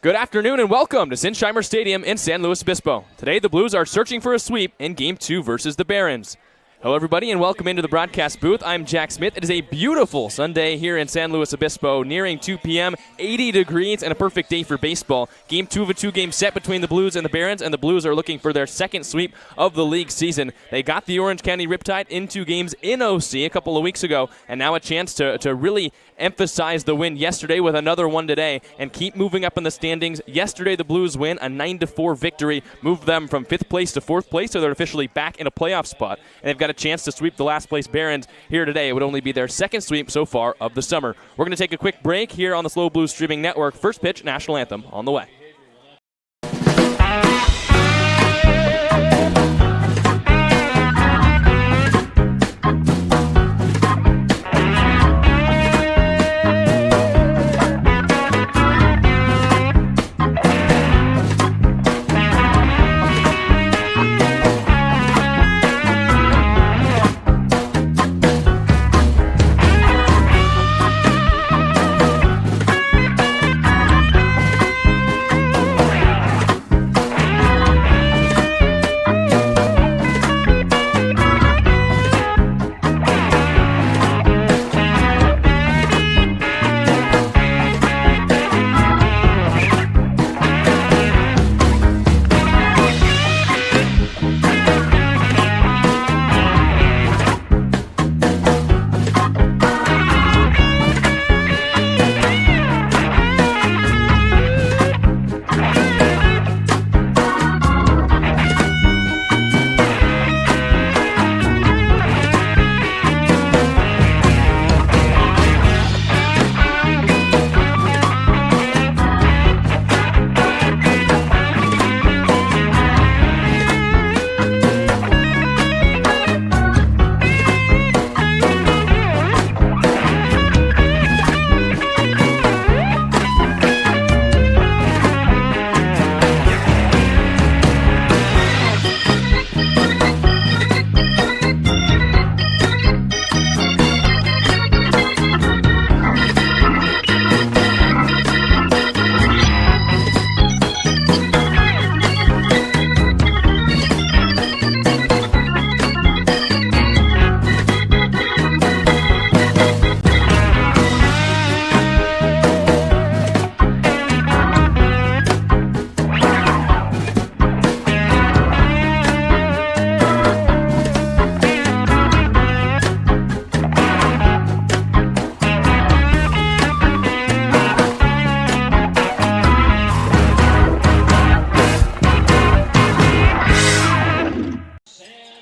Good afternoon and welcome to Sinsheimer Stadium in San Luis Obispo. Today the Blues are searching for a sweep in Game 2 versus the Barons. Hello everybody and welcome into the broadcast booth. I'm Jack Smith. It is a beautiful Sunday here in San Luis Obispo, nearing 2 p.m., 80 degrees, and a perfect day for baseball. Game 2 of a two-game set between the Blues and the Barons, and the Blues are looking for their second sweep of the league season. They got the Orange County Riptide in 2 games in OC a couple of weeks ago, and now a chance to really emphasize the win yesterday with another one today and keep moving up in the standings. Yesterday the Blues win, a 9-4 victory, moved them from 5th place to 4th place, so they're officially back in a playoff spot, and they've got a chance to sweep the last place Barons here today. It would only be their second sweep so far of the summer. We're going to take a quick break here on the SLO Blues streaming network. First pitch, national anthem on the way.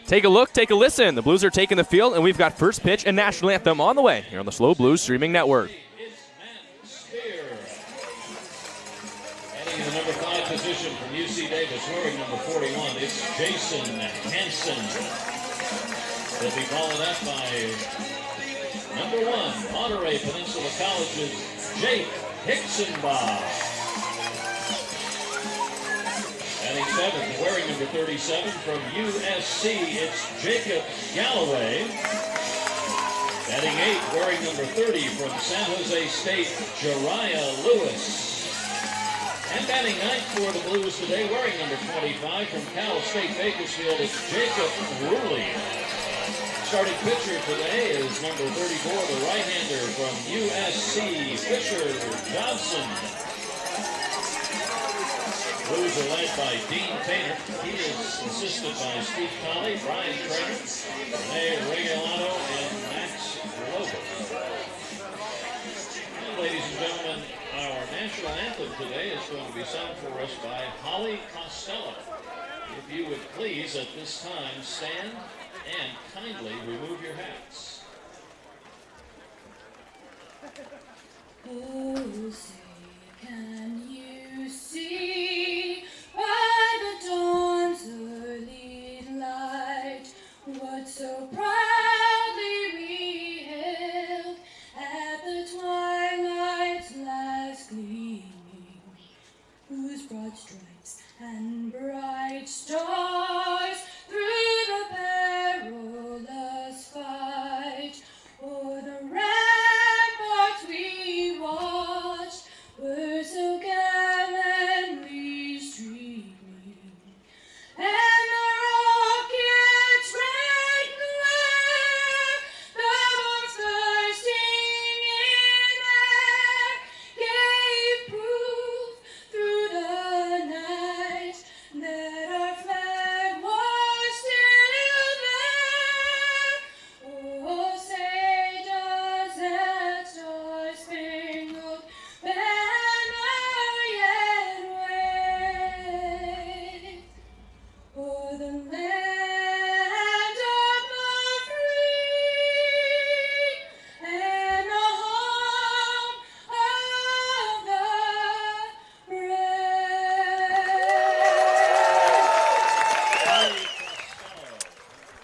Take a look, take a listen. The Blues are taking the field, and we've got first pitch and national anthem on the way here on the SLO Blues streaming network. Heading in the number 5 position from UC Davis, wearing number 41, it's Jason Hansen. He'll be followed up by number 1, Monterey Peninsula College's Jake Hicksonbaugh. Batting 7th, wearing number 37 from USC, it's Jacob Galloway. Batting 8th, wearing number 30 from San Jose State, Jariah Lewis. And batting 9th for the Blues today, wearing number 25 from Cal State Bakersfield, it's Jacob Ruley. Starting pitcher today is number 34, the right-hander from USC, Fisher Johnson. Blues are led by Dean Taylor. He is assisted by Steve Colley, Brian Kramer, Rene Regalado, and Max Logan. And ladies and gentlemen, our national anthem today is going to be sung for us by Holly Costello. If you would please, at this time, stand and kindly remove your hats. Oh, say, can you see by the dawn's early light what so proudly we hailed at the twilight's last gleaming, whose broad stripes and bright stars through the perilous fight o'er the ramparts we watched were so gallant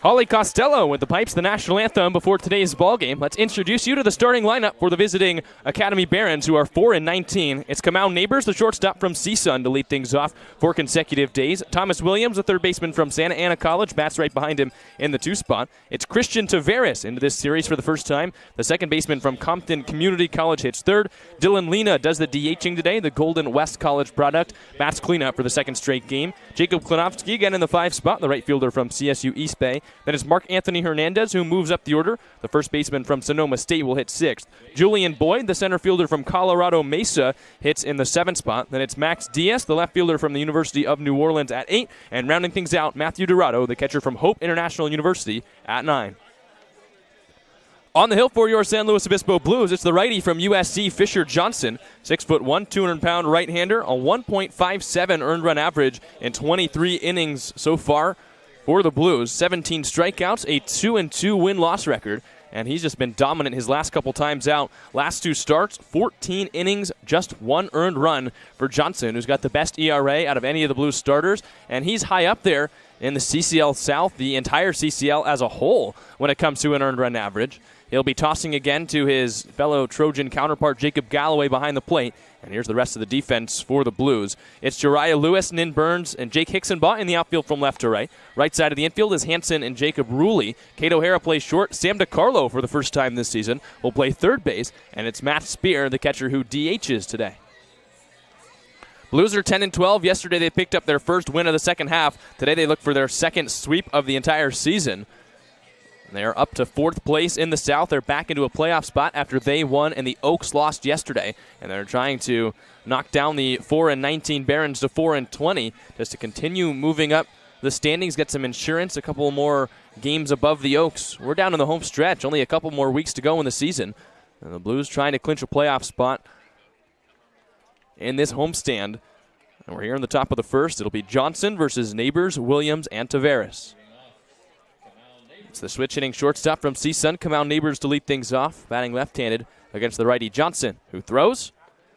Holly Costello with the pipes, the national anthem before today's ball game. Let's introduce you to the starting lineup for the visiting Academy Barons, who are 4-19. It's Kamau Neighbors, the shortstop from CSUN, to lead things off 4 consecutive days. Thomas Williams, the third baseman from Santa Ana College, bats right behind him in the 2 spot. It's Christian Taveras into this series for the first time. The second baseman from Compton Community College hits third. Dylan Lena does the DHing today. The Golden West College product bats cleanup for the second straight game. Jacob Klinovsky again in the 5 spot, the right fielder from CSU East Bay. Then it's Mark Anthony Hernandez, who moves up the order. The first baseman from Sonoma State will hit 6th. Julian Boyd, the center fielder from Colorado Mesa, hits in the 7th spot. Then it's Max Diaz, the left fielder from the University of New Orleans, at 8. And rounding things out, Matthew Dorado, the catcher from Hope International University, at 9. On the hill for your San Luis Obispo Blues, it's the righty from USC, Fisher Johnson. 6'1", 200-pound right-hander, a 1.57 earned run average in 23 innings so far for the Blues. 17 strikeouts, a 2-2 win-loss record, and he's just been dominant his last couple times out. Last 2 starts, 14 innings, just 1 earned run for Johnson, who's got the best ERA out of any of the Blues starters, and he's high up there in the CCL South, the entire CCL as a whole, when it comes to an earned run average. He'll be tossing again to his fellow Trojan counterpart, Jacob Galloway, behind the plate. And here's the rest of the defense for the Blues. It's Jariah Lewis, Nin Burns, and Jake Hicksonbaugh in the outfield from left to right. Right side of the infield is Hanson and Jacob Ruley. Kate O'Hara plays short. Sam DiCarlo, for the first time this season, will play third base. And it's Matt Spear, the catcher, who DHs today. Blues are 10-12. Yesterday they picked up their first win of the second half. Today they look for their second sweep of the entire season. They're up to 4th place in the South. They're back into a playoff spot after they won and the Oaks lost yesterday. And they're trying to knock down the 4-19 Barons to 4-20 just to continue moving up the standings, get some insurance, a couple more games above the Oaks. We're down in the home stretch, only a couple more weeks to go in the season. And the Blues trying to clinch a playoff spot in this homestand. And we're here in the top of the first. It'll be Johnson versus Neighbors, Williams, and Taveras. It's the switch-hitting shortstop from CSUN, Kamau Neighbors, to lead things off, batting left-handed against the righty Johnson, who throws,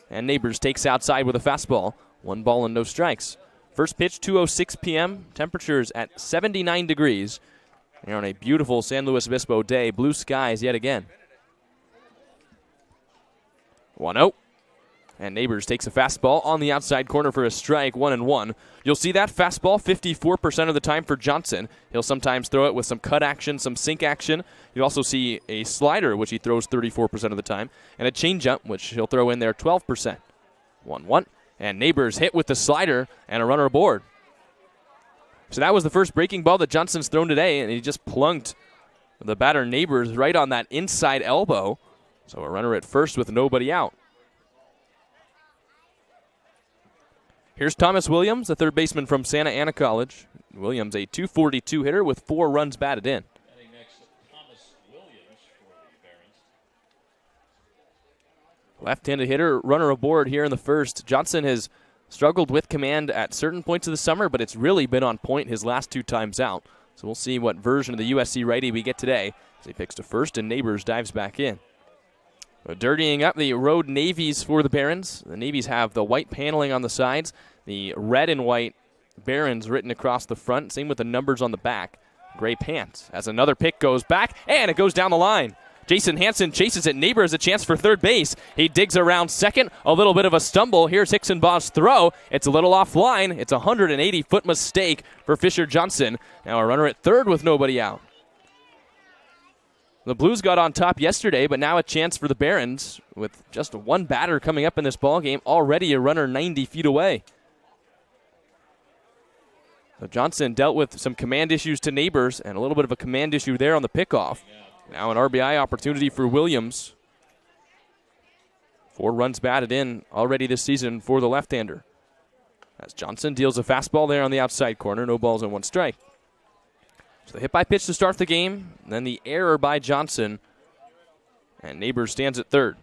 and Neighbors takes outside with a fastball. 1 ball and no strikes. First pitch, 2:06 p.m. Temperatures at 79 degrees. Here on a beautiful San Luis Obispo day. Blue skies yet again. 1-0. And Neighbors takes a fastball on the outside corner for a strike, 1-1. You'll see that fastball 54% of the time for Johnson. He'll sometimes throw it with some cut action, some sink action. You also see a slider, which he throws 34% of the time, and a changeup, which he'll throw in there 12%. 1-1. And Neighbors hit with the slider and a runner aboard. So that was the first breaking ball that Johnson's thrown today, and he just plunked the batter Neighbors right on that inside elbow. So a runner at first with nobody out. Here's Thomas Williams, the third baseman from Santa Ana College. Williams, a .242 hitter with 4 runs batted in. Next, Thomas Williams for the Barons. Left-handed hitter, runner aboard here in the first. Johnson has struggled with command at certain points of the summer, but it's really been on point his last 2 times out. So we'll see what version of the USC righty we get today as he picks to first and Neighbors dives back in. Dirtying up the road navies for the Barons. The navies have the white paneling on the sides, the red and white Barons written across the front, same with the numbers on the back. Gray pants as another pick goes back, and it goes down the line. Jason Hanson chases it. Neighbors a chance for third base. He digs around second. A little bit of a stumble. Here's Hicksonbaugh's throw. It's a little offline. It's a 180-foot mistake for Fisher Johnson. Now a runner at third with nobody out. The Blues got on top yesterday, but now a chance for the Barons with just 1 batter coming up in this ballgame. Already a runner 90 feet away. So Johnson dealt with some command issues to Neighbors and a little bit of a command issue there on the pickoff. Now an RBI opportunity for Williams. 4 runs batted in already this season for the left-hander. As Johnson deals a fastball there on the outside corner, no balls and 1 strike. So the hit by pitch to start the game, then the error by Johnson, and Neighbors stands at third.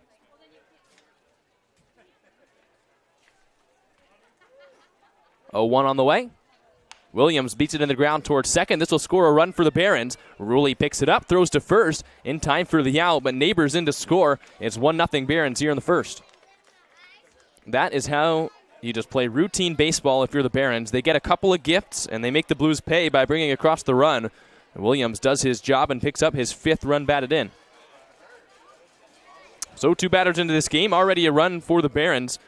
0-1 on the way. Williams beats it in the ground towards second. This will score a run for the Barons. Ruley picks it up, throws to first in time for the out, but Neighbors in to score. It's 1-0 Barons here in the first. That is how you just play routine baseball if you're the Barons. They get a couple of gifts, and they make the Blues pay by bringing across the run. Williams does his job and picks up his 5th run batted in. So 2 batters into this game, already a run for the Barons.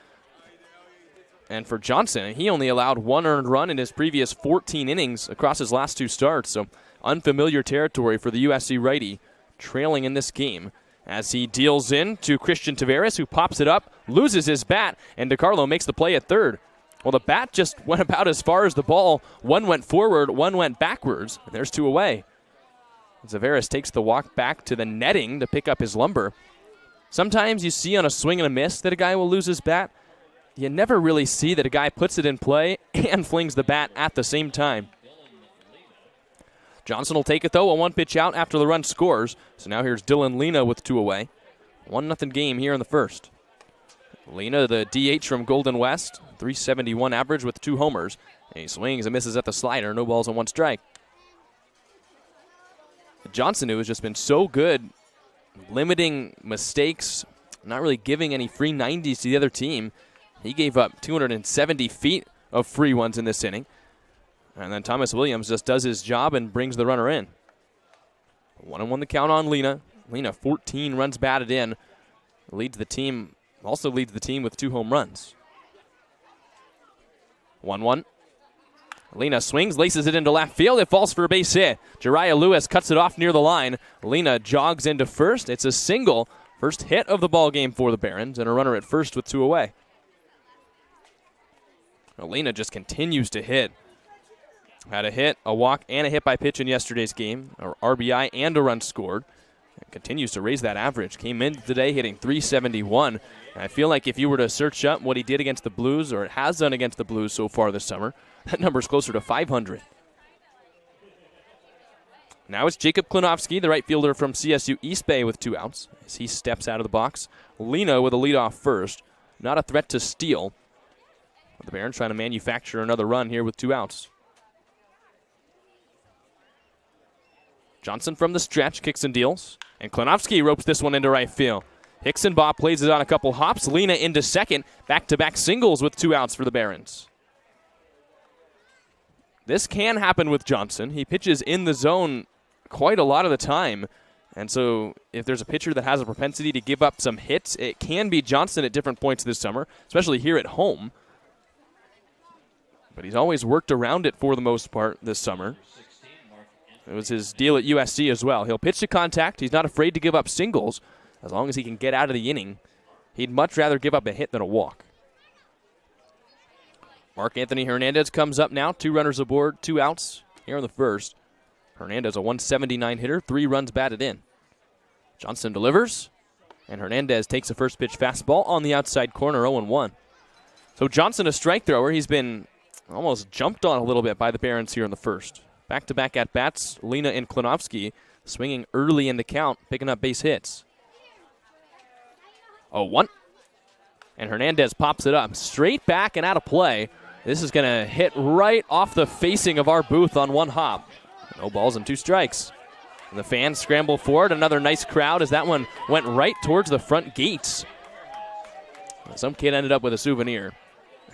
And for Johnson, he only allowed 1 earned run in his previous 14 innings across his last 2 starts. So unfamiliar territory for the USC righty, trailing in this game as he deals in to Christian Taveras, who pops it up, loses his bat, and DiCarlo makes the play at third. Well, the bat just went about as far as the ball. 1 went forward, 1 went backwards, and there's 2 away. Taveras takes the walk back to the netting to pick up his lumber. Sometimes you see on a swing and a miss that a guy will lose his bat. You never really see that a guy puts it in play and flings the bat at the same time. Johnson will take it, though, a 1-pitch out after the run scores. So now here's Dylan Lena with 2 away. 1-0 game here in the first. Lena, the DH from Golden West, 371 average with 2 homers. And he swings and misses at the slider. No balls and 1 strike. Johnson, who has just been so good, limiting mistakes, not really giving any free 90s to the other team. He gave up 270 feet of free ones in this inning. And then Thomas Williams just does his job and brings the runner in. 1-1 the count on Lena. Lena, 14 runs batted in. Leads the team with 2 home runs. 1-1. Lena swings, laces it into left field. It falls for a base hit. Jariah Lewis cuts it off near the line. Lena jogs into first. It's a single. First hit of the ball game for the Barons, and a runner at first with 2 away. Lena just continues to hit. Had a hit, a walk, and a hit by pitch in yesterday's game, or RBI and a run scored. And continues to raise that average. Came in today hitting 371. And I feel like if you were to search up what he did against the Blues, or has done against the Blues so far this summer, that number's closer to 500. Now it's Jacob Klinowski, the right fielder from CSU East Bay, with 2 outs as he steps out of the box. Lena with a leadoff first. Not a threat to steal. The Barons trying to manufacture another run here with 2 outs. Johnson from the stretch, kicks and deals. And Klinowski ropes this one into right field. Hickson-Baugh plays it on a couple hops. Lena into second. Back-to-back singles with 2 outs for the Barons. This can happen with Johnson. He pitches in the zone quite a lot of the time. And so if there's a pitcher that has a propensity to give up some hits, it can be Johnson at different points this summer, especially here at home. But he's always worked around it for the most part this summer. It was his deal at USC as well. He'll pitch to contact. He's not afraid to give up singles as long as he can get out of the inning. He'd much rather give up a hit than a walk. Mark Anthony Hernandez comes up now. 2 runners aboard, 2 outs here in the first. Hernandez, a 179 hitter, 3 runs batted in. Johnson delivers, and Hernandez takes a first pitch fastball on the outside corner, 0-1. So Johnson, a strike thrower. He's been almost jumped on a little bit by the Barons here in the first. Back-to-back at-bats, Lena and Klinowski swinging early in the count, picking up base hits. 0-1. And Hernandez pops it up. Straight back and out of play. This is going to hit right off the facing of our booth on 1 hop. No balls and 2 strikes. And the fans scramble forward. Another nice crowd as that one went right towards the front gates. Some kid ended up with a souvenir.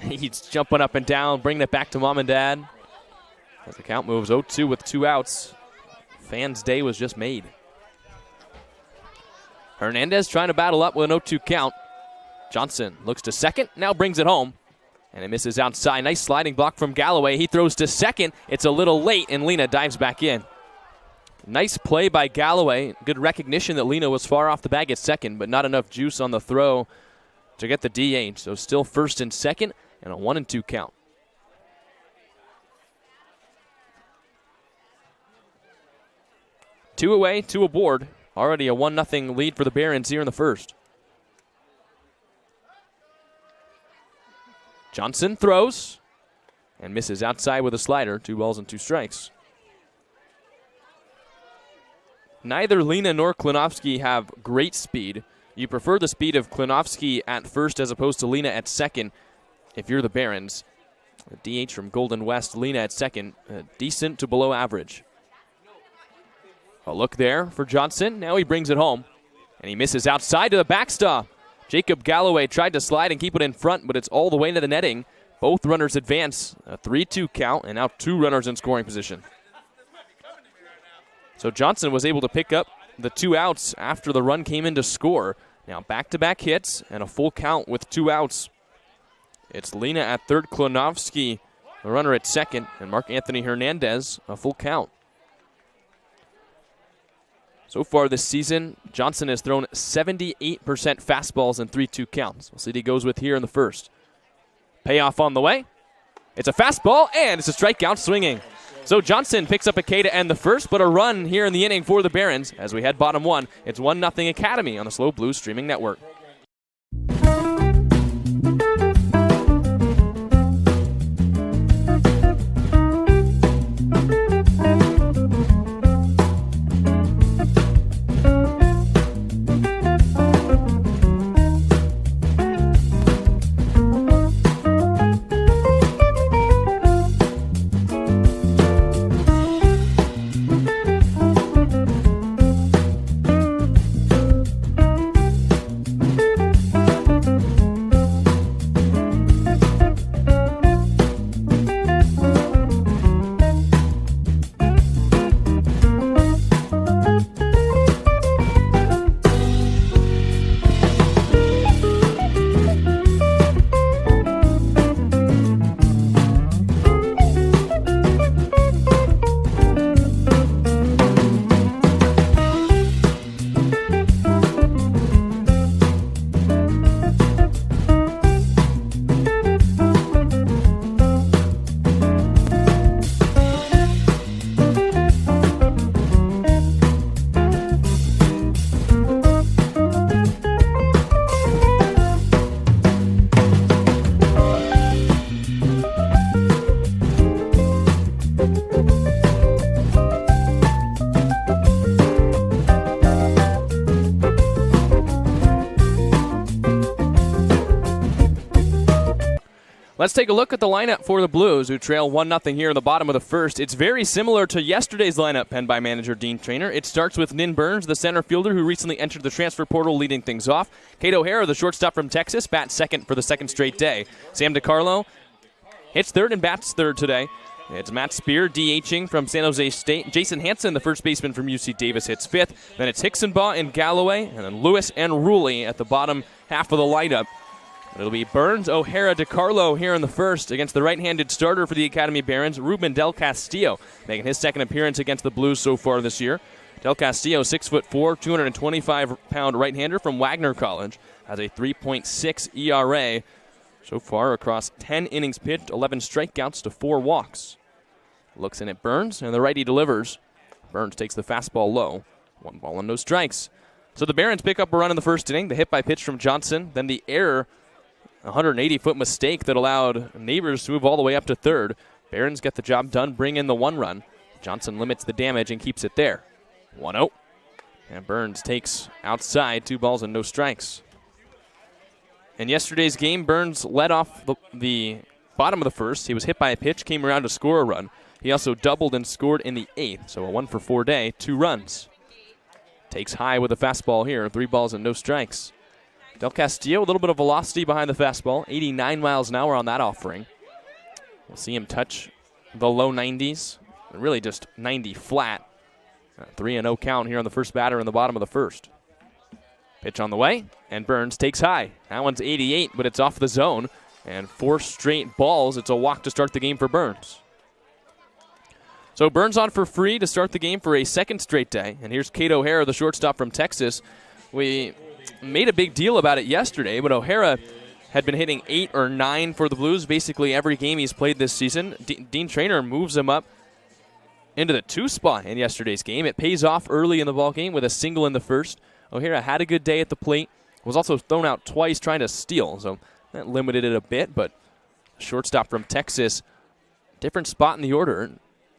He's jumping up and down, bringing it back to mom and dad. As the count moves 0-2 with 2 outs. Fans' day was just made. Hernandez trying to battle up with an 0-2 count. Johnson looks to second, now brings it home. And it misses outside. Nice sliding block from Galloway. He throws to second. It's a little late, and Lena dives back in. Nice play by Galloway. Good recognition that Lena was far off the bag at second, but not enough juice on the throw to get the DH. So still first and second, and a 1-2 count. Two away, 2 aboard. Already a 1-0 lead for the Barons here in the first. Johnson throws and misses outside with a slider. 2 balls and 2 strikes. Neither Lena nor Klinowski have great speed. You prefer the speed of Klinowski at first as opposed to Lena at second if you're the Barons. The DH from Golden West, Lena at second, decent to below average. A look there for Johnson. Now he brings it home. And he misses outside to the backstop. Jacob Galloway tried to slide and keep it in front, but it's all the way to the netting. Both runners advance. A 3-2 count, and now 2 runners in scoring position. So Johnson was able to pick up the 2 outs after the run came in to score. Now back-to-back hits and a full count with 2 outs. It's Lena at third, Klonovsky, the runner at second, and Mark Anthony Hernandez, a full count. So far this season, Johnson has thrown 78% fastballs in 3-2 counts. We'll see what he goes with here in the first. Payoff on the way. It's a fastball, and it's a strikeout swinging. So Johnson picks up a K to end the first, but a run here in the inning for the Barons as we head bottom 1. It's 1-0 Academy on the SLO Blues streaming network. Let's take a look at the lineup for the Blues, who trail 1-0 here in the bottom of the first. It's very similar to yesterday's lineup penned by manager Dean Traynor. It starts with Nin Burns, the center fielder who recently entered the transfer portal, leading things off. Kate O'Hara, the shortstop from Texas, bats second for the second straight day. Sam DiCarlo hits third and bats third today. It's Matt Spear DHing from San Jose State. Jason Hansen, the first baseman from UC Davis, hits fifth. Then it's Hicksonbaugh and Galloway, and then Lewis and Ruley at the bottom half of the lineup. It'll be Burns, O'Hara, DiCarlo here in the first against the right-handed starter for the Academy Barons, Ruben Del Castillo, making his second appearance against the Blues so far this year. Del Castillo, 6'4", 225-pound right-hander from Wagner College, has a 3.6 ERA so far across 10 innings pitched, 11 strikeouts to 4 walks. Looks in at Burns, and the righty delivers. Burns takes the fastball low. 1 ball and no strikes. So the Barons pick up a run in the first inning. The hit by pitch from Johnson, then the error, 180-foot mistake that allowed Neighbors to move all the way up to third. Barons get the job done, bring in the 1 run. Johnson limits the damage and keeps it there. 1-0. And Burns takes outside, 2 balls and no strikes. In yesterday's game, Burns led off the bottom of the first. He was hit by a pitch, came around to score a run. He also doubled and scored in the 8th, so a 1-for-4 day, 2 runs. Takes high with a fastball here, 3 balls and no strikes. Del Castillo, a little bit of velocity behind the fastball, 89 miles an hour on that offering. We'll see him touch the low 90s, and really just 90 flat. 3-0 count here on the first batter in the bottom of the first. Pitch on the way, and Burns takes high. That one's 88, but it's off the zone, and 4 straight balls. It's a walk to start the game for Burns. So Burns on for free to start the game for a second straight day, and here's Kate O'Hara, the shortstop from Texas. We made a big deal about it yesterday, but O'Hara had been hitting 8 or 9 for the Blues basically every game he's played this season. Dean Traynor moves him up into the 2 spot in yesterday's game. It pays off early in the ball game with a single in the first. O'Hara had a good day at the plate, was also thrown out twice trying to steal, so that limited it a bit, but shortstop from Texas, different spot in the order.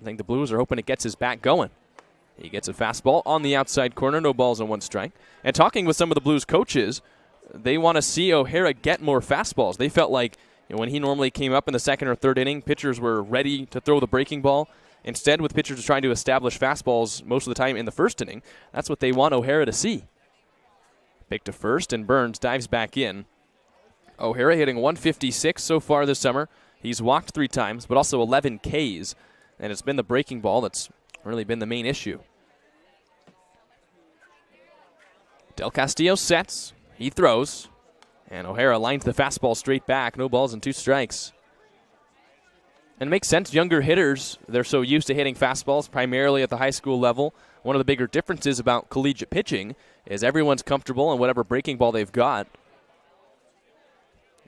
I think the Blues are hoping it gets his bat going. He gets a fastball on the outside corner, no balls and 1 strike. And talking with some of the Blues coaches, they want to see O'Hara get more fastballs. They felt like when he normally came up in the second or third inning, pitchers were ready to throw the breaking ball. Instead, with pitchers trying to establish fastballs most of the time in the first inning, that's what they want O'Hara to see. Pick to first, and Burns dives back in. O'Hara hitting 156 so far this summer. He's walked 3 times, but also 11 Ks. And it's been the breaking ball that's really been the main issue. Del Castillo sets. He throws. And O'Hara lines the fastball straight back. No balls and 2 strikes. And it makes sense. Younger hitters, they're so used to hitting fastballs primarily at the high school level. One of the bigger differences about collegiate pitching is everyone's comfortable on whatever breaking ball they've got.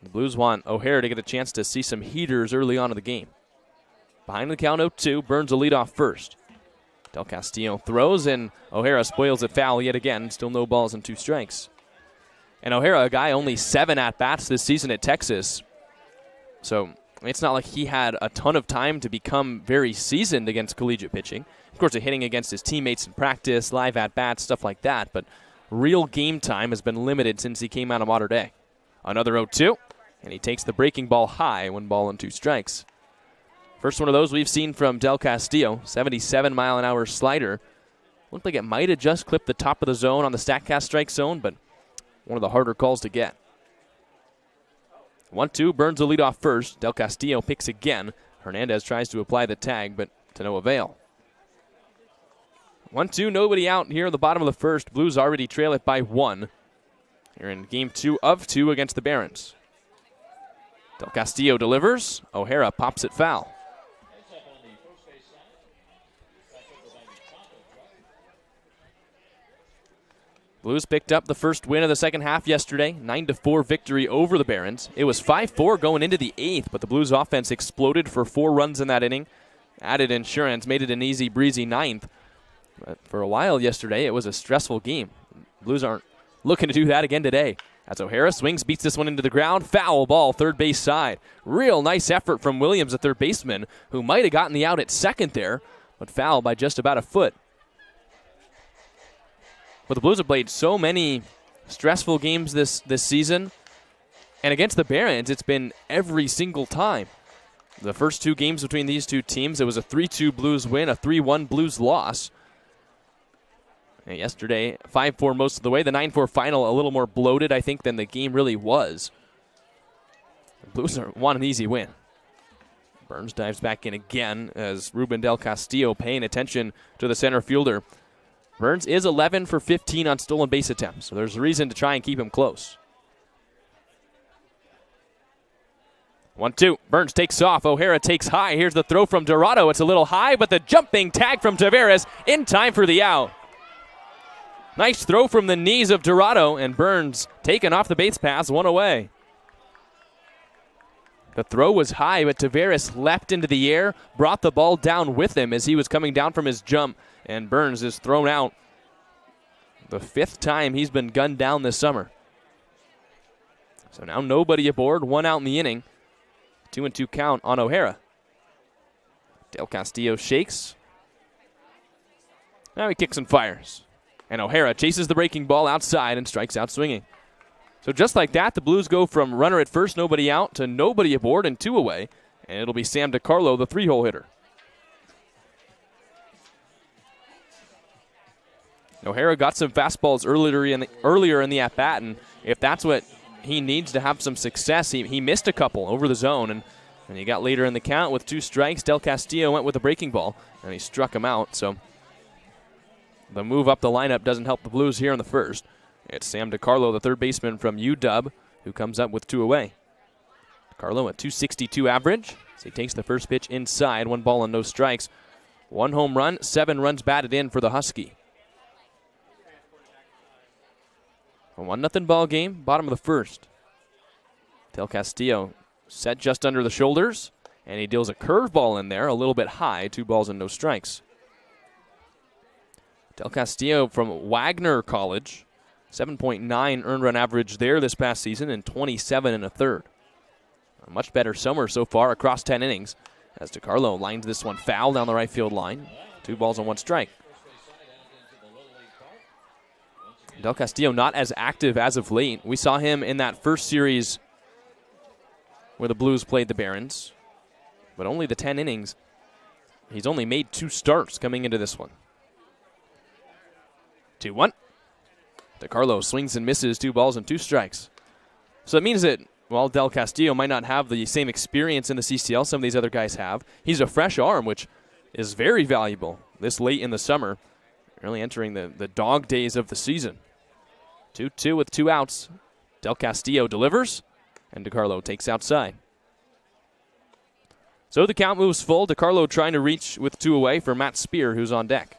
The Blues want O'Hara to get a chance to see some heaters early on in the game. Behind the count 0-2, Burns will lead off first. Del Castillo throws, and O'Hara spoils it foul yet again. Still no balls and 2 strikes. And O'Hara, a guy only 7 at-bats this season at Texas. So it's not like he had a ton of time to become very seasoned against collegiate pitching. Of course, hitting against his teammates in practice, live at-bats, stuff like that. But real game time has been limited since he came out of Mater Dei. Another 0-2, and he takes the breaking ball high, 1 ball and 2 strikes. First one of those we've seen from Del Castillo, 77-mile-an-hour slider. Looked like it might have just clipped the top of the zone on the StatCast strike zone, but one of the harder calls to get. 1-2, Burns will lead off first. Del Castillo picks again. Hernandez tries to apply the tag, but to no avail. 1-2, nobody out here at the bottom of the first. Blues already trail it by 1. Here in game 2 of 2 against the Barons. Del Castillo delivers. O'Hara pops it foul. Blues picked up the first win of the second half yesterday, 9-4 victory over the Barons. It was 5-4 going into the 8th, but the Blues offense exploded for 4 runs in that inning. Added insurance, made it an easy breezy 9th. But for a while yesterday, it was a stressful game. Blues aren't looking to do that again today. As O'Hara swings, beats this one into the ground. Foul ball, third base side. Real nice effort from Williams, the third baseman, who might have gotten the out at second there, but foul by just about a foot. But the Blues have played so many stressful games this season. And against the Barons, it's been every single time. The first 2 games between these 2 teams, it was a 3-2 Blues win, a 3-1 Blues loss. And yesterday, 5-4 most of the way. The 9-4 final, a little more bloated, I think, than the game really was. The Blues want an easy win. Burns dives back in again as Ruben Del Castillo paying attention to the center fielder. Burns is 11 for 15 on stolen base attempts, so there's a reason to try and keep him close. 1-2. Burns takes off. O'Hara takes high. Here's the throw from Dorado. It's a little high, but the jumping tag from Taveras in time for the out. Nice throw from the knees of Dorado, and Burns taken off the base pass, 1 away. The throw was high, but Taveras leapt into the air, brought the ball down with him as he was coming down from his jump, and Burns is thrown out. The 5th time he's been gunned down this summer. So now nobody aboard, 1 out in the inning. 2-2 count on O'Hara. Del Castillo shakes. Now he kicks and fires. And O'Hara chases the breaking ball outside and strikes out swinging. So just like that, the Blues go from runner at first, nobody out, to nobody aboard and 2 away. And it'll be Sam DiCarlo, the 3-hole hitter. O'Hara got some fastballs earlier in the at-bat, and if that's what he needs to have some success, he missed a couple over the zone, and he got later in the count with 2 strikes. Del Castillo went with a breaking ball, and he struck him out. So the move up the lineup doesn't help the Blues here in the first. It's Sam DiCarlo, the third baseman from UW, who comes up with 2 away. DiCarlo at .262 average, so he takes the first pitch inside, 1 ball and no strikes. 1 home run, 7 runs batted in for the Husky. A 1-0 ball game, bottom of the first. Del Castillo set just under the shoulders, and he deals a curveball in there, a little bit high, 2 balls and no strikes. Del Castillo from Wagner College, 7.9 earned run average there this past season, and 27 1/3. A much better summer so far across 10 innings, as DiCarlo lines this one foul down the right field line. 2 balls and 1 strike. Del Castillo not as active as of late. We saw him in that first series where the Blues played the Barons, but only the 10 innings. He's only made 2 starts coming into this one. 2-1. DiCarlo swings and misses, 2 balls and 2 strikes. So it means that while Del Castillo might not have the same experience in the CCL some of these other guys have, he's a fresh arm, which is very valuable this late in the summer, really entering the dog days of the season. 2-2 with 2 outs. Del Castillo delivers, and DiCarlo takes outside. So the count moves full. DiCarlo trying to reach with 2 away for Matt Spear, who's on deck.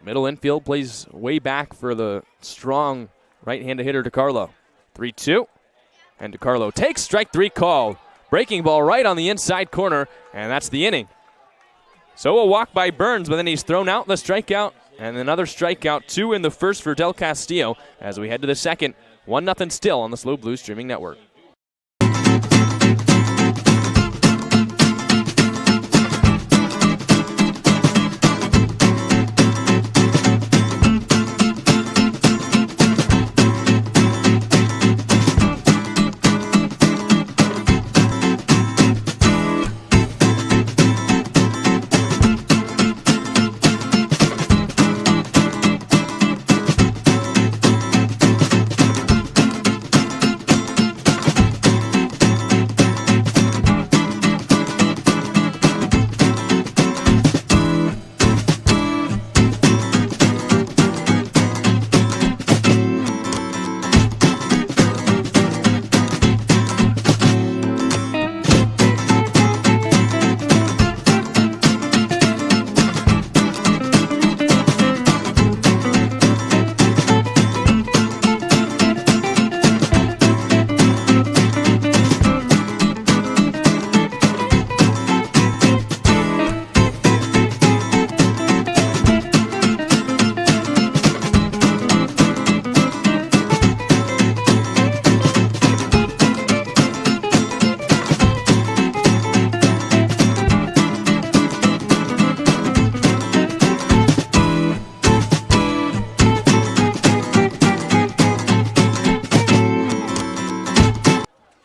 Middle infield plays way back for the strong right-handed hitter DiCarlo. 3-2, and DiCarlo takes strike 3 call. Breaking ball right on the inside corner, and that's the inning. So a walk by Burns, but then he's thrown out the strikeout, and another strikeout, 2 in the first for Del Castillo as we head to the second. 1-0 still on the SLO Blues streaming network.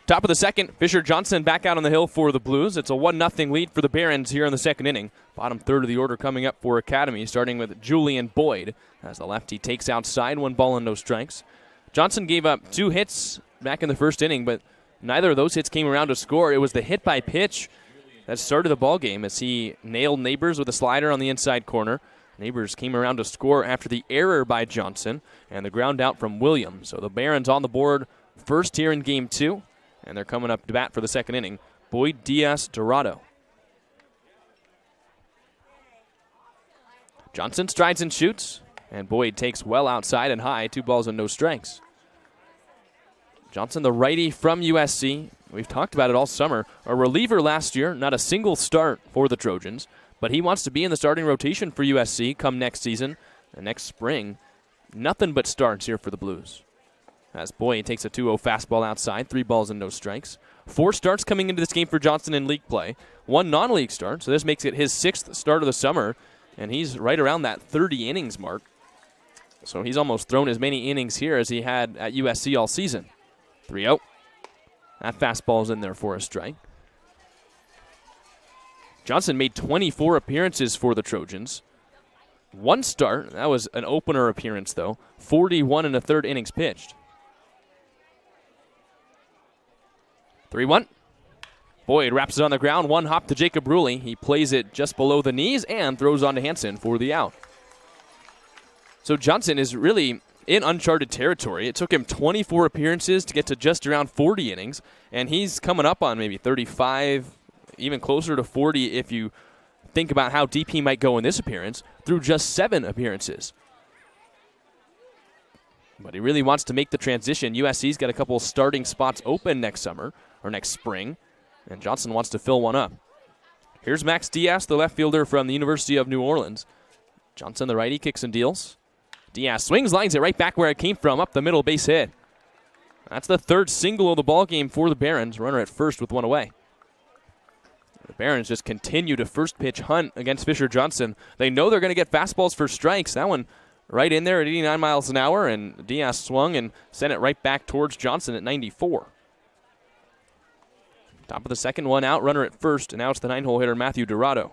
Top of the second, Fisher Johnson back out on the hill for the Blues. It's a 1-0 lead for the Barons here in the second inning. Bottom third of the order coming up for Academy, starting with Julian Boyd as the lefty takes outside, 1 ball and no strikes. Johnson gave up 2 hits back in the first inning, but neither of those hits came around to score. It was the hit by pitch that started the ball game as he nailed Neighbors with a slider on the inside corner. Neighbors came around to score after the error by Johnson and the ground out from Williams. So the Barons on the board first here in game 2. And they're coming up to bat for the second inning. Boyd, Diaz, Dorado. Johnson strides and shoots. And Boyd takes well outside and high. 2 balls and no strikes. Johnson, the righty from USC. We've talked about it all summer. A reliever last year, not a single start for the Trojans. But he wants to be in the starting rotation for USC come next season and next spring. Nothing but starts here for the Blues. As Boyd takes a 2-0 fastball outside, 3 balls and no strikes. 4 starts coming into this game for Johnson in league play. 1 non-league start, so this makes it his 6th start of the summer, and he's right around that 30 innings mark. So he's almost thrown as many innings here as he had at USC all season. 3-0. That fastball's in there for a strike. Johnson made 24 appearances for the Trojans. 1 start, that was an opener appearance though. 41 and a third innings pitched. 3-1. Boyd wraps it on the ground. 1 hop to Jacob Ruley. He plays it just below the knees and throws on to Hansen for the out. So Johnson is really in uncharted territory. It took him 24 appearances to get to just around 40 innings, and he's coming up on maybe 35, even closer to 40 if you think about how deep he might go in this appearance, through just 7 appearances. But he really wants to make the transition. USC's got a couple starting spots open next summer, or next spring, and Johnson wants to fill one up. Here's Max Diaz, the left fielder from the University of New Orleans. Johnson, the righty, kicks and deals. Diaz swings, lines it right back where it came from, up the middle, base hit. That's the 3rd single of the ball game for the Barons. Runner at first with 1 away. The Barons just continue to first pitch hunt against Fisher Johnson. They know they're going to get fastballs for strikes. That one right in there at 89 miles an hour, and Diaz swung and sent it right back towards Johnson at 94. Top of the second, 1 out, runner at first, and now it's the 9-hole hitter Matthew Dorado.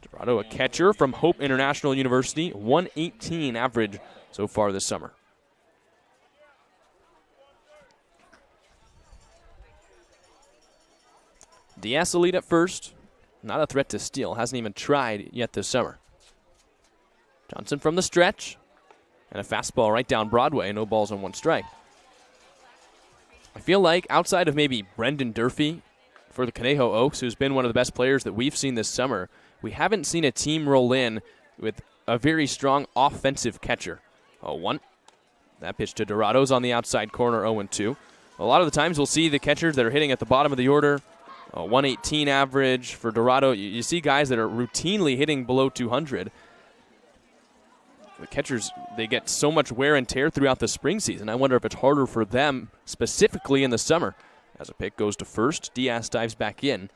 Dorado, a catcher from Hope International University, 118 average so far this summer. Diaz the lead at first. not a threat to steal. Hasn't even tried yet this summer. Johnson from the stretch. And a fastball right down Broadway. No balls on 1 strike. I feel like outside of maybe Brendan Durfee for the Conejo Oaks, who's been one of the best players that we've seen this summer, we haven't seen a team roll in with a very strong offensive catcher. 0-1. That pitch to Dorado's on the outside corner, 0-2. A lot of the times we'll see the catchers that are hitting at the bottom of the order, 118 average for Dorado. You see guys that are routinely hitting below 200. The catchers, they get so much wear and tear throughout the spring season. I wonder if it's harder for them specifically in the summer. As a pick goes to first, Diaz dives back in.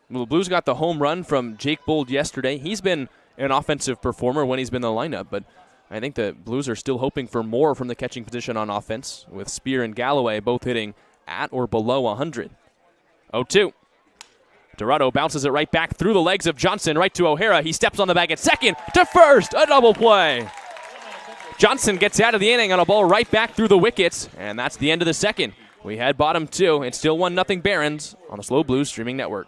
Well, the Blues got the home run from Jake Bold yesterday. He's been an offensive performer when he's been in the lineup, but I think the Blues are still hoping for more from the catching position on offense, with Spear and Galloway both hitting at or below 100. 0-2. Dorado bounces it right back through the legs of Johnson, right to O'Hara. He steps on the bag at second, to first, a double play. Johnson gets out of the inning on a ball right back through the wickets, and that's the end of the second. We had bottom 2. It's still 1-0 Barons on the SLO Blues streaming network.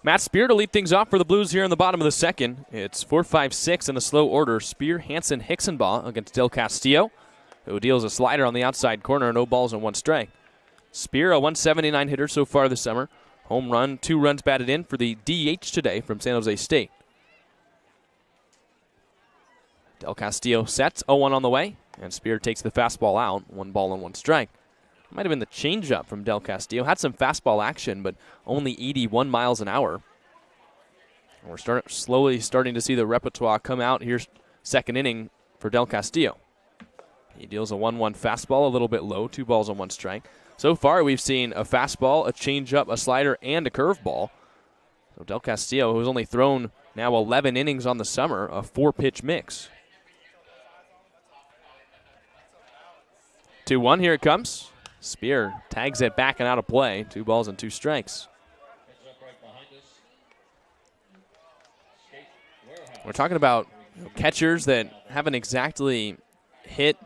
Matt Spear to lead things off for the Blues here in the bottom of the second. It's 4-5-6 in a slow order. Spear, Hansen, Hicksonbaugh against Del Castillo, who deals a slider on the outside corner, no balls and 1 strike. Spear, a 179 hitter so far this summer. Home run, 2 runs batted in for the DH today from San Jose State. Del Castillo sets, 0-1 on the way, and Spear takes the fastball out, 1 ball and 1 strike. Might have been the changeup from Del Castillo. Had some fastball action, but only 81 miles an hour. And we're slowly starting to see the repertoire come out here, second inning for Del Castillo. He deals a 1-1 fastball, a little bit low, 2 balls and 1 strike. So far, we've seen a fastball, a changeup, a slider, and a curveball. So Del Castillo, who's only thrown now 11 innings on the summer, a 4-pitch mix. 2-1, here it comes. Spear tags it back and out of play. 2 balls and 2 strikes. We're talking about catchers that haven't exactly hit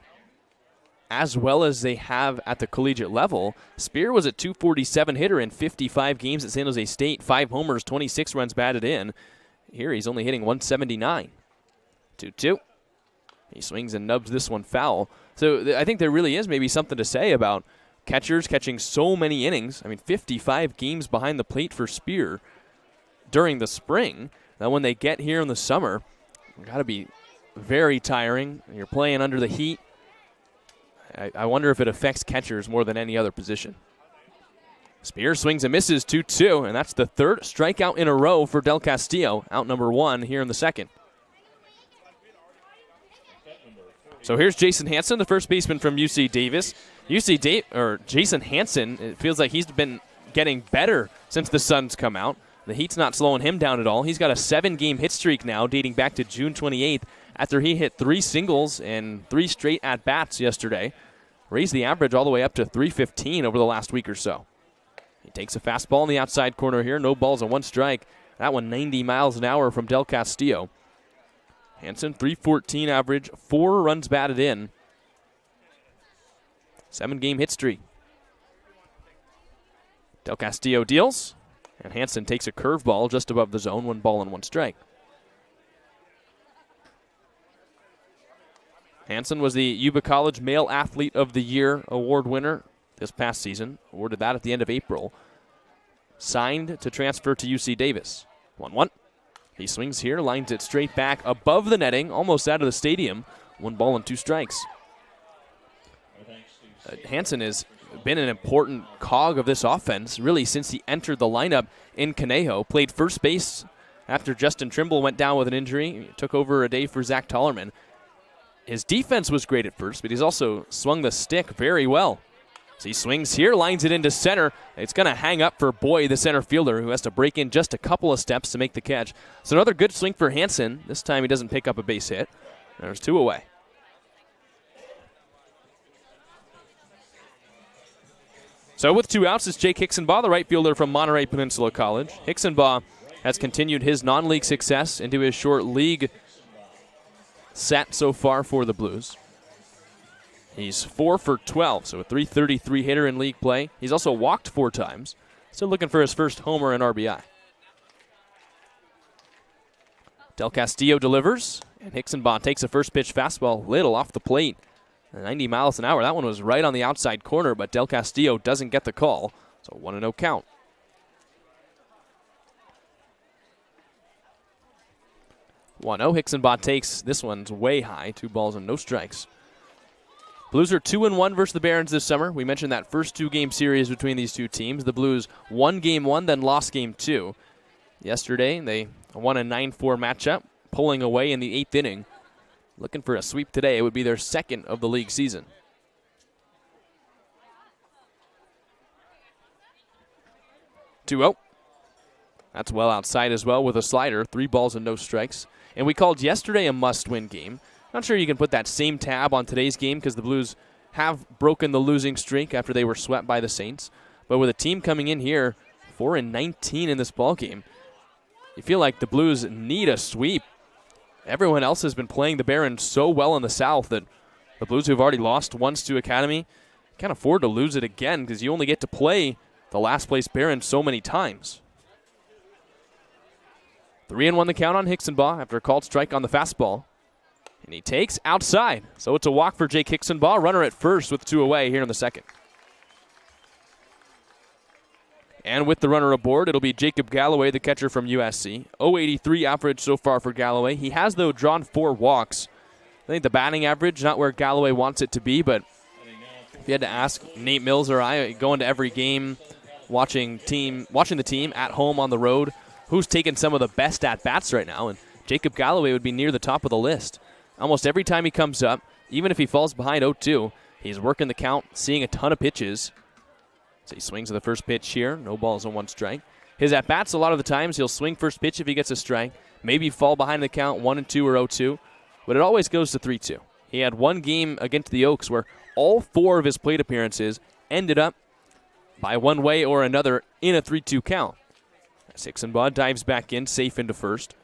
as well as they have at the collegiate level. Spear was a .247 hitter in 55 games at San Jose State. 5 homers, 26 runs batted in. Here he's only hitting 179. 2-2. He swings and nubs this one foul. So I think there really is maybe something to say about catchers catching so many innings. I mean, 55 games behind the plate for Spear during the spring. Now when they get here in the summer, got to be very tiring. You're playing under the heat. I wonder if it affects catchers more than any other position. Spears swings and misses 2-2, and that's the third strikeout in a row for Del Castillo, out number 1 here in the second. So here's Jason Hansen, the first baseman from UC Davis. Jason Hansen, it feels like he's been getting better since the sun's come out. The heat's not slowing him down at all. He's got a 7-game hit streak now dating back to June 28th after he hit 3 singles and 3 straight at-bats yesterday. Raised the average all the way up to 315 over the last week or so. He takes a fastball in the outside corner here. No balls and 1 strike. That one 90 miles an hour from Del Castillo. Hansen, 314 average, 4 runs batted in. 7-game hit streak. Del Castillo deals, and Hansen takes a curveball just above the zone, 1 ball and 1 strike. Hansen was the Yuba College Male Athlete of the Year award winner this past season. Awarded that at the end of April. Signed to transfer to UC Davis. 1-1. He swings here, lines it straight back above the netting, almost out of the stadium. 1 ball and 2 strikes. Hansen has been an important cog of this offense, really, since he entered the lineup in Conejo. Played first base after Justin Trimble went down with an injury. He took over a day for Zach Tollerman. His defense was great at first, but he's also swung the stick very well. So he swings here, lines it into center. It's going to hang up for Boyd, the center fielder, who has to break in just a couple of steps to make the catch. So another good swing for Hansen. This time he doesn't pick up a base hit. There's 2 away. So with 2 outs, it's Jake Hicksenbaugh, the right fielder from Monterey Peninsula College. Hicksenbaugh has continued his non-league success into his short league set so far for the Blues. He's 4 for 12, so a .333 hitter in league play. He's also walked 4 times. Still looking for his first homer and RBI. Del Castillo delivers, and Hicksenbaugh takes a first pitch fastball, little off the plate. 90 miles an hour. That one was right on the outside corner, but Del Castillo doesn't get the call. So 1-0 count. 1-0. Hicksenbaugh takes this one's way high. 2 balls and no strikes. Blues are 2-1 versus the Barons this summer. We mentioned that first 2-game series between these 2 teams. The Blues won game 1, then lost game 2. Yesterday, they won a 9-4 matchup, pulling away in the 8th inning. Looking for a sweep today. It would be their second of the league season. 2-0. That's well outside as well with a slider. 3 balls and no strikes. And we called yesterday a must-win game. Not sure you can put that same tab on today's game because the Blues have broken the losing streak after they were swept by the Saints. But with a team coming in here 4-19 in this ballgame, you feel like the Blues need a sweep. Everyone else has been playing the Barons so well in the South that the Blues, who've already lost once to Academy, can't afford to lose it again because you only get to play the last place Barons so many times. 3-1 the count on Hicksenbaugh after a called strike on the fastball. And he takes outside. So it's a walk for Jake Hicksenbaugh. Runner at first with 2 away here in the second. And with the runner aboard, it'll be Jacob Galloway, the catcher from USC. 0.83 average so far for Galloway. He has, though, drawn 4 walks. I think the batting average, not where Galloway wants it to be, but if you had to ask Nate Mills or I, going to every game, watching the team at home on the road, who's taking some of the best at-bats right now, and Jacob Galloway would be near the top of the list. Almost every time he comes up, even if he falls behind 0-2, he's working the count, seeing a ton of pitches. So he swings at the first pitch here. No balls and 1 strike. His at-bats, a lot of the times, he'll swing first pitch if he gets a strike. Maybe fall behind the count 1-2 or 0-2. But it always goes to 3-2. He had 1 game against the Oaks where all 4 of his plate appearances ended up by one way or another in a 3-2 count. Hicksenbaugh dives back in, safe into first.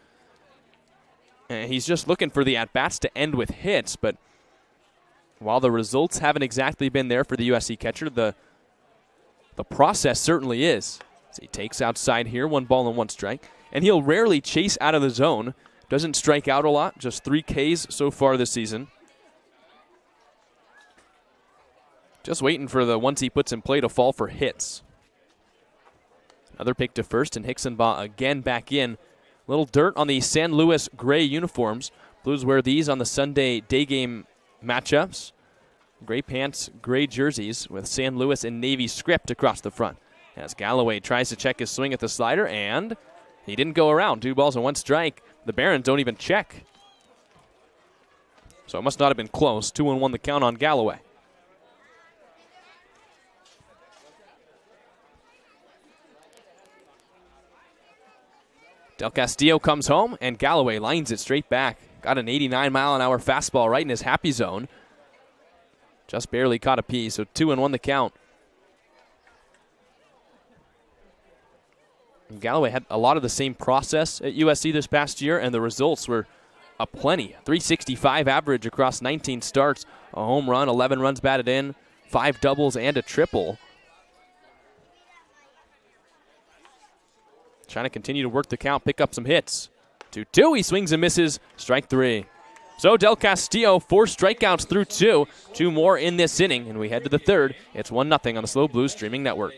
And he's just looking for the at-bats to end with hits, but while the results haven't exactly been there for the USC catcher, the process certainly is. So he takes outside here, 1 ball and 1 strike, and he'll rarely chase out of the zone. Doesn't strike out a lot, just 3 Ks so far this season. Just waiting for the ones he puts in play to fall for hits. Another pick to first, and Hicksenbaugh again back in. Little dirt on the San Luis gray uniforms. Blues wear these on the Sunday day game matchups. Gray pants, gray jerseys with San Luis and Navy script across the front. As Galloway tries to check his swing at the slider, and he didn't go around. 2 balls and 1 strike. The Barons don't even check. So it must not have been close. 2-1 the count on Galloway. Del Castillo comes home, and Galloway lines it straight back. Got an 89-mile-an-hour fastball right in his happy zone. Just barely caught a piece, so 2-1 the count. And Galloway had a lot of the same process at USC this past year, and the results were aplenty. 365 average across 19 starts, a home run, 11 runs batted in, 5 doubles, and a triple. Trying to continue to work the count, pick up some hits. 2-2, he swings and misses, strike 3. So Del Castillo, 4 strikeouts through 2. 2 more in this inning, and we head to the third. It's 1-0 on the SLO Blues streaming network.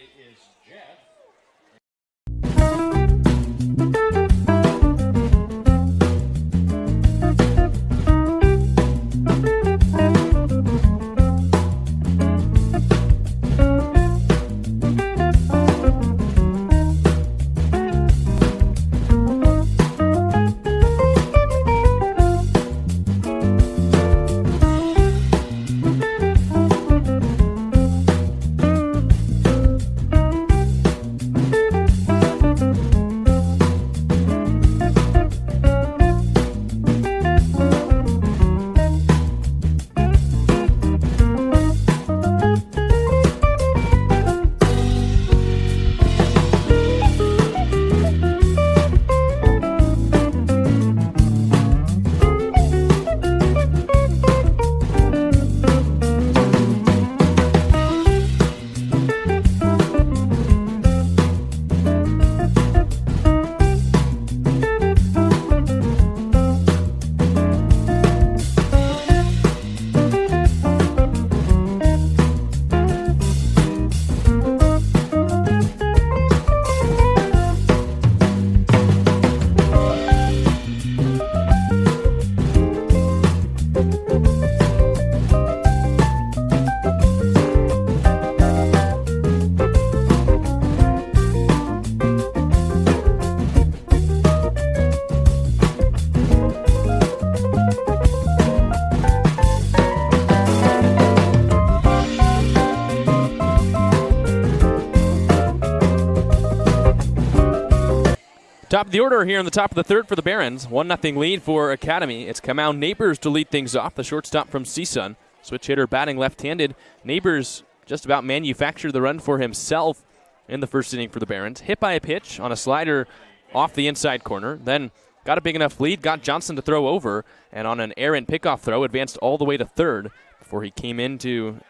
Top of the order here in the top of the third for the Barons. 1-0 lead for Academy. It's Kamau Neighbors to lead things off, the shortstop from CSUN. Switch hitter batting left-handed. Neighbors just about manufactured the run for himself in the first inning for the Barons. Hit by a pitch on a slider off the inside corner. Then got a big enough lead, got Johnson to throw over, and on an errant pickoff throw, advanced all the way to third before he came in to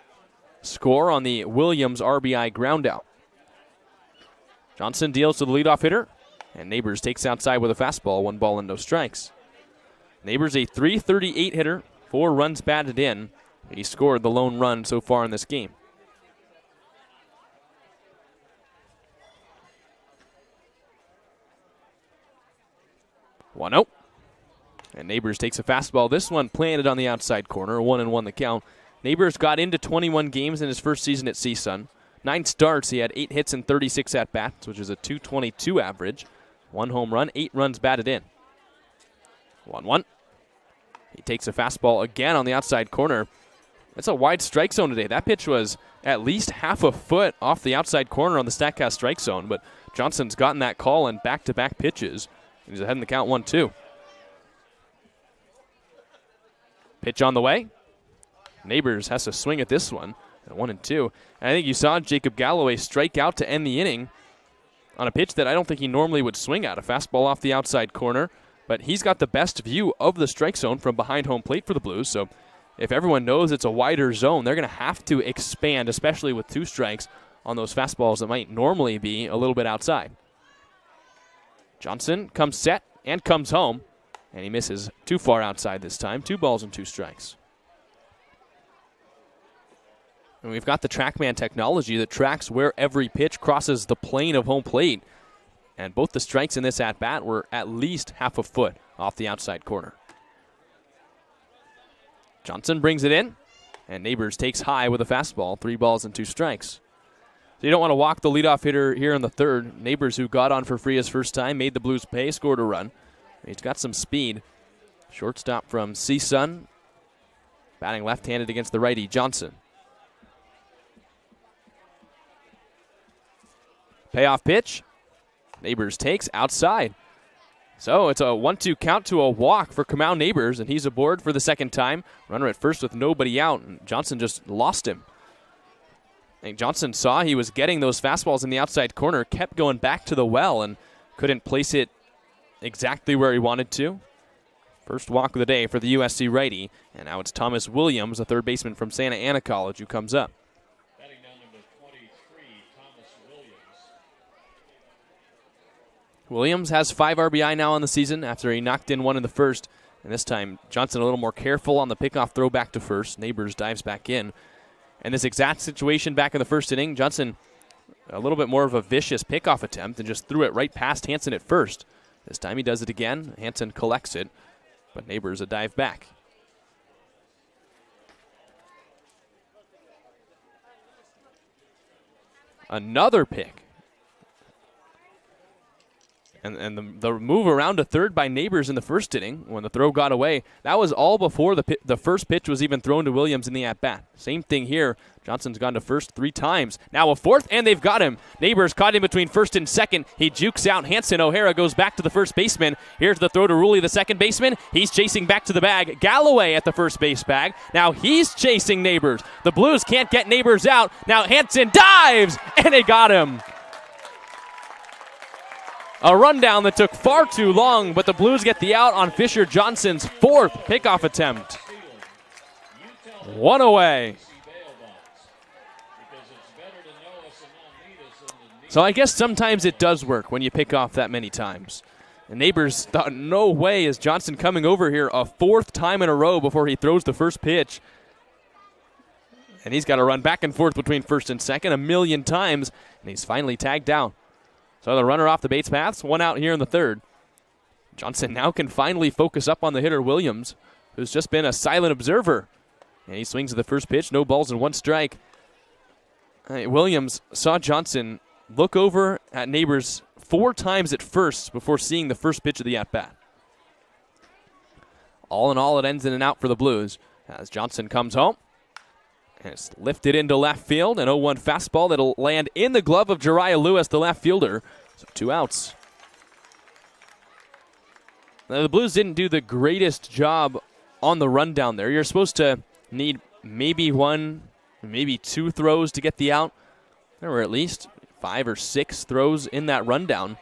score on the Williams RBI groundout. Johnson deals to the leadoff hitter. And Neighbors takes outside with a fastball, 1 ball and no strikes. Neighbors a .338 hitter, 4 runs batted in. He scored the lone run so far in this game. One out. And Neighbors takes a fastball. This one planted on the outside corner, 1-1 the count. Neighbors got into 21 games in his first season at CSUN. 9 starts, he had 8 hits and 36 at-bats, which is a .222 average. 1 home run, 8 runs batted in. 1-1. He takes a fastball again on the outside corner. It's a wide strike zone today. That pitch was at least half a foot off the outside corner on the StatCast strike zone, but Johnson's gotten that call in back-to-back pitches. He's ahead in the count 1-2. Pitch on the way. Neighbors has to swing at this one at 1-2. And I think you saw Jacob Galloway strike out to end the inning on a pitch that I don't think he normally would swing at, a fastball off the outside corner. But he's got the best view of the strike zone from behind home plate for the Blues. So if everyone knows it's a wider zone, they're going to have to expand, especially with 2 strikes on those fastballs that might normally be a little bit outside. Johnson comes set and comes home, and he misses too far outside this time. 2 balls and 2 strikes. And we've got the TrackMan technology that tracks where every pitch crosses the plane of home plate. And both the strikes in this at-bat were at least half a foot off the outside corner. Johnson brings it in, and Neighbors takes high with a fastball, 3 balls and 2 strikes. So you don't want to walk the leadoff hitter here in the third. Neighbors, who got on for free his first time, made the Blues pay, scored a run. He's got some speed. Shortstop from CSUN, batting left-handed against the righty Johnson. Payoff pitch. Neighbors takes outside. So it's a 1-2 count to a walk for Kamau Neighbors, and he's aboard for the second time. Runner at first with nobody out, and Johnson just lost him. I think Johnson saw he was getting those fastballs in the outside corner, kept going back to the well, and couldn't place it exactly where he wanted to. First walk of the day for the USC righty, and now it's Thomas Williams, a third baseman from Santa Ana College, who comes up. Batting down number 23, Thomas Williams. Williams has 5 RBI now on the season after he knocked in 1 in the first, and this time Johnson a little more careful on the pickoff throw back to first. Neighbors dives back in. And this exact situation back in the first inning, Johnson a little bit more of a vicious pickoff attempt and just threw it right past Hansen at first. This time he does it again. Hansen collects it, but Neighbors a dive back. Another pick. And the move around to third by Neighbors in the first inning when the throw got away, that was all before the first pitch was even thrown to Williams in the at-bat. Same thing here. Johnson's gone to first 3 times. Now a fourth, and they've got him. Neighbors caught him between first and second. He jukes out Hansen. O'Hara goes back to the first baseman. Here's the throw to Rulli, the second baseman. He's chasing back to the bag. Galloway at the first base bag. Now he's chasing Neighbors. The Blues can't get Neighbors out. Now Hansen dives, and they got him. A rundown that took far too long, but the Blues get the out on Fisher Johnson's 4th pickoff attempt. 1 away. So I guess sometimes it does work when you pick off that many times. The Neighbors thought, no way is Johnson coming over here a 4th time in a row before he throws the first pitch. And he's got to run back and forth between first and second a million times, and he's finally tagged down. So the runner off the base paths, 1 out here in the third. Johnson now can finally focus up on the hitter Williams, who's just been a silent observer. And he swings at the first pitch, no balls and 1 strike. Williams saw Johnson look over at Neighbors 4 times at first before seeing the first pitch of the at-bat. All in all, it ends in an out for the Blues as Johnson comes home. And it's lifted into left field, an 0-1 fastball that'll land in the glove of Jariah Lewis, the left fielder. So 2 outs. Now, the Blues didn't do the greatest job on the run down there. You're supposed to need maybe 1, maybe 2 throws to get the out. There were at least 5 or 6 throws in that rundown.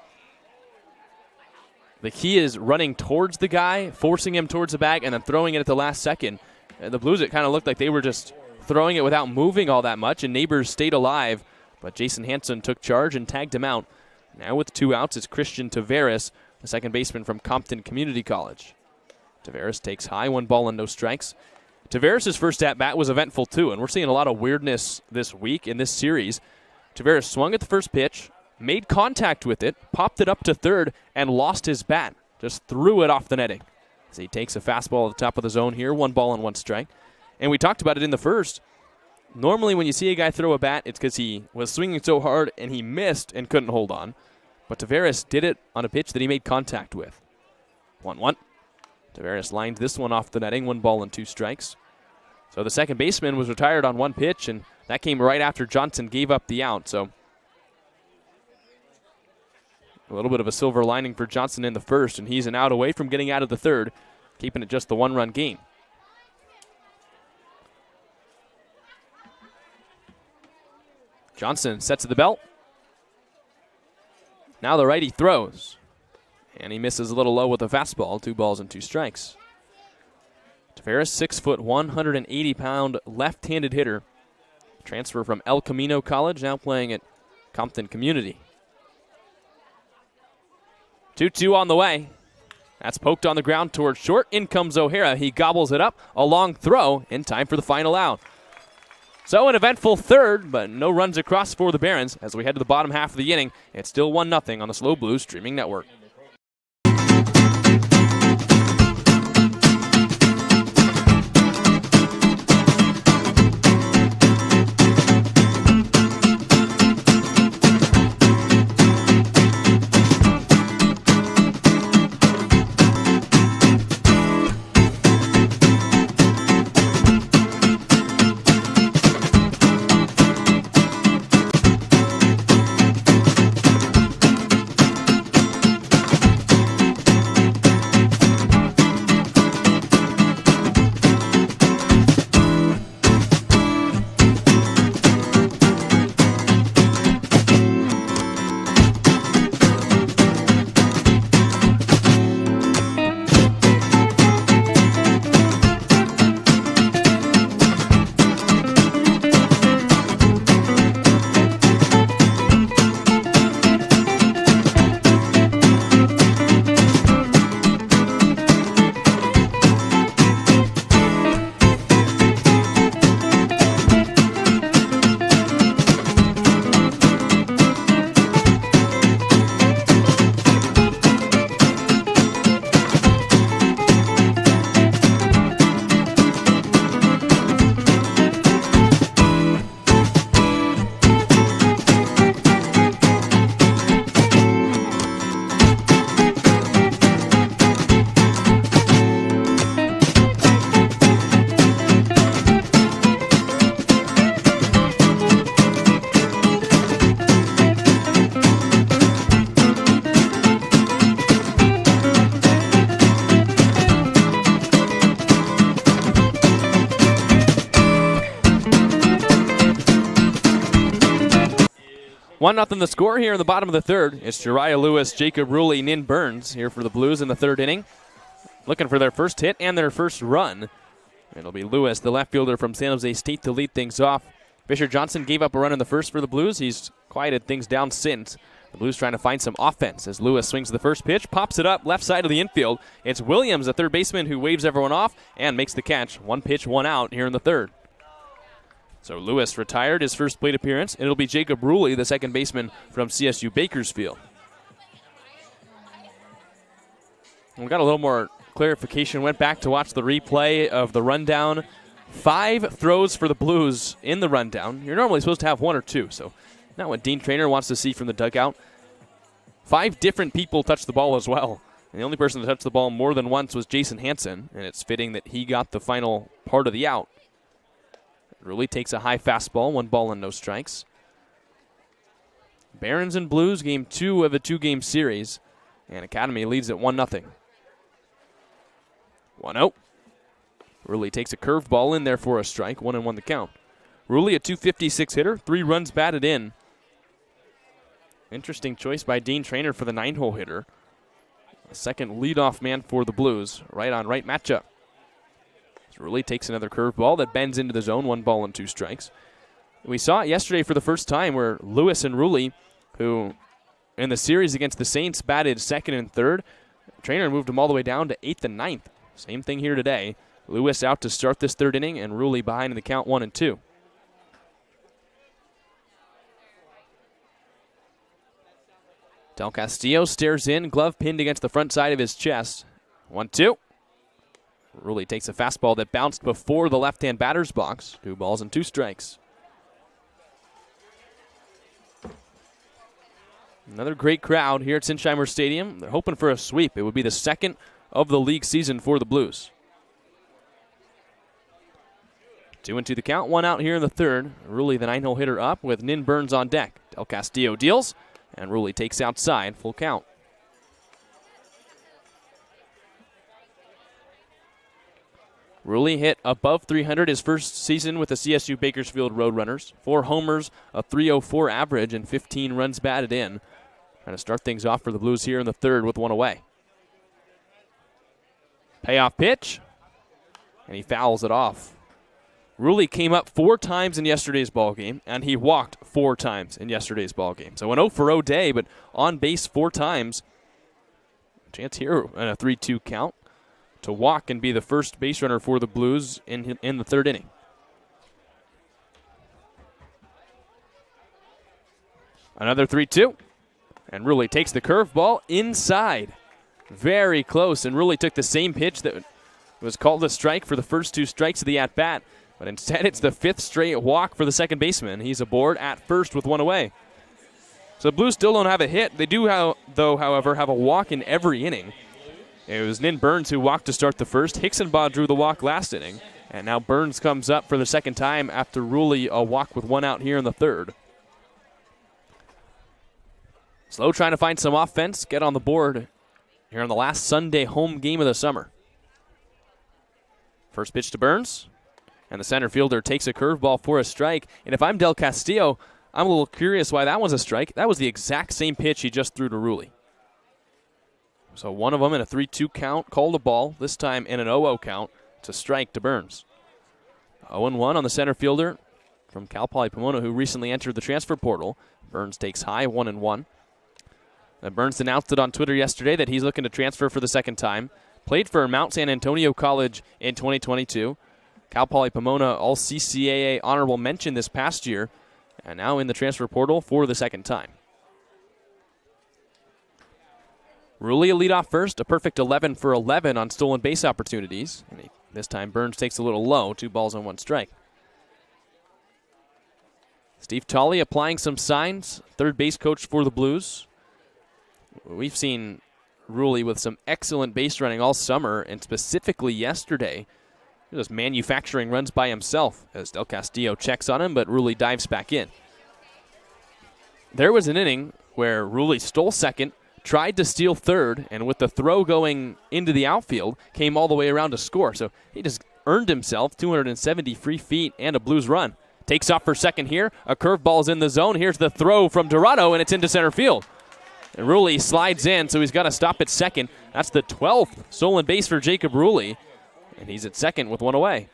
The key is running towards the guy, forcing him towards the bag, and then throwing it at the last second. The Blues, it kind of looked like they were just throwing it without moving all that much, and Neighbors stayed alive, but Jason Hansen took charge and tagged him out. Now with 2 outs, it's Christian Taveras, the second baseman from Compton Community College. Taveras takes high, 1 ball and no strikes. Taveras' first at-bat was eventful too, and we're seeing a lot of weirdness this week in this series. Taveras swung at the first pitch, made contact with it, popped it up to third, and lost his bat. Just threw it off the netting. As he takes a fastball at the top of the zone here, 1 ball and 1 strike. And we talked about it in the first. Normally when you see a guy throw a bat, it's because he was swinging so hard and he missed and couldn't hold on. But Taveras did it on a pitch that he made contact with. 1-1. Taveras lined this one off the netting, 1 ball and 2 strikes. So the second baseman was retired on 1 pitch, and that came right after Johnson gave up the out. So a little bit of a silver lining for Johnson in the first, and he's an out away from getting out of the third, keeping it just the 1-run game. Johnson sets at the belt. Now the righty throws. And he misses a little low with a fastball, 2 balls and 2 strikes. Taveras, 6 foot, 180-pound left-handed hitter. Transfer from El Camino College, now playing at Compton Community. 2-2 on the way. That's poked on the ground towards short. In comes O'Hara. He gobbles it up. A long throw in time for the final out. So an eventful third, but no runs across for the Barons. As we head to the bottom half of the inning, it's still 1-0 on the SLO Blues streaming network. 1-0 the score here in the bottom of the third. It's Jariah Lewis, Jacob Ruley, Nin Burns here for the Blues in the third inning. Looking for their first hit and their first run. It'll be Lewis, the left fielder from San Jose State, to lead things off. Fisher Johnson gave up a run in the first for the Blues. He's quieted things down since. The Blues trying to find some offense as Lewis swings the first pitch, pops it up left side of the infield. It's Williams, the third baseman, who waves everyone off and makes the catch. 1 pitch, 1 out here in the third. So Lewis retired his first plate appearance. It'll be Jacob Ruley, the second baseman from CSU Bakersfield. We got a little more clarification. Went back to watch the replay of the rundown. 5 throws for the Blues in the rundown. You're normally supposed to have 1 or 2, so not what Dean Traynor wants to see from the dugout. 5 different people touched the ball as well. And the only person to touch the ball more than once was Jason Hansen, and it's fitting that he got the final part of the out. Ruley takes a high fastball, 1 ball and no strikes. Barons and Blues, game 2 of a 2-game series, and Academy leads at 1-0. 1-0. Ruley takes a curveball in there for a strike, 1-1 the count. Ruley, a .256 hitter, 3 runs batted in. Interesting choice by Dean Traynor for the 9-hole hitter. A second leadoff man for the Blues, right on right matchup. Ruley takes another curveball that bends into the zone, 1 ball and 2 strikes. We saw it yesterday for the first time where Lewis and Ruley, who in the series against the Saints batted second and third, Traynor moved them all the way down to 8th and 9th. Same thing here today. Lewis out to start this third inning, and Ruley behind in the count 1-2. Del Castillo stares in, glove pinned against the front side of his chest. 1-2. Ruley takes a fastball that bounced before the left-hand batter's box. 2 balls and 2 strikes. Another great crowd here at Sinsheimer Stadium. They're hoping for a sweep. It would be the second of the league season for the Blues. 2-2 the count, 1 out here in the third. Ruley, the 9-hole hitter, up with Nin Burns on deck. Del Castillo deals, and Ruley takes outside, full count. Ruley hit above 300 his first season with the CSU Bakersfield Roadrunners. 4 homers, a .304 average, and 15 runs batted in. Trying to start things off for the Blues here in the third with 1 away. Payoff pitch, and he fouls it off. Ruley came up 4 times in yesterday's ballgame, and he walked 4 times in yesterday's ballgame. So an 0-for-0 day, but on base 4 times. Chance here in a 3-2 count to walk and be the first base runner for the Blues in the third inning. Another 3-2, and Ruley takes the curveball inside. Very close, and Ruley took the same pitch that was called a strike for the first 2 strikes of the at-bat, but instead it's the 5th straight walk for the second baseman. He's aboard at first with 1 away. So the Blues still don't have a hit. They do, however, have a walk in every inning. It was Nin Burns who walked to start the first. Hicksonbaugh drew the walk last inning. And now Burns comes up for the second time after Ruley a walk with 1 out here in the third. SLO trying to find some offense, get on the board here on the last Sunday home game of the summer. First pitch to Burns. And the center fielder takes a curveball for a strike. And if I'm Del Castillo, I'm a little curious why that was a strike. That was the exact same pitch he just threw to Ruley. So one of them in a 3-2 count, called a ball, this time in an 0-0 count. It's a strike to Burns. 0-1 on the center fielder from Cal Poly Pomona, who recently entered the transfer portal. Burns takes high, 1-1. Burns announced it on Twitter yesterday that he's looking to transfer for the second time. Played for Mount San Antonio College in 2022. Cal Poly Pomona All-CCAA honorable mention this past year, and now in the transfer portal for the second time. Ruley a leadoff first, a perfect 11 for 11 on stolen base opportunities. And this time Burns takes a little low, 2 balls and 1 strike. Steve Tolley applying some signs, third base coach for the Blues. We've seen Ruley with some excellent base running all summer, and specifically yesterday. He was manufacturing runs by himself as Del Castillo checks on him, but Ruley dives back in. There was an inning where Ruley stole second, tried to steal third, and with the throw going into the outfield, came all the way around to score. So he just earned himself 270 free feet and a Blues run. Takes off for second here. A curveball's in the zone. Here's the throw from Dorado, and it's into center field. And Rulli slides in, so he's got to stop at second. That's the 12th stolen base for Jacob Rulli, and he's at second with one away.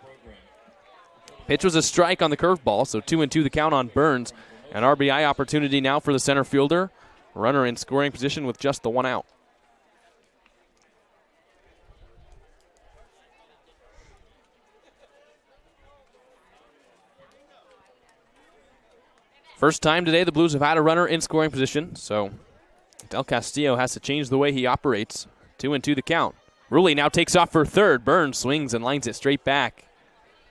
Pitch was a strike on the curveball, so 2-2 the count on Burns. An RBI opportunity now for the center fielder. Runner in scoring position with just the one out. First time today the Blues have had a runner in scoring position, so Del Castillo has to change the way he operates. 2-2 the count. Rulli now takes off for third. Burns swings and lines it straight back.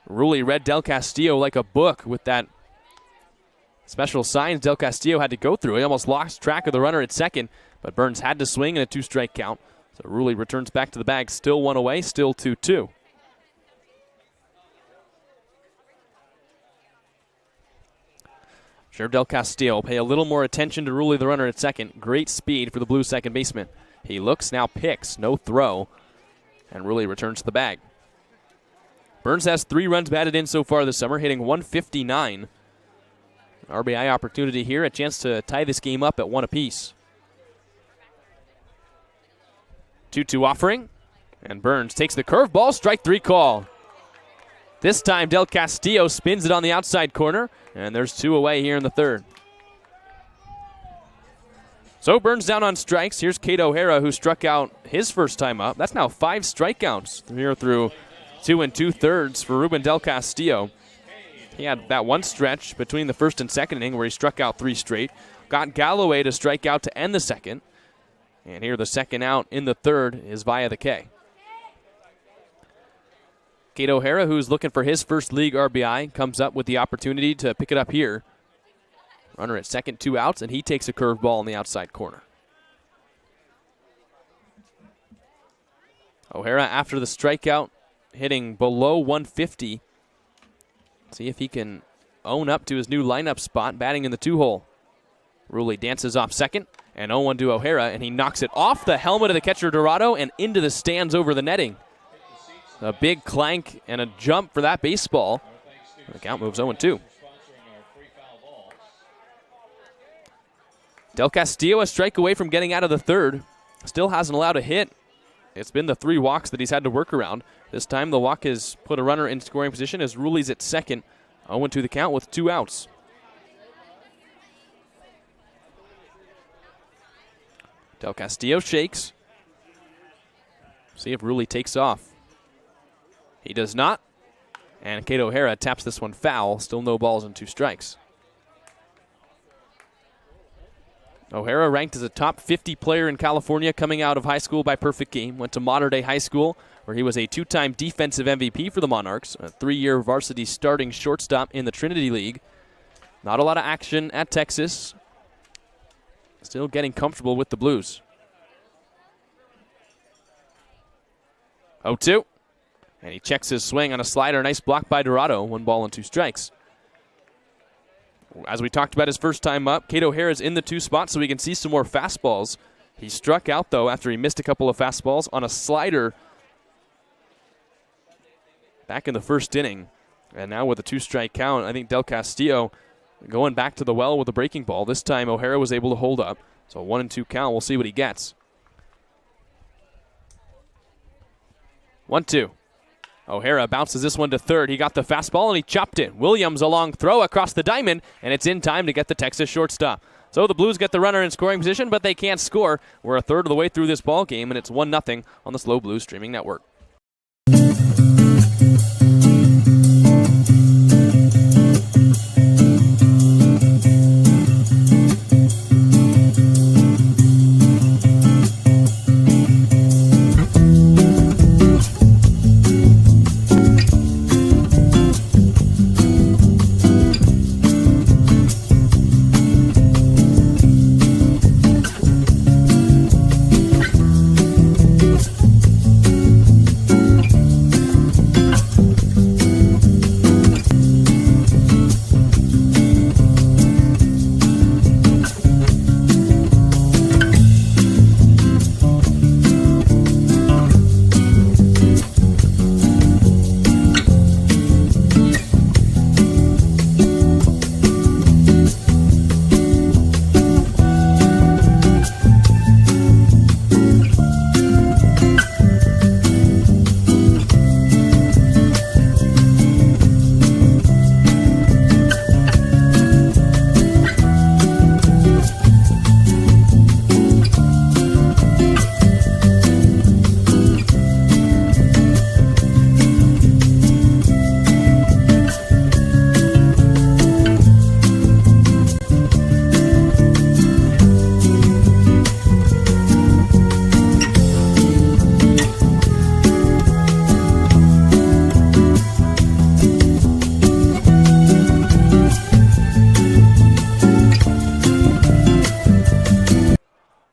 Rulli read Del Castillo like a book with that special signs Del Castillo had to go through. He almost lost track of the runner at second, but Burns had to swing in a 2-strike count. So Rulli returns back to the bag, still one away, still 2-2. Sure, Del Castillo will pay a little more attention to Rulli, the runner at second. Great speed for the Blues second baseman. He looks, now picks, no throw, and Rulli returns to the bag. Burns has 3 runs batted in so far this summer, hitting 159. RBI opportunity here, a chance to tie this game up at 1 apiece. 2-2 offering, and Burns takes the curveball, strike 3 call. This time Del Castillo spins it on the outside corner, and there's 2 away here in the third. So Burns down on strikes. Here's Cade O'Hara, who struck out his first time up. That's now 5 strikeouts here through 2 2/3 for Ruben Del Castillo. He had that one stretch between the first and second inning where he struck out 3 straight. Got Galloway to strike out to end the second. And here the second out in the third is via the K. Cade O'Hara, who's looking for his first league RBI, comes up with the opportunity to pick it up here. Runner at second, 2 outs, and he takes a curveball on the outside corner. O'Hara, after the strikeout, hitting below 150. See if he can own up to his new lineup spot, batting in the 2-hole. Rulli dances off second, and 0-1 to O'Hara, and he knocks it off the helmet of the catcher Dorado and into the stands over the netting. A big clank and a jump for that baseball. The count moves 0-2. Del Castillo a strike away from getting out of the third. Still hasn't allowed a hit. It's been the 3 walks that he's had to work around. This time the walk has put a runner in scoring position as Rulli's at second. 0-2 the count with 2 outs. Del Castillo shakes. See if Rulli takes off. He does not. And Cade O'Hara taps this one foul. Still no balls and 2 strikes. O'Hara ranked as a top 50 player in California coming out of high school by perfect game. Went to Mater Dei High School where he was a 2-time defensive MVP for the Monarchs. A 3-year varsity starting shortstop in the Trinity League. Not a lot of action at Texas. Still getting comfortable with the Blues. 0-2. And he checks his swing on a slider. Nice block by Dorado. 1 ball and 2 strikes. As we talked about his first time up, Cade O'Hara's in the 2 spot so we can see some more fastballs. He struck out, though, after he missed a couple of fastballs on a slider back in the first inning. And now with a 2-strike count, I think Del Castillo going back to the well with a breaking ball. This time O'Hara was able to hold up. So 1-2 count. We'll see what he gets. 1-2. O'Hara bounces this one to third. He got the fastball and he chopped it. Williams a long throw across the diamond, and it's in time to get the Texas shortstop. So the Blues get the runner in scoring position, but they can't score. We're a third of the way through this ball game, and it's 1-0 on the SLO Blues streaming network.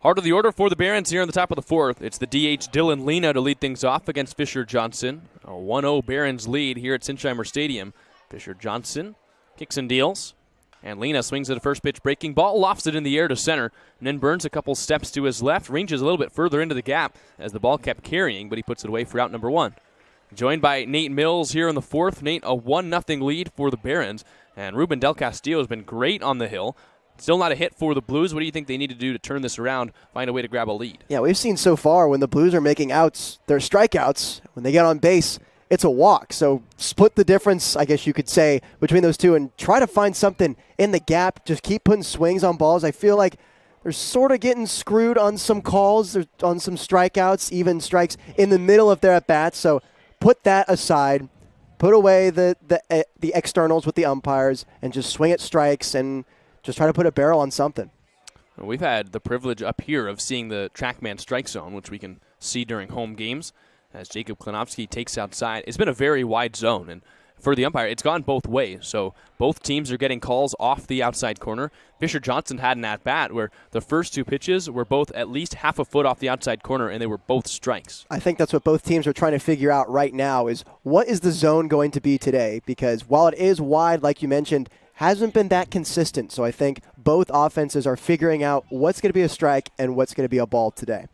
Heart of the order for the Barons here in the top of the fourth. It's the DH Dylan Lena to lead things off against Fisher Johnson. A 1-0 Barons lead here at Sinsheimer Stadium. Fisher Johnson kicks and deals. And Lena swings at a first pitch breaking ball, lofts it in the air to center, and then burns a couple steps to his left, ranges a little bit further into the gap as the ball kept carrying, but he puts it away for out number 1. Joined by Nate Mills here in the fourth. Nate, a 1-0 lead for the Barons. And Ruben Del Castillo has been great on the hill. Still not a hit for the Blues. What do you think they need to do to turn this around, find a way to grab a lead? Yeah, we've seen so far when the Blues are making outs, their strikeouts, when they get on base, it's a walk. So split the difference, I guess you could say, between those two and try to find something in the gap. Just keep putting swings on balls. I feel like they're sort of getting screwed on some calls, on some strikeouts, even strikes in the middle of their at-bats. So put that aside, put away the externals with the umpires, and just swing at strikes and just try to put a barrel on something. We've had the privilege up here of seeing the TrackMan strike zone, which we can see during home games as Jacob Klinowski takes outside. It's been a very wide zone, and for the umpire, it's gone both ways. So both teams are getting calls off the outside corner. Fisher Johnson had an at-bat where the first two pitches were both at least half a foot off the outside corner, and they were both strikes. I think that's what both teams are trying to figure out right now is what is the zone going to be today? Because while it is wide, like you mentioned, hasn't been that consistent. So I think both offenses are figuring out what's going to be a strike and what's going to be a ball today.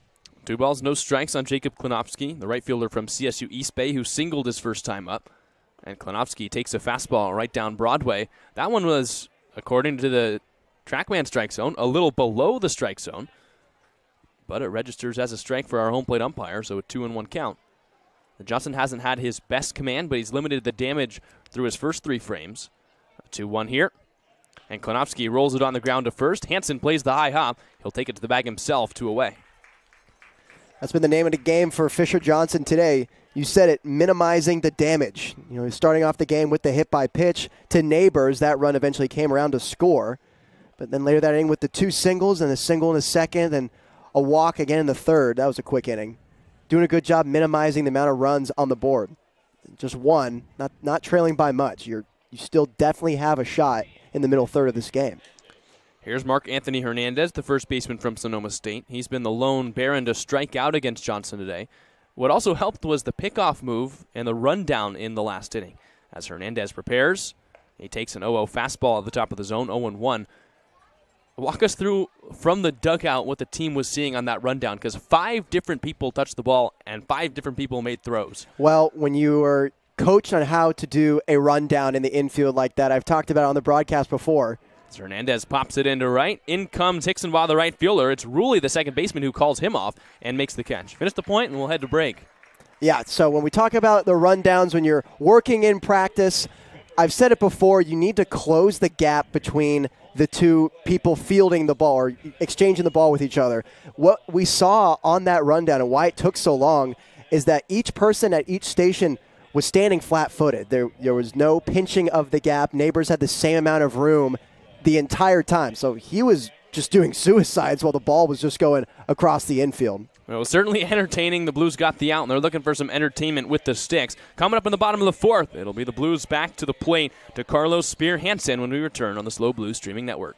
2 balls, no strikes on Jacob Klinowski, the right fielder from CSU East Bay who singled his first time up. And Klinowski takes a fastball right down Broadway. That one was, according to the TrackMan strike zone, a little below the strike zone. But it registers as a strike for our home plate umpire, so a 2-1 count. Johnson hasn't had his best command, but he's limited the damage through his first 3 frames. 2-1 here. And Klinowski rolls it on the ground to first. Hansen plays the high hop. He'll take it to the bag himself, 2 away. That's been the name of the game for Fisher Johnson today. You said it, minimizing the damage. You know, starting off the game with the hit by pitch to Neighbors. That run eventually came around to score. But then later that inning with the 2 singles and a single in the second and a walk again in the third. That was a quick inning. Doing a good job minimizing the amount of runs on the board. Just one, not trailing by much. You still definitely have a shot in the middle third of this game. Here's Mark Anthony Hernandez, the first baseman from Sonoma State. He's been the lone Baron to strike out against Johnson today. What also helped was the pickoff move and the rundown in the last inning. As Hernandez prepares, he takes an 0-0 fastball at the top of the zone, 0-1. Walk us through from the dugout what the team was seeing on that rundown, because 5 different people touched the ball and 5 different people made throws. Well, when you are coached on how to do a rundown in the infield like that, I've talked about it on the broadcast before. As Hernandez pops it into right, in comes Hicksonbaugh, the right fielder. It's Ruley, the second baseman, who calls him off and makes the catch. Finish the point, and we'll head to break. Yeah, so when we talk about the rundowns, when you're working in practice, I've said it before, you need to close the gap between the two people fielding the ball or exchanging the ball with each other. What we saw on that rundown and why it took so long is that each person at each station was standing flat-footed. There was no pinching of the gap. Neighbors had the same amount of room the entire time. So he was just doing suicides while the ball was just going across the infield. Well, it was certainly entertaining. The Blues got the out, and they're looking for some entertainment with the sticks. Coming up in the bottom of the fourth, it'll be the Blues back to the plate to Carlos Spear Hansen when we return on the Slow Blues Streaming Network.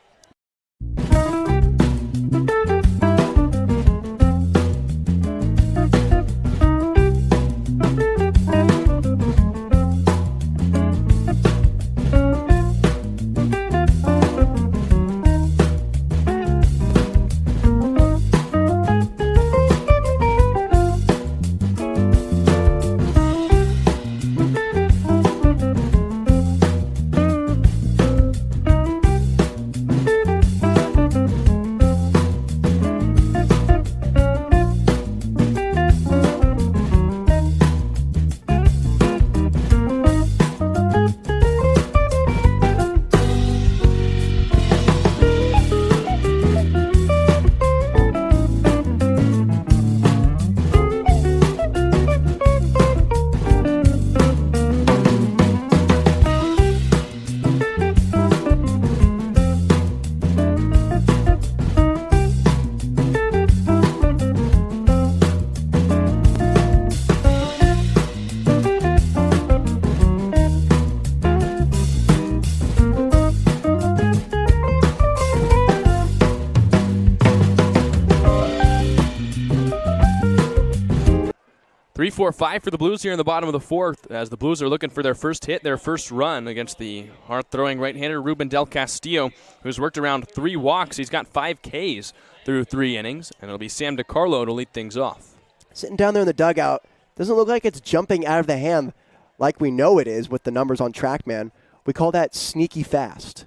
3-4-5 for the Blues here in the bottom of the fourth, as the Blues are looking for their first hit, their first run against the hard-throwing right-hander Ruben Del Castillo, who's worked around 3 walks. He's got 5 Ks through 3 innings, and it'll be Sam DiCarlo to lead things off. Sitting down there in the dugout, doesn't look like it's jumping out of the hand like we know it is with the numbers on TrackMan. We call that sneaky fast.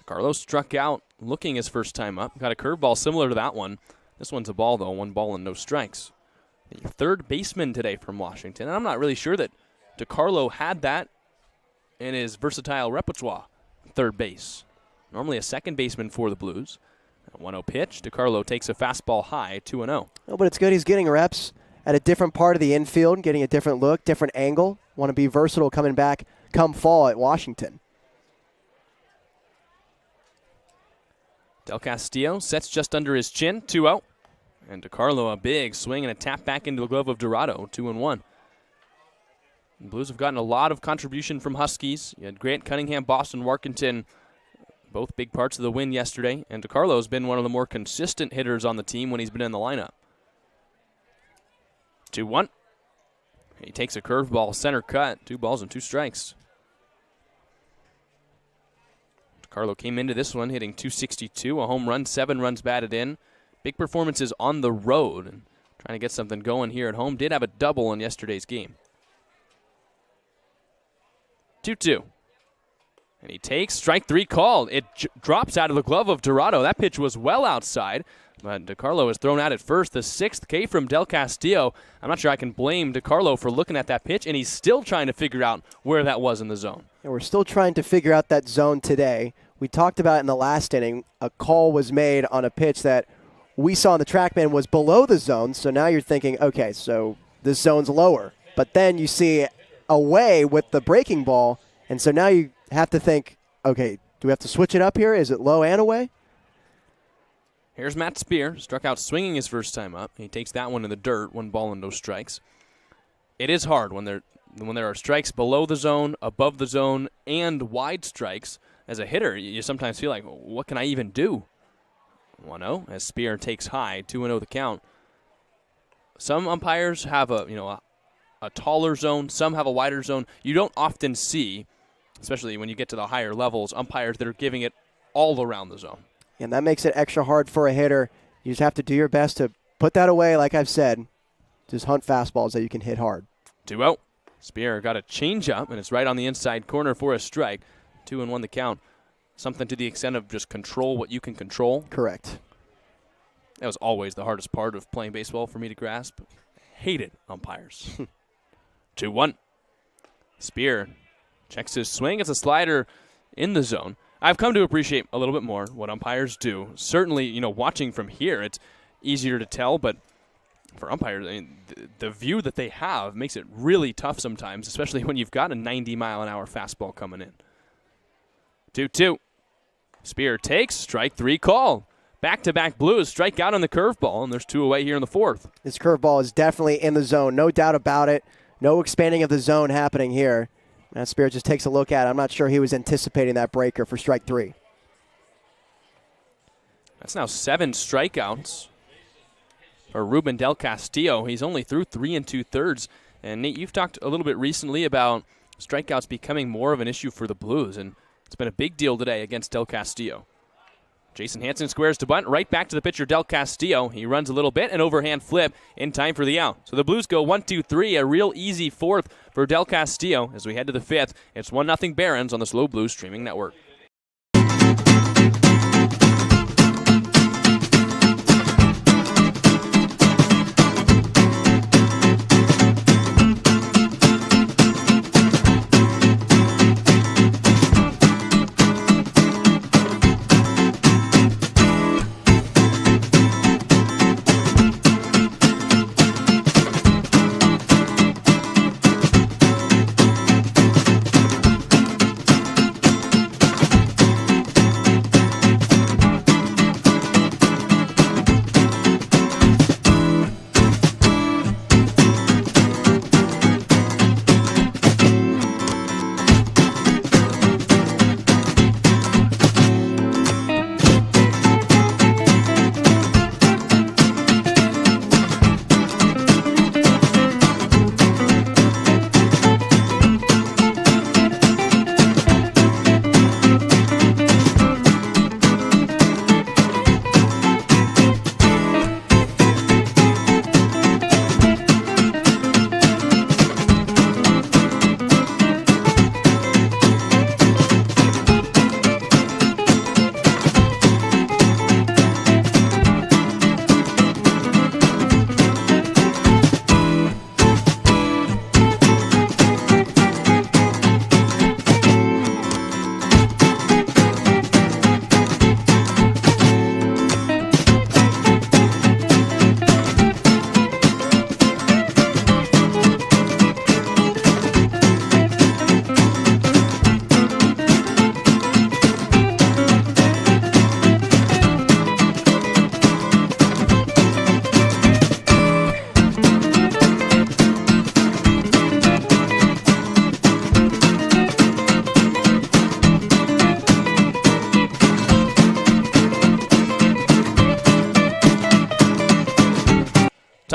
DiCarlo struck out looking his first time up. Got a curveball similar to that one. This one's a ball, though. 1 ball and no strikes. The third baseman today from Washington. And I'm not really sure that DiCarlo had that in his versatile repertoire, third base. Normally a second baseman for the Blues. 1-0 pitch. DiCarlo takes a fastball high, 2-0. Oh, but it's good he's getting reps at a different part of the infield, getting a different look, different angle. Want to be versatile coming back come fall at Washington. Del Castillo sets just under his chin, 2-0. And DiCarlo a big swing and a tap back into the glove of Dorado, 2-1. The Blues have gotten a lot of contribution from Huskies. You had Grant Cunningham, Boston Workington, both big parts of the win yesterday. And DiCarlo's been one of the more consistent hitters on the team when he's been in the lineup. 2-1. He takes a curveball, center cut, 2 balls and 2 strikes. DiCarlo came into this one hitting .262, a home run, 7 runs batted in. Big performances on the road, and trying to get something going here at home. Did have a double in yesterday's game. 2-2. And he takes strike 3 called. It drops out of the glove of Dorado. That pitch was well outside, but DiCarlo is thrown out at first. The 6th K from Del Castillo. I'm not sure I can blame DiCarlo for looking at that pitch, and he's still trying to figure out where that was in the zone. And we're still trying to figure out that zone today. We talked about in the last inning, a call was made on a pitch that we saw in the TrackMan was below the zone, so now you're thinking, okay, so this zone's lower. But then you see away with the breaking ball, and so now you have to think, okay, do we have to switch it up here? Is it low and away? Here's Matt Spear, struck out swinging his first time up. He takes that one in the dirt, 1 ball and no strikes. It is hard when there are strikes below the zone, above the zone, and wide strikes. As a hitter, you sometimes feel like, what can I even do? 1-0 as Spear takes high, 2-0 the count. Some umpires have a taller zone, some have a wider zone. You don't often see, especially when you get to the higher levels, umpires that are giving it all around the zone. And that makes it extra hard for a hitter. You just have to do your best to put that away, like I've said. Just hunt fastballs that you can hit hard. 2-0. Spear got a changeup, and it's right on the inside corner for a strike. 2-1 the count. Something to the extent of just control what you can control. Correct. That was always the hardest part of playing baseball for me to grasp. Hated umpires. 2-1. Spear checks his swing. It's a slider in the zone. I've come to appreciate a little bit more what umpires do. Certainly, watching from here, it's easier to tell, but for umpires, the view that they have makes it really tough sometimes, especially when you've got a 90-mile-an-hour fastball coming in. 2-2. Spear takes, strike 3 call. Back-to-back Blues strike out on the curveball, and there's 2 away here in the 4th. This curveball is definitely in the zone, no doubt about it. No expanding of the zone happening here. Matt Spear just takes a look at it. I'm not sure he was anticipating that breaker for strike 3. That's now 7 strikeouts for Ruben Del Castillo. He's only through 3 2/3. And Nate, you've talked a little bit recently about strikeouts becoming more of an issue for the Blues, and it's been a big deal today against Del Castillo. Jason Hansen squares to bunt, right back to the pitcher Del Castillo. He runs a little bit, an overhand flip in time for the out. So the Blues go 1-2-3, a real easy 4th for Del Castillo as we head to the 5th. It's 1-0 Barons on the SLO Blues streaming network.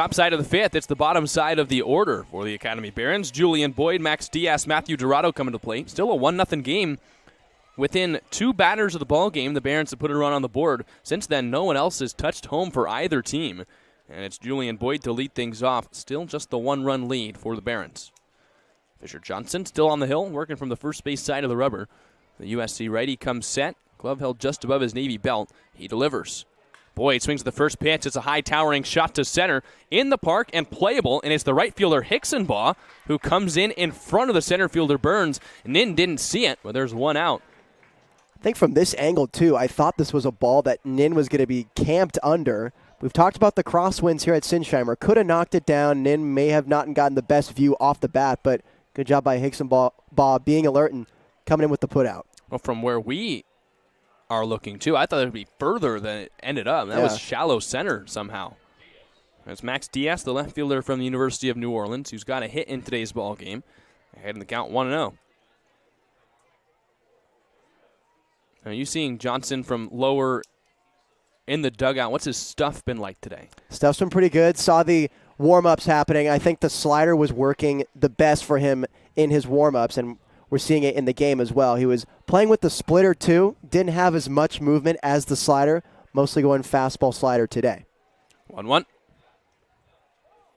top side of the fifth. It's the bottom side of the order for the Academy Barons. Julian Boyd, Max Diaz, Matthew Dorado coming to play. Still a 1-0 game. Within 2 batters of the ball game, the Barons have put a run on the board. Since then, no one else has touched home for either team. And it's Julian Boyd to lead things off. Still just the 1-run lead for the Barons. Fisher Johnson still on the hill, working from the first base side of the rubber. The USC righty comes set. Glove held just above his Navy belt. He delivers. Boyd swings the first pitch. It's a high towering shot to center in the park and playable. And it's the right fielder Hicksonbaugh who comes in front of the center fielder Burns. Nin didn't see it, but there's one out. I think from this angle, too, I thought this was a ball that Nin was going to be camped under. We've talked about the crosswinds here at Sinsheimer. Could have knocked it down. Nin may have not gotten the best view off the bat, but good job by Hicksonbaugh being alert and coming in with the putout. Well, from where we are looking, too, I thought it would be further than it ended up. That was shallow center somehow. There's Max Diaz, the left fielder from the University of New Orleans, who's got a hit in today's ball game. Ahead in the count 1-0. Are you seeing Johnson from lower in the dugout? What's his stuff been like today? Stuff's been pretty good. Saw the warm-ups happening. I think the slider was working the best for him in his warm-ups, and we're seeing it in the game as well. He was playing with the splitter, too. Didn't have as much movement as the slider. Mostly going fastball slider today. 1-1.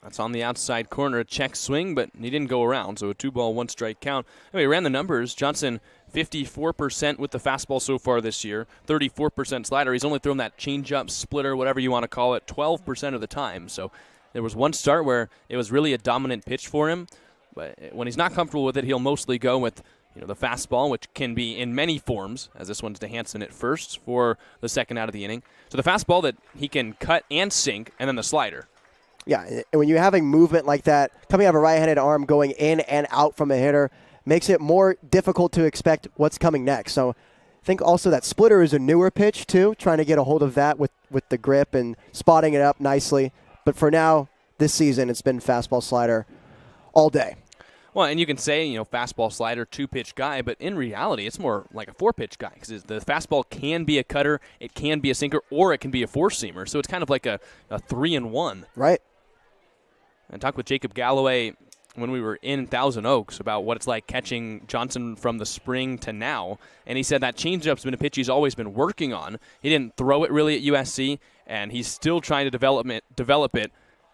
That's on the outside corner, a check swing, but he didn't go around, so a 2-ball, 1-strike count. Anyway, ran the numbers. Johnson, 54% with the fastball so far this year, 34% slider. He's only thrown that changeup, splitter, whatever you want to call it, 12% of the time. So there was one start where it was really a dominant pitch for him, but when he's not comfortable with it, he'll mostly go with the fastball, which can be in many forms, as this one's to Hansen at first for the second out of the inning. So the fastball that he can cut and sink, and then the slider. Yeah, and when you're having movement like that, coming out of a right-handed arm, going in and out from a hitter, makes it more difficult to expect what's coming next. So I think also that splitter is a newer pitch, too, trying to get a hold of that with the grip and spotting it up nicely. But for now, this season, it's been fastball slider all day. Well, and you can say, fastball slider, 2-pitch guy, but in reality, it's more like a 4-pitch guy because the fastball can be a cutter, it can be a sinker, or it can be a four-seamer. So it's kind of like a 3-in-1. Right. I talked with Jacob Galloway when we were in Thousand Oaks about what it's like catching Johnson from the spring to now, and he said that changeup's been a pitch he's always been working on. He didn't throw it really at USC, and he's still trying to develop it.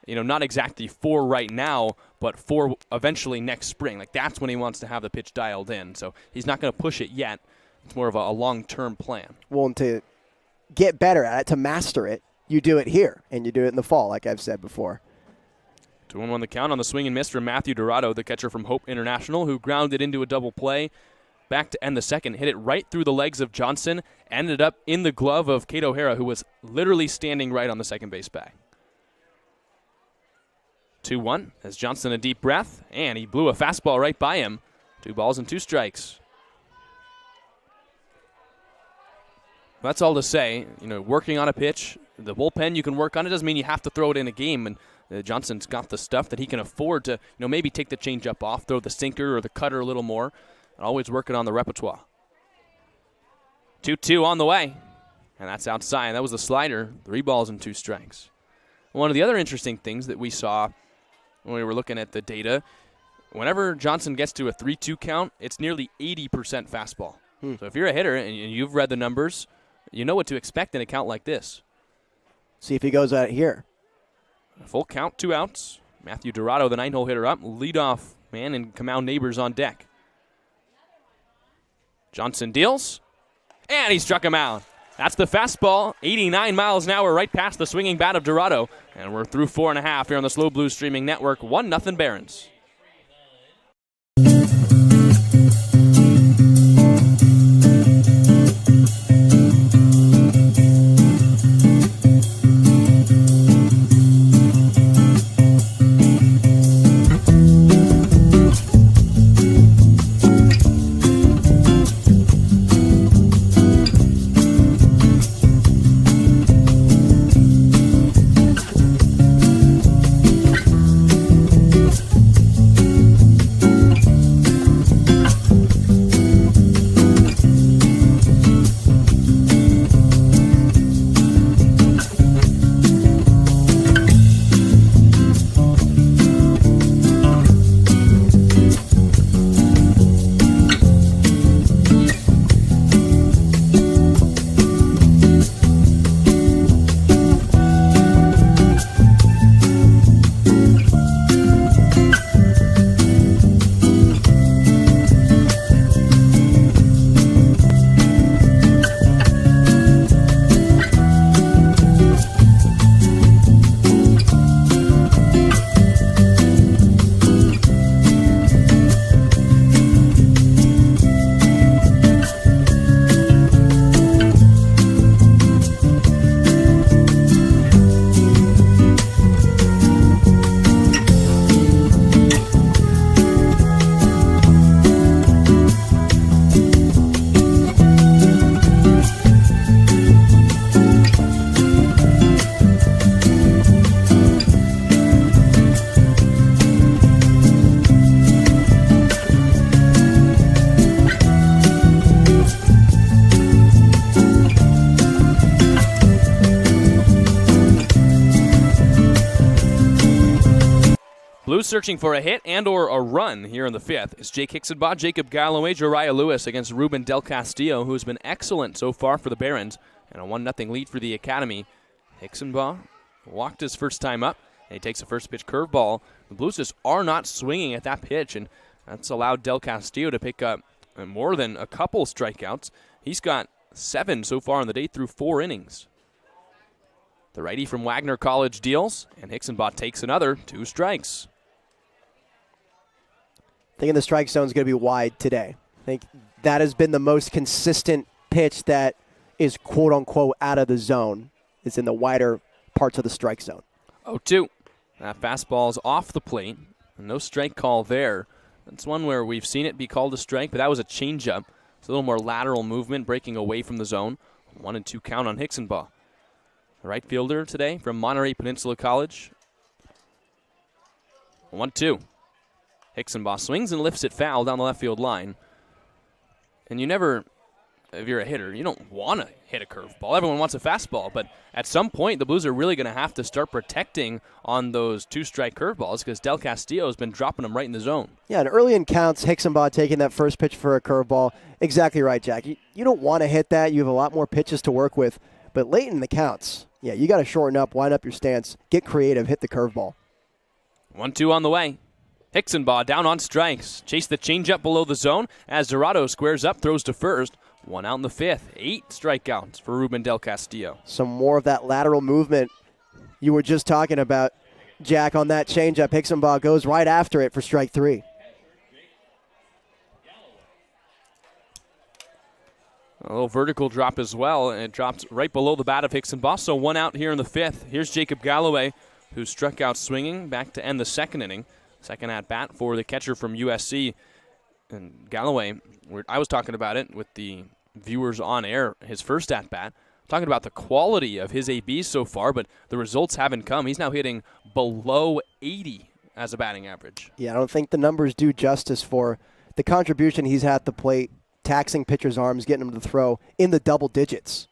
Not exactly for right now, but for eventually next spring. Like that's when he wants to have the pitch dialed in. So he's not going to push it yet. It's more of a long-term plan. Well, and to get better at it, to master it, you do it here, and you do it in the fall, like I've said before. 2-1 the count on the swing and miss from Matthew Dorado, the catcher from Hope International, who grounded into a double play. Back to end the second, hit it right through the legs of Johnson, ended up in the glove of Kate O'Hara, who was literally standing right on the second base bag. 2-1 as Johnson a deep breath, and he blew a fastball right by him. 2 balls and 2 strikes. That's all to say, working on a pitch, the bullpen you can work on. It doesn't mean you have to throw it in a game, and Johnson's got the stuff that he can afford to, maybe take the changeup off, throw the sinker or the cutter a little more, and always working on the repertoire. 2-2 on the way, and that's outside. That was the slider, 3 balls and 2 strikes. One of the other interesting things that we saw when we were looking at the data, whenever Johnson gets to a 3-2 count, it's nearly 80% fastball. So if you're a hitter and you've read the numbers, you know what to expect in a count like this. See if he goes out here. Full count, 2 outs. Matthew Dorado, the 9-hole hitter up, leadoff man, and Kamau Neighbors on deck. Johnson deals, and he struck him out. That's the fastball, 89 miles an hour, right past the swinging bat of Dorado. And we're through 4.5 here on the Slow Blues Streaming Network. 1-0 Barons. searching for a hit and or a run here in the fifth. It's Jake Hixenbaugh, Jacob Galloway, Jariah Lewis against Ruben Del Castillo, who has been excellent so far for the Barons, and a 1-0 lead for the Academy. Hixenbaugh walked his first time up, and he takes a first pitch curveball. The Blues just are not swinging at that pitch, and that's allowed Del Castillo to pick up more than a couple strikeouts. He's got 7 so far in the day through 4 innings. The righty from Wagner College deals, and Hixenbaugh takes another 2 strikes. Thinking the strike zone is going to be wide today. I think that has been the most consistent pitch that is quote-unquote out of the zone. It's in the wider parts of the strike zone. 0-2. That fastball is off the plate. No strike call there. That's one where we've seen it be called a strike, but that was a changeup. It's a little more lateral movement, breaking away from the zone. 1-2 count on Hixenbaugh. The right fielder today from Monterey Peninsula College. 1-2. Hixenbaugh swings and lifts it foul down the left field line. And you never, if you're a hitter, you don't want to hit a curveball. Everyone wants a fastball, but at some point the Blues are really going to have to start protecting on those 2-strike curveballs because Del Castillo has been dropping them right in the zone. Yeah, and early in counts, Hixenbaugh taking that first pitch for a curveball. Exactly right, Jack. You don't want to hit that. You have a lot more pitches to work with. But late in the counts, yeah, you got to shorten up, wind up your stance, get creative, hit the curveball. 1-2 on the way. Hixenbaugh down on strikes. Chase the changeup below the zone as Dorado squares up, throws to first. 1 out in the fifth. 8 strikeouts for Ruben Del Castillo. Some more of that lateral movement you were just talking about, Jack, on that changeup. Hixenbaugh goes right after it for strike 3. A little vertical drop as well, and it drops right below the bat of Hixenbaugh. So 1 out here in the fifth. Here's Jacob Galloway, who struck out swinging back to end the second inning. Second at bat for the catcher from USC. And Galloway, I was talking about it with the viewers on air, his first at bat. Talking about the quality of his ABs so far, but the results haven't come. He's now hitting below 80 as a batting average. Yeah, I don't think the numbers do justice for the contribution he's had at the plate, taxing pitchers' arms, getting them to throw in the double digits.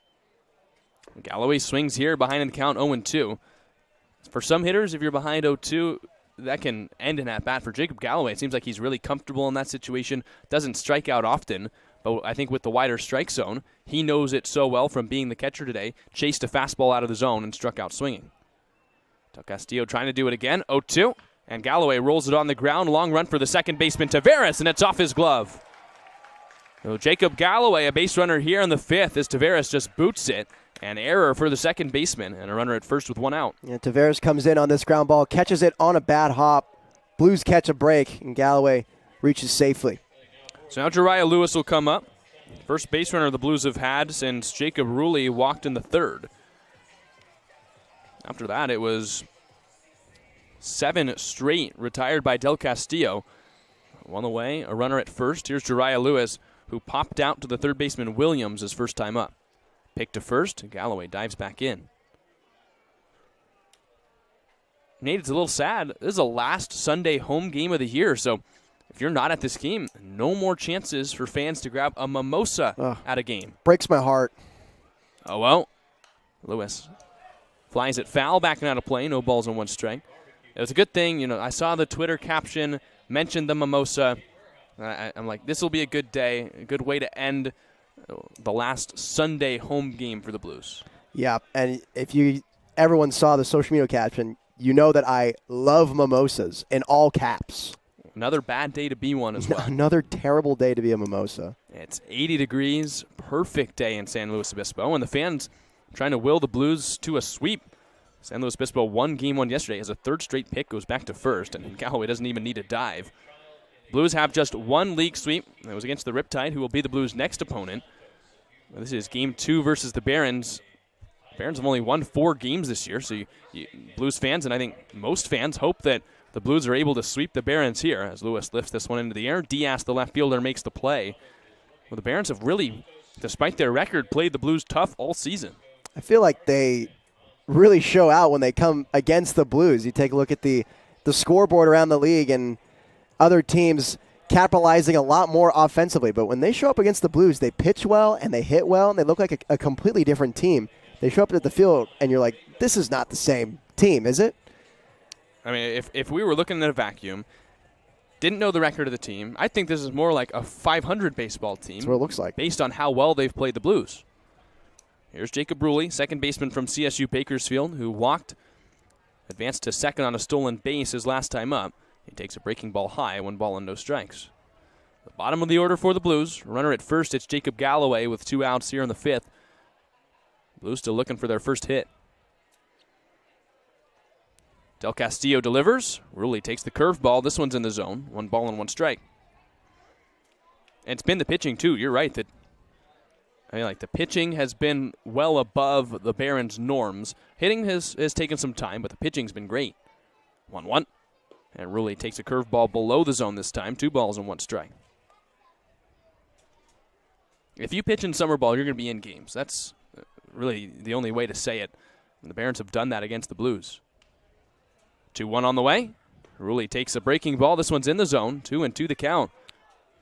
Galloway swings here behind the count 0-2. For some hitters, if you're behind 0-2, that can end an at-bat. For Jacob Galloway, it seems like he's really comfortable in that situation, doesn't strike out often, but I think with the wider strike zone, he knows it so well from being the catcher today, chased a fastball out of the zone and struck out swinging. Del Castillo trying to do it again, 0-2, and Galloway rolls it on the ground, long run for the second baseman Taveras, and it's off his glove. So Jacob Galloway, a base runner here in the fifth, as Taveras just boots it. An error for the second baseman, and a runner at first with 1 out. Yeah, Taveras comes in on this ground ball, catches it on a bad hop. Blues catch a break, and Galloway reaches safely. So now Jariah Lewis will come up. First base runner the Blues have had since Jacob Rulli walked in the third. After that, it was 7 straight retired by Del Castillo. On the way, a runner at first. Here's Jariah Lewis, who popped out to the third baseman Williams his first time up. Pick to first, Galloway dives back in. Nate, it's a little sad. This is the last Sunday home game of the year, so if you're not at this game, no more chances for fans to grab a mimosa at a game. Breaks my heart. Oh, well. Lewis flies it foul, backing out of play. No balls and 1 strike. It was a good thing. You know, I saw the Twitter caption, mentioned the mimosa. I'm like, this will be a good day, a good way to end the last Sunday home game for the Blues. Yeah, and if everyone saw the social media caption, you know that I love mimosas in all caps. Another bad day to be one as well. Another terrible day to be a mimosa. It's 80 degrees, perfect day in San Luis Obispo, and the fans trying to will the Blues to a sweep. San Luis Obispo won game 1 yesterday as a third straight pick goes back to first, and Galloway doesn't even need a dive. Blues have just 1 league sweep. It was against the Riptide, who will be the Blues' next opponent. This is Game 2 versus the Barons. Barons have only won 4 games this year, so you Blues fans, and I think most fans, hope that the Blues are able to sweep the Barons here. As Lewis lifts this one into the air, Diaz, the left fielder, makes the play. Well, the Barons have really, despite their record, played the Blues tough all season. I feel like they really show out when they come against the Blues. You take a look at the scoreboard around the league, and other teams capitalizing a lot more offensively. But when they show up against the Blues, they pitch well and they hit well, and they look like a completely different team. They show up at the field, and you're like, this is not the same team, is it? I mean, if we were looking at a vacuum, didn't know the record of the team, I think this is more like a 500 baseball team. That's what it looks like. Based on how well they've played the Blues. Here's Jacob Bruley, second baseman from CSU Bakersfield, who advanced to second on a stolen base his last time up. He takes a breaking ball high, 1 ball and no strikes. The bottom of the order for the Blues. Runner at first, it's Jacob Galloway with 2 outs here in the 5th. Blues still looking for their first hit. Del Castillo delivers. Ruley takes the curveball. This one's in the zone. 1 ball and 1 strike. And it's been the pitching, too. You're right. The pitching has been well above the Barons' norms. Hitting has taken some time, but the pitching's been great. 1-1. And Ruley takes a curveball below the zone this time. 2 balls and 1 strike. If you pitch in summer ball, you're going to be in games. That's really the only way to say it. And the Barons have done that against the Blues. 2-1 on the way. Ruley takes a breaking ball. This one's in the zone. 2-2 the count.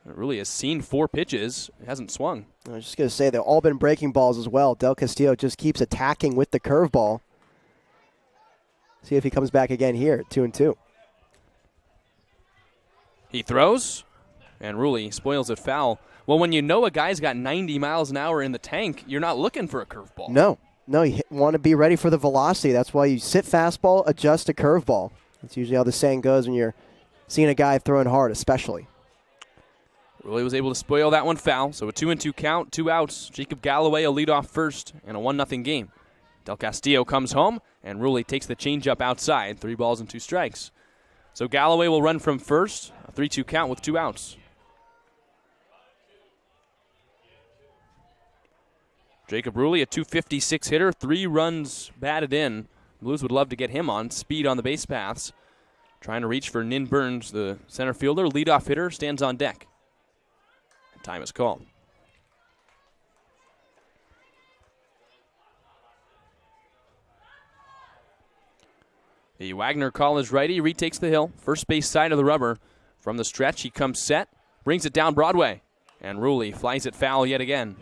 Ruley has seen 4 pitches. It hasn't swung. I was just going to say, they've all been breaking balls as well. Del Castillo just keeps attacking with the curveball. See if he comes back again here, 2-2. He throws, and Ruley spoils it foul. Well, when you know a guy's got 90 miles an hour in the tank, you're not looking for a curveball. No, you want to be ready for the velocity. That's why you sit fastball, adjust to curveball. That's usually how the saying goes when you're seeing a guy throwing hard, especially. Ruley was able to spoil that one foul, so a 2-2 count, 2 outs. Jacob Galloway a leadoff first, and a 1-0 game. Del Castillo comes home, and Ruley takes the changeup outside, 3 balls and 2 strikes. So Galloway will run from first, a 3-2 count with 2 outs. Jacob Ruley, a .256 hitter, 3 runs batted in. Blues would love to get him on. Speed on the base paths. Trying to reach for Nin Burns, the center fielder. Leadoff hitter stands on deck. Time is called. The Wagner College righty retakes the hill. First base side of the rubber. From the stretch, he comes set. Brings it down Broadway. And Ruley flies it foul yet again.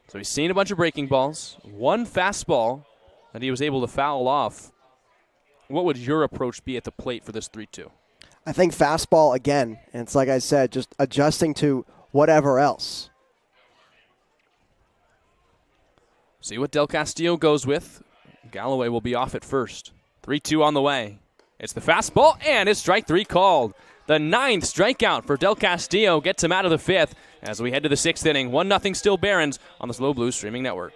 So he's seen a bunch of breaking balls. 1 fastball that he was able to foul off. What would your approach be at the plate for this 3-2? I think fastball again. And it's like I said, just adjusting to whatever else. See what Del Castillo goes with. Galloway will be off at first. 3-2 on the way. It's the fastball, and it's strike 3 called. The 9th strikeout for Del Castillo gets him out of the 5th as we head to the 6th inning. 1-0 still Barons on the SLO Blues streaming network.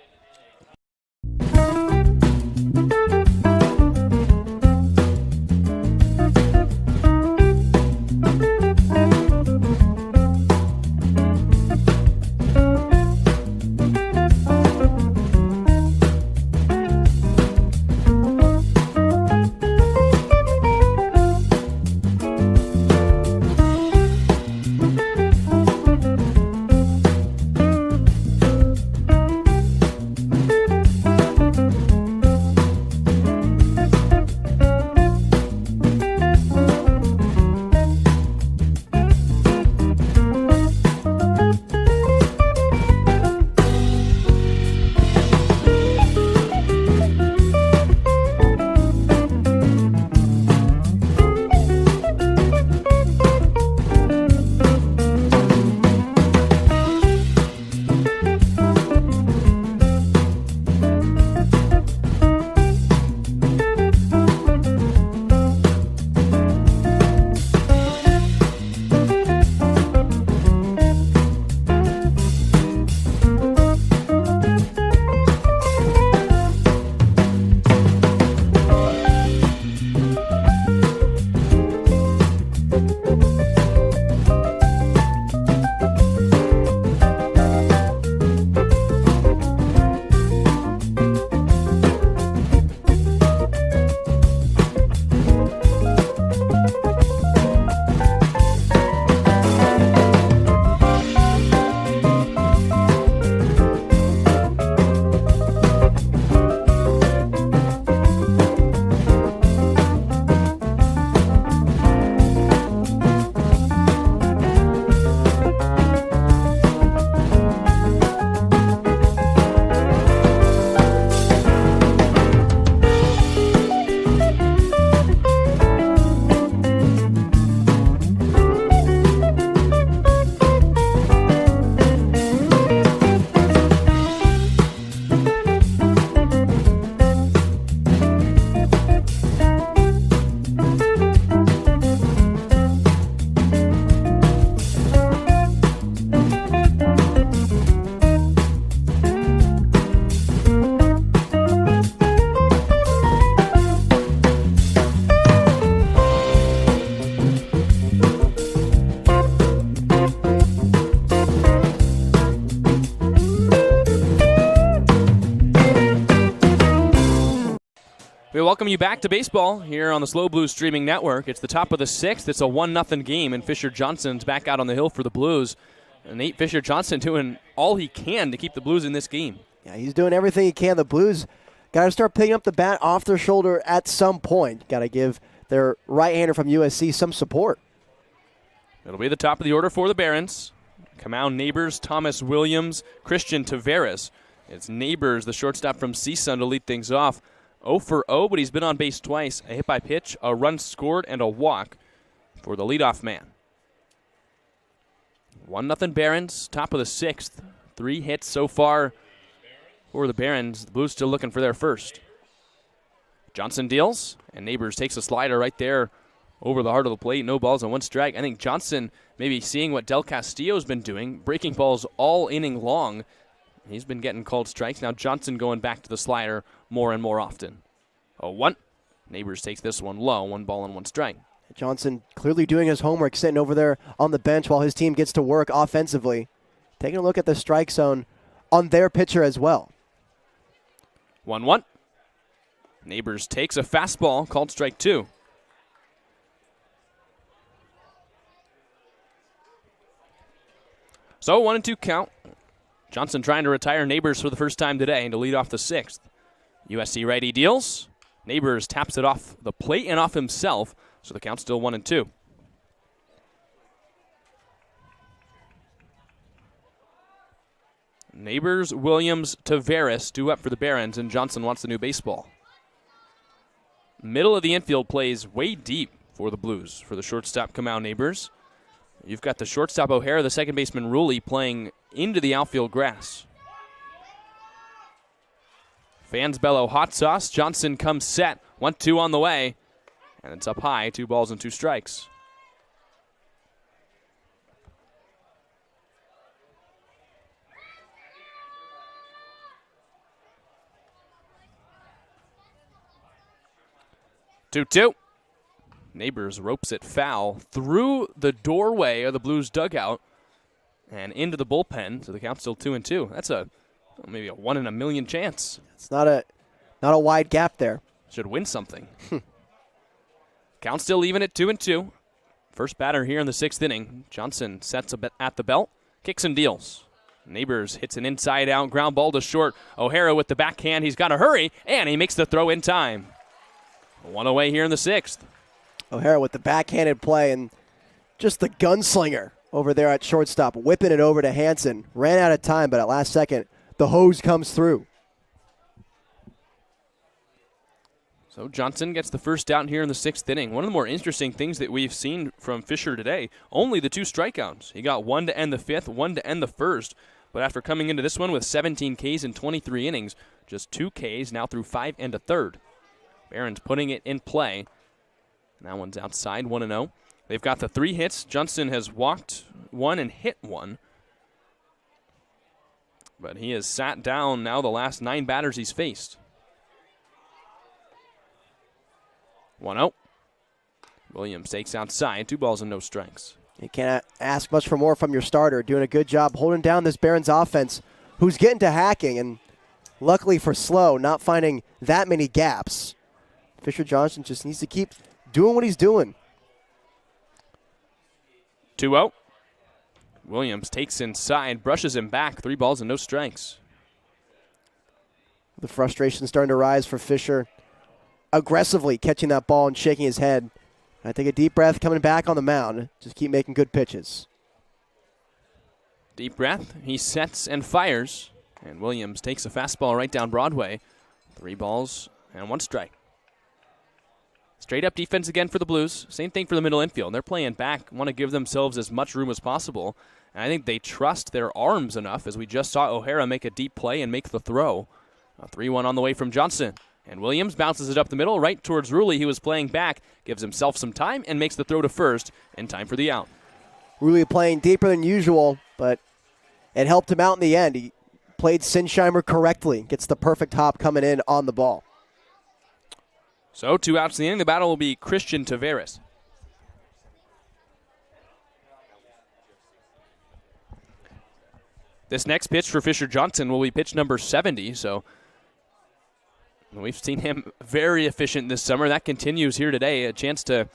welcome you back to baseball here on the Slow Blues streaming network. It's the top of the 6th. It's a 1-0 game, and Fisher Johnson's back out on the hill for the Blues. And Nate Fisher Johnson doing all he can to keep the Blues in this game. Yeah, he's doing everything he can. The Blues got to start picking up the bat off their shoulder at some point. Got to give their right-hander from USC some support. It'll be the top of the order for the Barons. Kamau Neighbors, Thomas Williams, Christian Taveras. It's Neighbors, the shortstop from CSUN, to lead things off. 0 for 0, but he's been on base twice. A hit by pitch, a run scored, and a walk for the leadoff man. 1-0 Barons, top of the 6th. 3 hits so far for the Barons. The Blues still looking for their first. Johnson deals, and Neighbors takes a slider right there over the heart of the plate. No balls and 1 strike. I think Johnson maybe seeing what Del Castillo's been doing, breaking balls all inning long. He's been getting called strikes. Now Johnson going back to the slider more and more often. 0-1. Neighbors takes this one low. 1 ball and 1 strike. Johnson clearly doing his homework, sitting over there on the bench while his team gets to work offensively. Taking a look at the strike zone on their pitcher as well. 1-1. Neighbors takes a fastball, called strike 2. So 1-2 count. Johnson trying to retire Neighbors for the first time today and to lead off the 6th. USC righty deals. Neighbors taps it off the plate and off himself, so the count's still 1-2. Neighbors, Williams, Taveras due up for the Barons, and Johnson wants the new baseball. Middle of the infield plays way deep for the Blues for the shortstop Kamau Neighbors. You've got the shortstop O'Hara, the second baseman Rulli playing into the outfield grass. Fans bellow hot sauce. Johnson comes set. 1-2 on the way. And it's up high. 2 balls and 2 strikes. Two. Neighbors ropes it foul through the doorway of the Blues dugout and into the bullpen, so the count's still 2-2. That's maybe a 1 in a million chance. It's not a wide gap there. Should win something. Count still even at 2-2. First batter here in the 6th inning. Johnson sets a bit at the belt, kicks and deals. Neighbors hits an inside-out ground ball to short. O'Hara with the backhand. He's got to hurry, and he makes the throw in time. 1 away here in the 6th. O'Hara with the backhanded play and just the gunslinger over there at shortstop, whipping it over to Hansen. Ran out of time, but at last second, the hose comes through. So Johnson gets the first out here in the 6th inning. One of the more interesting things that we've seen from Fisher today, only the 2 strikeouts. He got 1 to end the 5th, 1 to end the 1st. But after coming into this one with 17 Ks in 23 innings, just 2 Ks now through 5 and a third. Barons putting it in play. That one's outside, 1-0. They've got the 3 hits. Johnson has walked 1 and hit 1. But he has sat down now the last 9 batters he's faced. 1-0. Williams takes outside. 2 balls and no strikes. You can't ask much for more from your starter. Doing a good job holding down this Barons offense, who's getting to hacking. And luckily for SLO, not finding that many gaps. Fisher Johnson just needs to keep doing what he's doing. 2-0. Williams takes inside, brushes him back. 3 balls and no strikes. The frustration starting to rise for Fisher. Aggressively catching that ball and shaking his head. I take a deep breath coming back on the mound. Just keep making good pitches. Deep breath. He sets and fires. And Williams takes a fastball right down Broadway. 3 balls and 1 strike. Straight up defense again for the Blues. Same thing for the middle infield. They're playing back, want to give themselves as much room as possible. And I think they trust their arms enough, as we just saw O'Hara make a deep play and make the throw. A 3-1 on the way from Johnson. And Williams bounces it up the middle, right towards Rulli. He was playing back, gives himself some time, and makes the throw to first in time for the out. Rulli playing deeper than usual, but it helped him out in the end. He played Sinsheimer correctly, gets the perfect hop coming in on the ball. So 2 outs in the inning. The battle will be Christian Taveras. This next pitch for Fisher Johnson will be pitch number 70, so We've seen him very efficient this summer. That continues here today. A chance to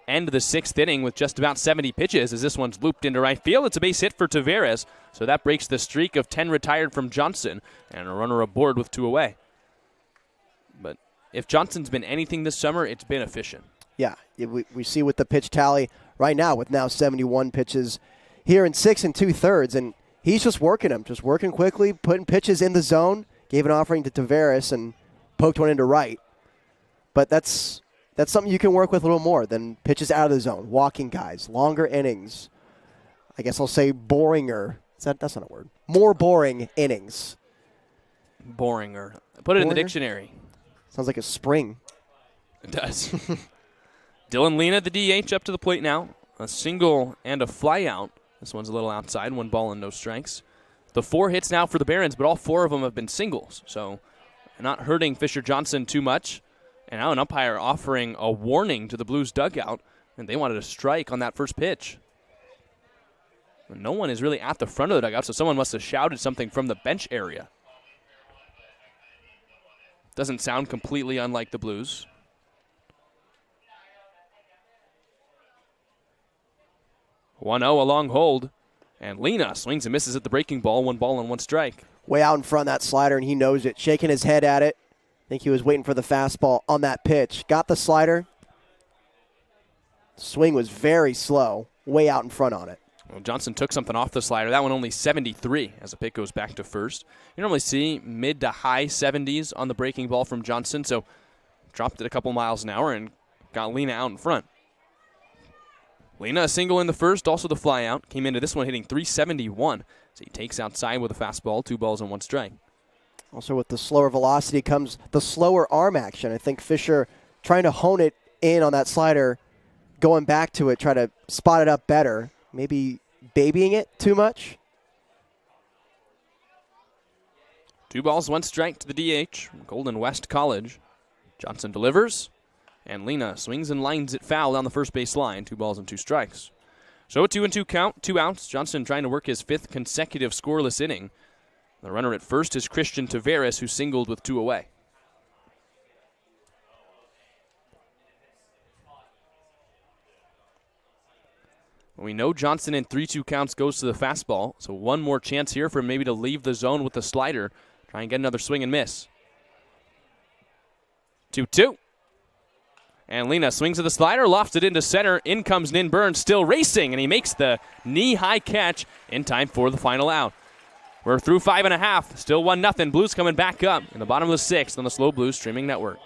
end the 6th inning with just about 70 pitches as this one's looped into right field. It's a base hit for Taveras, so that breaks the streak of 10 retired from Johnson, and a runner aboard with 2 away. But if Johnson's been anything this summer, it's been efficient. Yeah, we see with the pitch tally right now with now 71 pitches here in 6 2/3, and he's just working them, just working quickly, putting pitches in the zone, gave an offering to Taveras and poked one into right. But that's something you can work with a little more than pitches out of the zone, walking guys, longer innings. I guess I'll say boringer. That's not a word. More boring innings. Boringer. Put it in the dictionary. Sounds like a spring. It does. Dylan Lena, the DH, up to the plate now. A single and a fly out. This one's a little outside. 1 ball and no strikes. The 4 hits now for the Barons, but all 4 of them have been singles. So not hurting Fisher Johnson too much. And now an umpire offering a warning to the Blues dugout, and they wanted a strike on that first pitch. And no one is really at the front of the dugout, so someone must have shouted something from the bench area. Doesn't sound completely unlike the Blues. One 0, a long hold. And Lena swings and misses at the breaking ball. 1 ball and 1 strike. Way out in front of that slider, and he knows it. Shaking his head at it. I think he was waiting for the fastball on that pitch. Got the slider. Swing was very slow. Way out in front on it. Well, Johnson took something off the slider. That one only 73 as the pick goes back to first. You normally see mid to high 70s on the breaking ball from Johnson, so dropped it a couple miles an hour and got Lena out in front. Lena a single in the first, also the fly out. Came into this one hitting 371. So he takes outside with a fastball, 2 balls and 1 strike. Also with the slower velocity comes the slower arm action. I think Fisher trying to hone it in on that slider, going back to it, try to spot it up better. Maybe babying it too much. 2 balls, 1 strike to the DH, Golden West College. Johnson delivers, and Lena swings and lines it foul down the first base line. 2 balls and 2 strikes. So a 2-2 count, 2 outs. Johnson trying to work his 5th consecutive scoreless inning. The runner at first is Christian Taveras, who singled with 2 away. We know Johnson in 3-2 counts goes to the fastball, so one more chance here for him maybe to leave the zone with the slider. Try and get another swing and miss. 2-2. And Lena swings at the slider, lofts it into center. In comes Nin Burns, still racing, and he makes the knee-high catch in time for the final out. We're through 5.5. Still 1-0. Blues coming back up in the bottom of the 6th on the SLO Blues streaming network.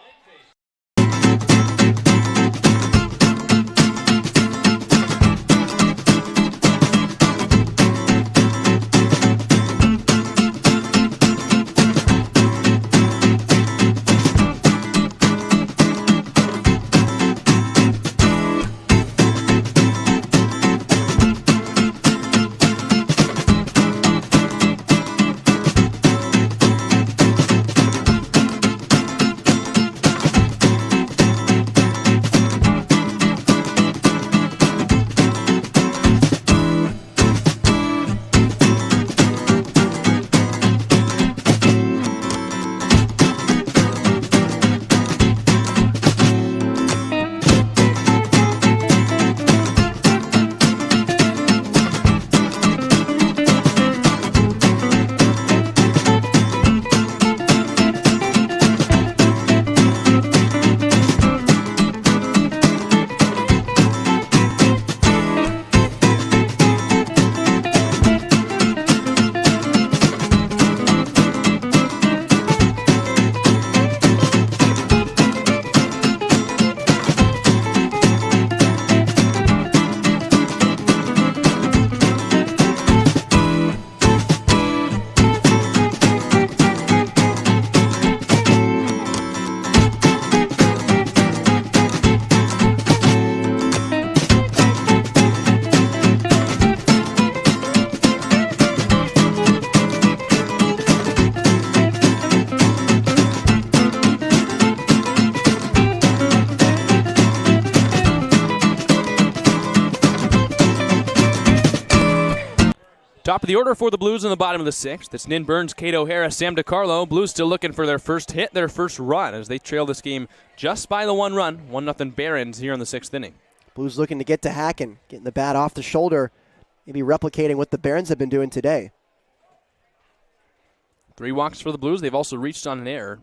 Top of the order for the Blues in the bottom of the sixth. It's Nin Burns, Kate O'Hara, Sam DiCarlo. Blues still looking for their first hit, their first run, as they trail this game just by the 1 run. 1-0 Barons here in the 6th inning. Blues looking to get to hacking, getting the bat off the shoulder, maybe replicating what the Barons have been doing today. 3 walks for the Blues. They've also reached on an error.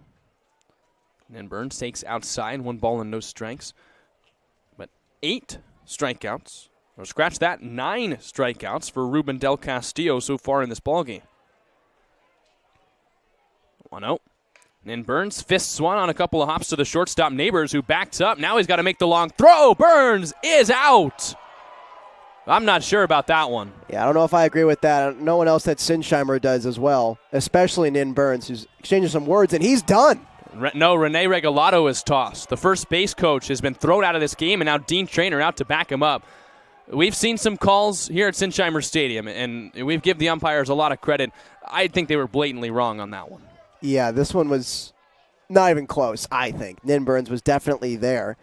Nin Burns takes outside, 1 ball and no strikes. But 8 strikeouts. Or scratch that, 9 strikeouts for Ruben Del Castillo so far in this ballgame. 1-0. Nin Burns fists one on a couple of hops to the shortstop Neighbors, who backs up. Now he's got to make the long throw. Burns is out. I'm not sure about that one. Yeah, I don't know if I agree with that. No one else that Sinsheimer does as well, especially Nin Burns, who's exchanging some words, and he's done. No, Rene Regalado is tossed. The first base coach has been thrown out of this game, and now Dean Traynor out to back him up. We've seen some calls here at Sinsheimer Stadium, and we've given the umpires a lot of credit. I think they were blatantly wrong on that one. Yeah, this one was not even close, I think. Nin Burns was definitely there.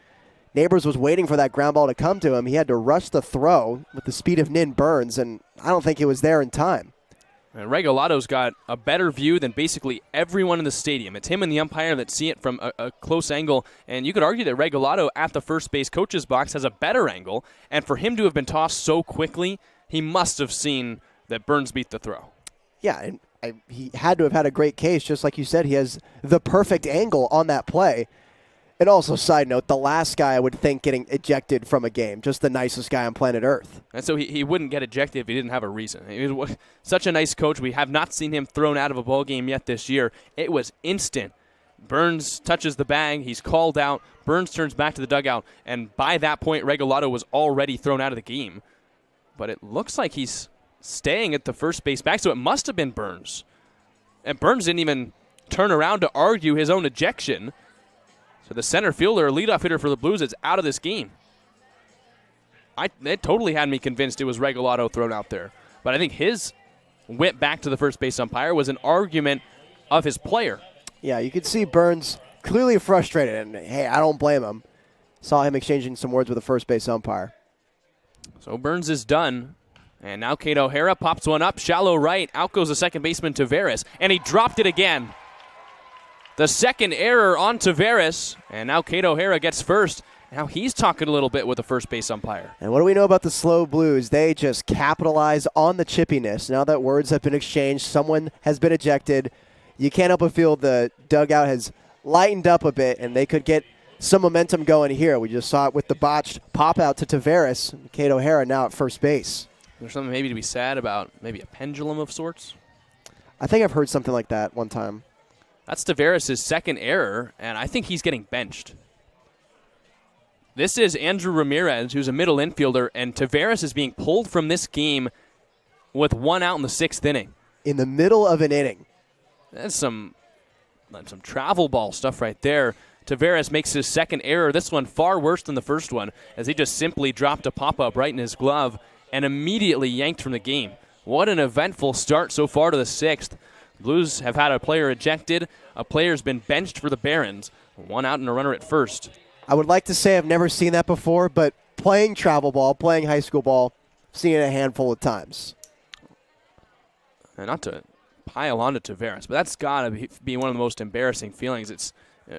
Neighbors was waiting for that ground ball to come to him. He had to rush the throw with the speed of Nin Burns, and I don't think it was there in time. And Regalado's got a better view than basically everyone in the stadium. It's him and the umpire that see it from a close angle, and you could argue that Regalado at the first base coach's box has a better angle, and for him to have been tossed so quickly, he must have seen that Burns beat the throw. Yeah, and he had to have had a great case. Just like you said, he has the perfect angle on that play. And also, side note, the last guy I would think getting ejected from a game, just the nicest guy on planet Earth. And so he wouldn't get ejected if he didn't have a reason. He was such a nice coach. We have not seen him thrown out of a ball game yet this year. It was instant. Burns touches the bag. He's called out. Burns turns back to the dugout. And by that point, Regalado was already thrown out of the game. But it looks like he's staying at the first base bag, so it must have been Burns. And Burns didn't even turn around to argue his own ejection. So the center fielder, leadoff hitter for the Blues, is out of this game. It totally had me convinced it was Regalado thrown out there. But I think his whip back to the first base umpire was an argument of his player. Yeah, you could see Burns clearly frustrated, and hey, I don't blame him. Saw him exchanging some words with the first base umpire. So Burns is done. And now Kate O'Hara pops one up, shallow right. Out goes the second baseman, Taveras, and he dropped it again. The second error on Taveras, and now Kate O'Hara gets first. Now he's talking a little bit with the first base umpire. And what do we know about the SLO Blues? They just capitalize on the chippiness. Now that words have been exchanged, someone has been ejected. You can't help but feel the dugout has lightened up a bit, and they could get some momentum going here. We just saw it with the botched pop-out to Taveras. Kate O'Hara now at first base. There's something maybe to be sad about, maybe a pendulum of sorts? I think I've heard something like that one time. That's Taveras' second error, and I think he's getting benched. This is Andrew Ramirez, who's a middle infielder, and Taveras is being pulled from this game with 1 out in the 6th inning. In the middle of an inning. That's some travel ball stuff right there. Taveras makes his second error, this one far worse than the first one, as he just simply dropped a pop-up right in his glove and immediately yanked from the game. What an eventful start so far to the 6th. Blues have had a player ejected. A player's been benched for the Barons. 1 out and a runner at first. I would like to say I've never seen that before, but playing travel ball, playing high school ball, seen it a handful of times. And not to pile on to Taveras, but that's got to be one of the most embarrassing feelings.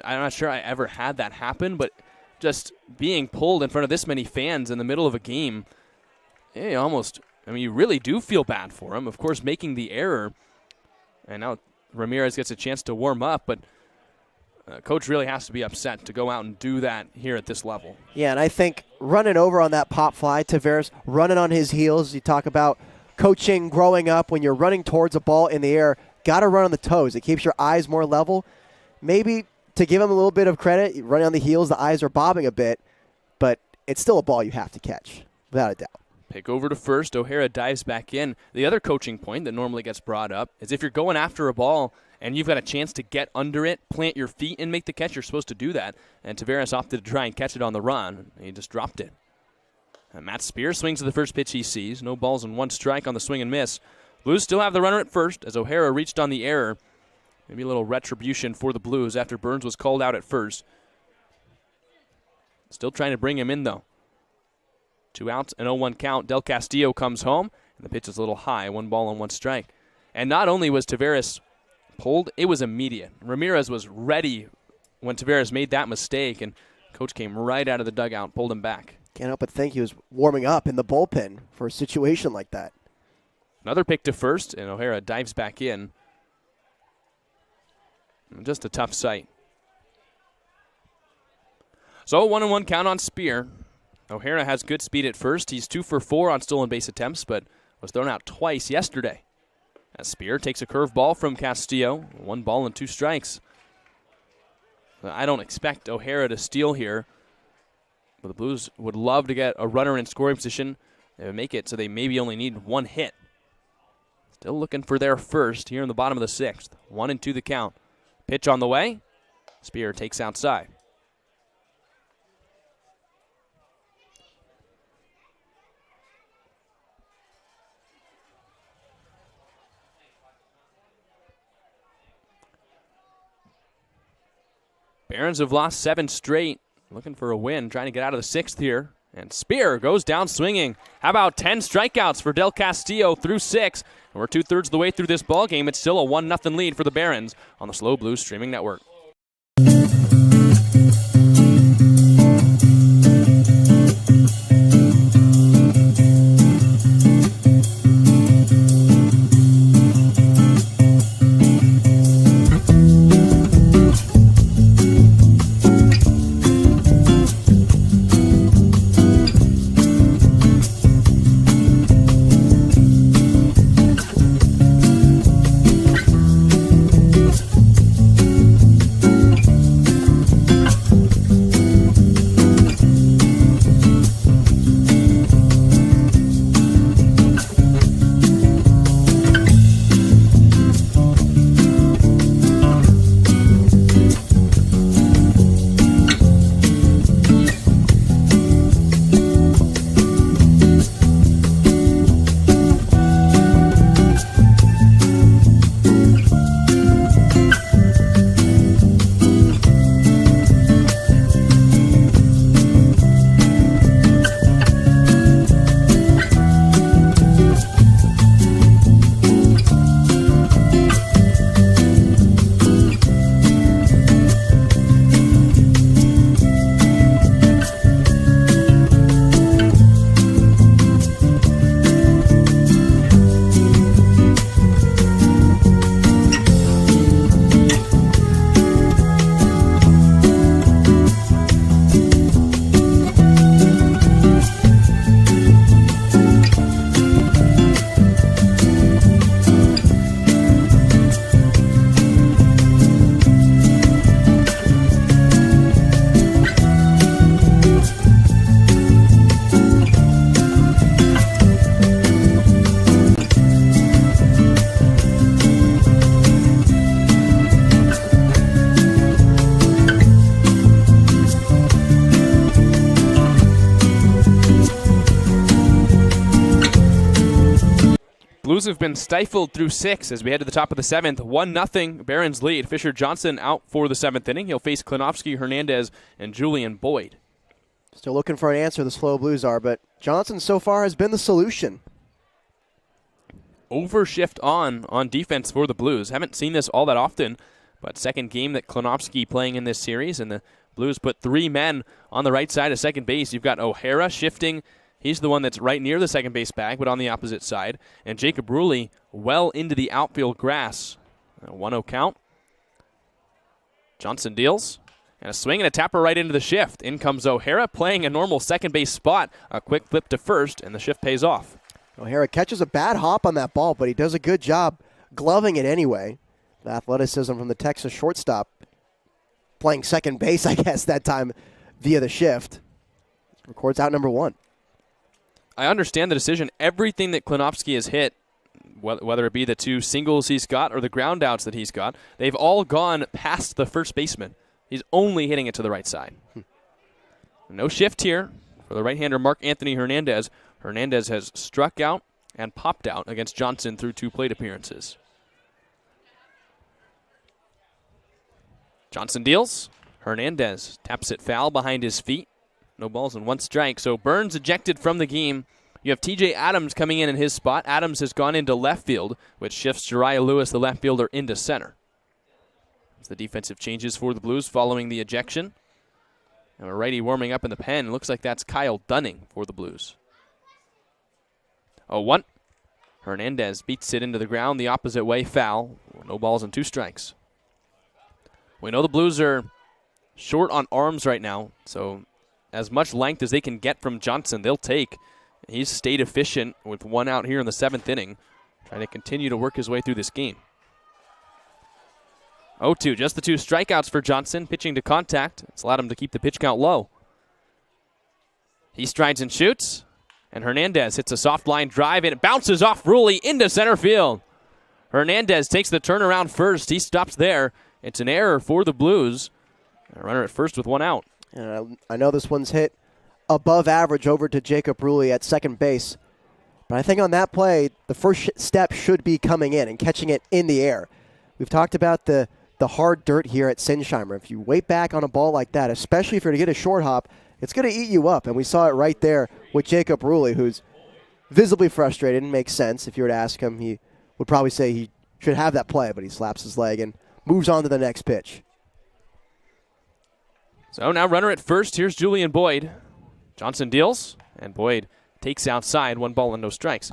I'm not sure I ever had that happen, but just being pulled in front of this many fans in the middle of a game, you really do feel bad for him. Of course, making the error. And now Ramirez gets a chance to warm up, but Coach really has to be upset to go out and do that here at this level. Yeah, and I think running over on that pop fly, Taveras running on his heels. You talk about coaching growing up. When you're running towards a ball in the air, got to run on the toes. It keeps your eyes more level. Maybe to give him a little bit of credit, running on the heels, the eyes are bobbing a bit, but it's still a ball you have to catch, without a doubt. Pick over to first. O'Hara dives back in. The other coaching point that normally gets brought up is if you're going after a ball and you've got a chance to get under it, plant your feet, and make the catch, you're supposed to do that. And Taveras opted to try and catch it on the run. He just dropped it. And Matt Spear swings to the first pitch he sees. No balls and 1 strike on the swing and miss. Blues still have the runner at first as O'Hara reached on the error. Maybe a little retribution for the Blues after Burns was called out at first. Still trying to bring him in, though. 2 outs, an 0-1 count. Del Castillo comes home. And the pitch is a little high, 1 ball and 1 strike. And not only was Taveras pulled, it was immediate. Ramirez was ready when Taveras made that mistake, and coach came right out of the dugout and pulled him back. Can't help but think he was warming up in the bullpen for a situation like that. Another pick to first, and O'Hara dives back in. Just a tough sight. So 1-1 count on Spear. O'Hara has good speed at first. He's 2 for 4 on stolen base attempts, but was thrown out twice yesterday. As Spear takes a curveball from Castillo, 1 ball and 2 strikes. I don't expect O'Hara to steal here, but the Blues would love to get a runner in scoring position. They would make it so they maybe only need 1 hit. Still looking for their first here in the bottom of the 6th. 1-2 the count. Pitch on the way. Spear takes outside. Barons have lost 7 straight. Looking for a win, trying to get out of the 6th here. And Spear goes down swinging. How about 10 strikeouts for Del Castillo through 6? And we're 2/3 of the way through this ball game. It's still a 1-0 lead for the Barons on the SLO Blues streaming network. Blues have been stifled through 6 as we head to the top of the 7th. 1-0 Barons lead. Fisher Johnson out for the 7th inning. He'll face Klinovsky, Hernandez, and Julian Boyd. Still looking for an answer, the SLO Blues are, but Johnson so far has been the solution. Overshift on defense for the Blues. Haven't seen this all that often, but second game that Klinovsky playing in this series, and the Blues put 3 men on the right side of second base. You've got O'Hara shifting. He's the one that's right near the second base bag, but on the opposite side. And Jacob Ruley well into the outfield grass. A 1-0 count. Johnson deals. And a swing and a tapper right into the shift. In comes O'Hara playing a normal second base spot. A quick flip to first, and the shift pays off. O'Hara catches a bad hop on that ball, but he does a good job gloving it anyway. The athleticism from the Texas shortstop. Playing second base, I guess, that time via the shift. Records out number 1. I understand the decision. Everything that Klinovsky has hit, whether it be the 2 singles he's got or the ground outs that he's got, they've all gone past the first baseman. He's only hitting it to the right side. No shift here for the right-hander Mark Anthony Hernandez. Hernandez has struck out and popped out against Johnson through 2 plate appearances. Johnson deals. Hernandez taps it foul behind his feet. No balls and 1 strike. So Burns ejected from the game You have TJ Adams coming in his spot. Adams has gone into left field, which shifts Jariah Lewis, the left fielder, into center. As the defensive changes for the Blues following the ejection. And a righty warming up in the pen. Looks like that's Kyle Dunning for the Blues. 0-1. Hernandez beats it into the ground the opposite way, foul. No balls and 2 strikes. We know the Blues are short on arms right now, so as much length as they can get from Johnson, they'll take. He's stayed efficient with 1 out here in the 7th inning, trying to continue to work his way through this game. 0-2, just the 2 strikeouts for Johnson, pitching to contact. It's allowed him to keep the pitch count low. He strides and shoots, and Hernandez hits a soft line drive, and it bounces off Ruley into center field. Hernandez takes the turnaround first. He stops there. It's an error for the Blues. A runner at first with 1 out. And I know this one's hit above average over to Jacob Ruley at second base. But I think on that play, the first step should be coming in and catching it in the air. We've talked about the hard dirt here at Sinsheimer. If you wait back on a ball like that, especially if you're going to get a short hop, it's going to eat you up. And we saw it right there with Jacob Ruley, who's visibly frustrated. And makes sense. If you were to ask him, he would probably say he should have that play, but he slaps his leg and moves on to the next pitch. So now runner at first. Here's Julian Boyd. Johnson deals, and Boyd takes outside. 1 ball and no strikes.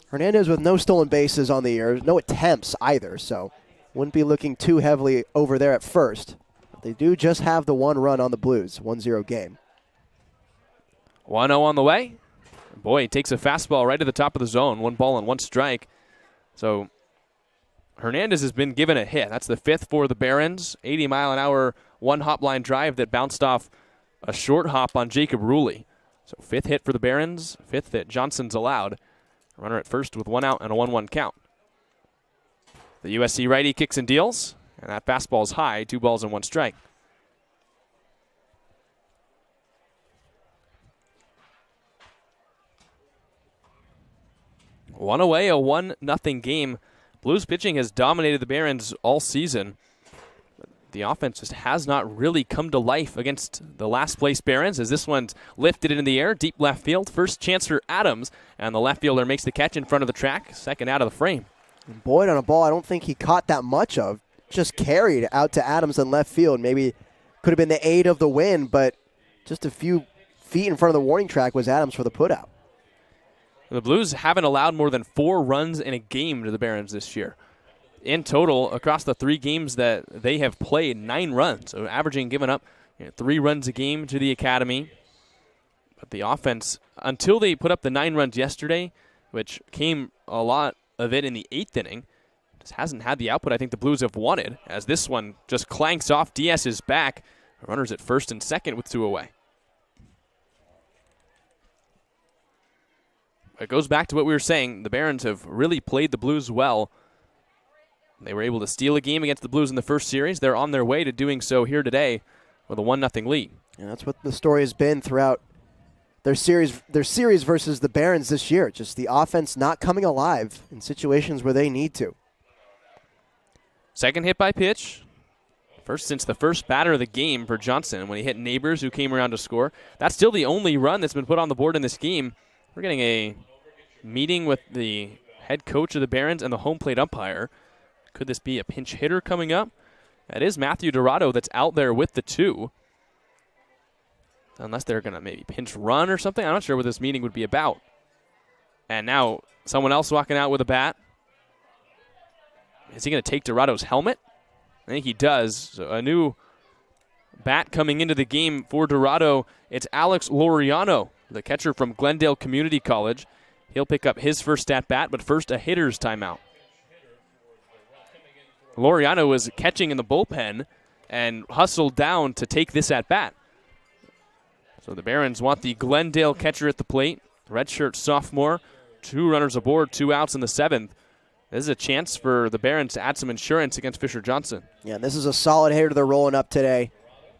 Hernandez with no stolen bases on the year, no attempts either, so wouldn't be looking too heavily over there at first. But they do just have the 1 run on the Blues, 1-0 game. 1-0 on the way. Boyd takes a fastball right at the top of the zone. 1 ball and 1 strike. So Hernandez has been given a hit. That's the 5th for the Barons. 80-mile-an-hour 1 hop line drive that bounced off a short hop on Jacob Ruley. So 5th hit for the Barons, 5th that Johnson's allowed. Runner at first with 1 out and a 1-1 count. The USC righty kicks and deals, and that fastball is high, 2 balls and 1 strike. One away, a 1-0 game. Blues pitching has dominated the Barons all season. The offense just has not really come to life against the last place Barons, as this one's lifted in the air, deep left field. First chance for Adams, and the left fielder makes the catch in front of the track, second out of the frame. And Boyd on a ball I don't think he caught that much of, just carried out to Adams in left field. Maybe could have been the aid of the win, but just a few feet in front of the warning track was Adams for the putout. The Blues haven't allowed more than 4 runs in a game to the Barons this year. In total, across the 3 games that they have played, 9 runs. So averaging giving up 3 runs a game to the Academy. But the offense, until they put up the 9 runs yesterday, which came a lot of it in the 8th inning, just hasn't had the output I think the Blues have wanted, as this one just clanks off Diaz's back. Runners at first and second with 2 away. It goes back to what we were saying. The Barons have really played the Blues well. They were able to steal a game against the Blues in the first series. They're on their way to doing so here today with a 1-0 lead. Yeah, that's what the story has been throughout their series versus the Barons this year. Just the offense not coming alive in situations where they need to. Second hit by pitch. First since the first batter of the game for Johnson when he hit Neighbors, who came around to score. That's still the only run that's been put on the board in this game. We're getting a meeting with the head coach of the Barons and the home plate umpire. Could this be a pinch hitter coming up? That is Matthew Dorado that's out there with the 2. Unless they're going to maybe pinch run or something. I'm not sure what this meeting would be about. And now someone else walking out with a bat. Is he going to take Dorado's helmet? I think he does. So a new bat coming into the game for Dorado. It's Alex Laureano, the catcher from Glendale Community College. He'll pick up his first at bat, but first a hitter's timeout. Laureano was catching in the bullpen and hustled down to take this at bat. So the Barons want the Glendale catcher at the plate. Redshirt sophomore, 2 runners aboard, 2 outs in the 7th. This is a chance for the Barons to add some insurance against Fisher Johnson. Yeah, this is a solid hitter they're rolling up today.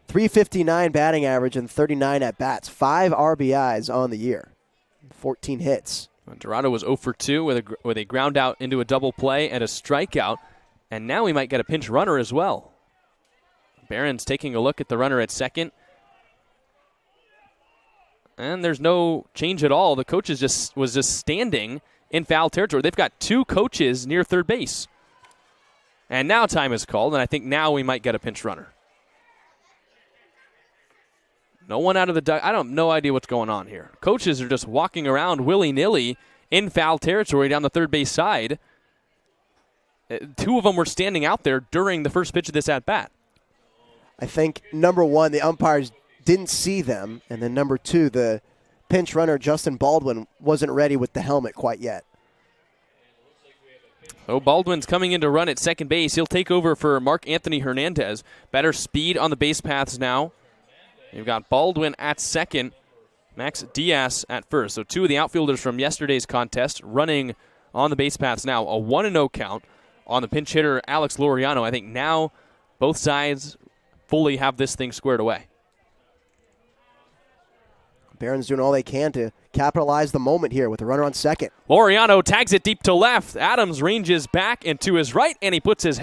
359 batting average and 39 at-bats. 5 RBIs on the year. 14 hits. Dorado was 0 for 2 with a ground out into a double play and a strikeout. And now we might get a pinch runner as well. Barons taking a look at the runner at second. And there's no change at all. The coach was just standing in foul territory. They've got 2 coaches near third base. And now time is called, and I think now we might get a pinch runner. No one out of the dugout. I have no idea what's going on here. Coaches are just walking around willy-nilly in foul territory down the third base side. 2 of them were standing out there during the first pitch of this at-bat. I think, number 1, the umpires didn't see them, and then number 2, the pinch runner, Justin Baldwin, wasn't ready with the helmet quite yet. So Baldwin's coming in to run at second base. He'll take over for Mark Anthony Hernandez. Better speed on the base paths now. You've got Baldwin at second, Max Diaz at first. So 2 of the outfielders from yesterday's contest running on the base paths now. A 1-0 count on the pinch hitter, Alex Laureano. I think now both sides fully have this thing squared away. Barons doing all they can to capitalize the moment here with a runner on second. Laureano tags it deep to left. Adams ranges back and to his right, and he puts his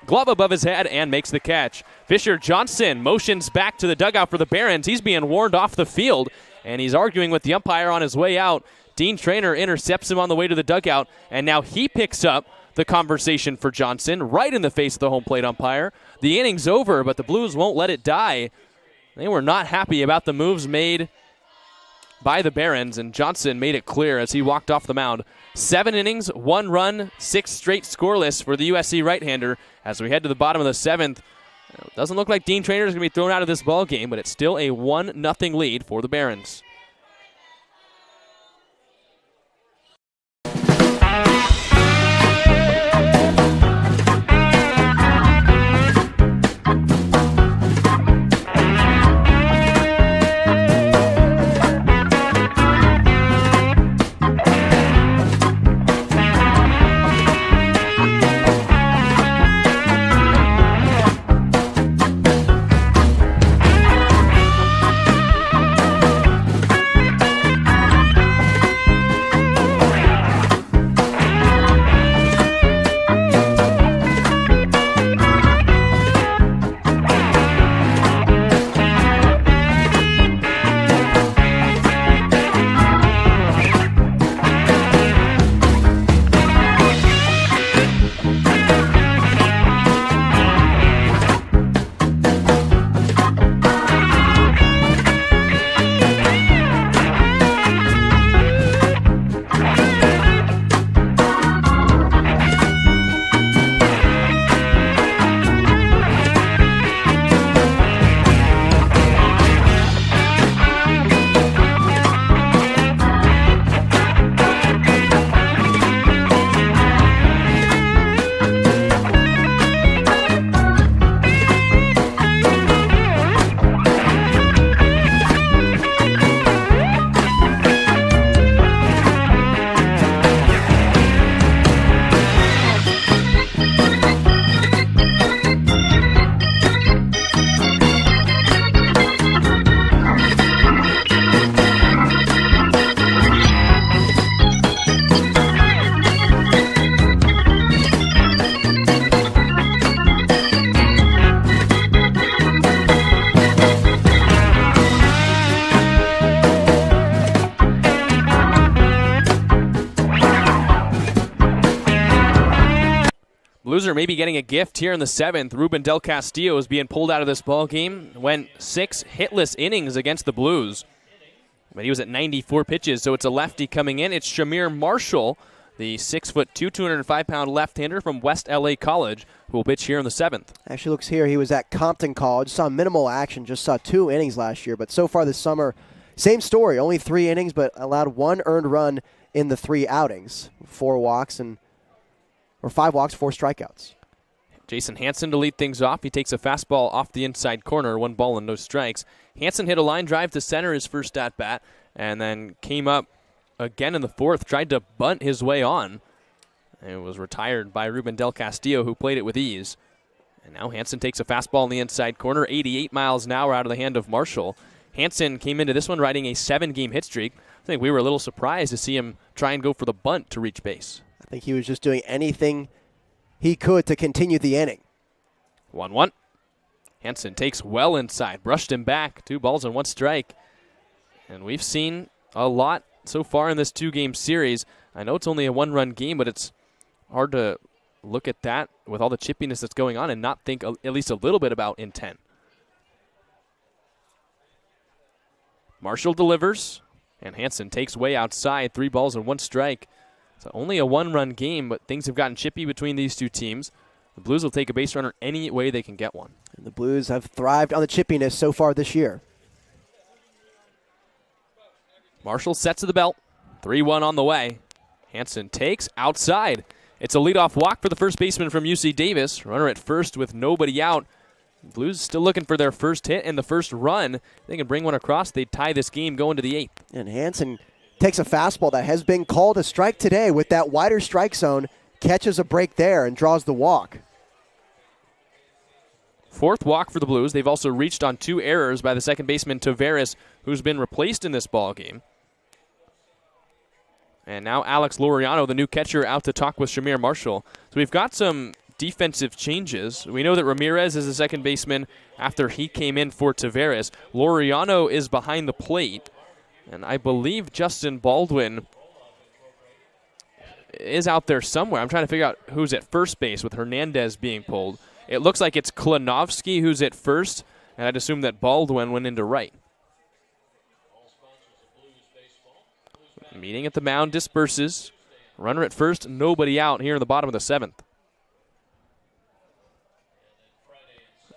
glove above his head and makes the catch. Fisher Johnson motions back to the dugout for the Barons. He's being warned off the field, and he's arguing with the umpire on his way out. Dean Traynor intercepts him on the way to the dugout, and now he picks up the conversation for Johnson right in the face of the home plate umpire. The inning's over, but the Blues won't let it die. They were not happy about the moves made by the Barons, and Johnson made it clear as he walked off the mound. 7 innings, 1 run, 6 straight scoreless for the USC right-hander as we head to the bottom of the 7th. It doesn't look like Dean Traynor is going to be thrown out of this ball game, but it's still a 1-0 lead for the Barons. Blues are maybe getting a gift here in the 7th. Ruben Del Castillo is being pulled out of this ball game. Went 6 hitless innings against the Blues. But he was at 94 pitches, so it's a lefty coming in. It's Shamir Marshall, the 6'2", 205-pound left-hander from West LA College, who will pitch here in the 7th. Actually looks here, he was at Compton College, saw minimal action, just saw 2 innings last year. But so far this summer, same story, only 3 innings, but allowed 1 earned run in the 3 outings. 4 walks or 5 walks, 4 strikeouts. Jason Hansen to lead things off. He takes a fastball off the inside corner, 1 ball and no strikes. Hansen hit a line drive to center his first at-bat, and then came up again in the 4th, tried to bunt his way on, and was retired by Ruben Del Castillo, who played it with ease. And now Hansen takes a fastball in the inside corner, 88 miles an hour out of the hand of Marshall. Hansen came into this one riding a 7-game hit streak. I think we were a little surprised to see him try and go for the bunt to reach base. I think he was just doing anything he could to continue the inning. 1-1. Hansen takes well inside, brushed him back, 2 balls and 1 strike. And we've seen a lot so far in this 2-game series. I know it's only a 1-run game, but it's hard to look at that with all the chippiness that's going on and not think at least a little bit about intent. Marshall delivers, and Hansen takes way outside. 3 balls and 1 strike. So only a 1-run game, but things have gotten chippy between these two teams. The Blues will take a base runner any way they can get one. And the Blues have thrived on the chippiness so far this year. Marshall sets to the belt. 3-1 on the way. Hansen takes outside. It's a leadoff walk for the first baseman from UC Davis. Runner at first with nobody out. Blues still looking for their first hit and the first run. If they can bring one across, they tie this game going to the 8th. And Hansen takes a fastball that has been called a strike today with that wider strike zone, catches a break there and draws the walk. 4th walk for the Blues. They've also reached on 2 errors by the second baseman Tavares, who's been replaced in this ball game. And now Alex Laureano, the new catcher, out to talk with Shamir Marshall. So we've got some defensive changes. We know that Ramirez is the second baseman after he came in for Tavares. Laureano is behind the plate. And I believe Justin Baldwin is out there somewhere. I'm trying to figure out who's at first base with Hernandez being pulled. It looks like it's Klinovsky who's at first, and I'd assume that Baldwin went into right. Meeting at the mound disperses. Runner at first, nobody out here in the bottom of the 7th.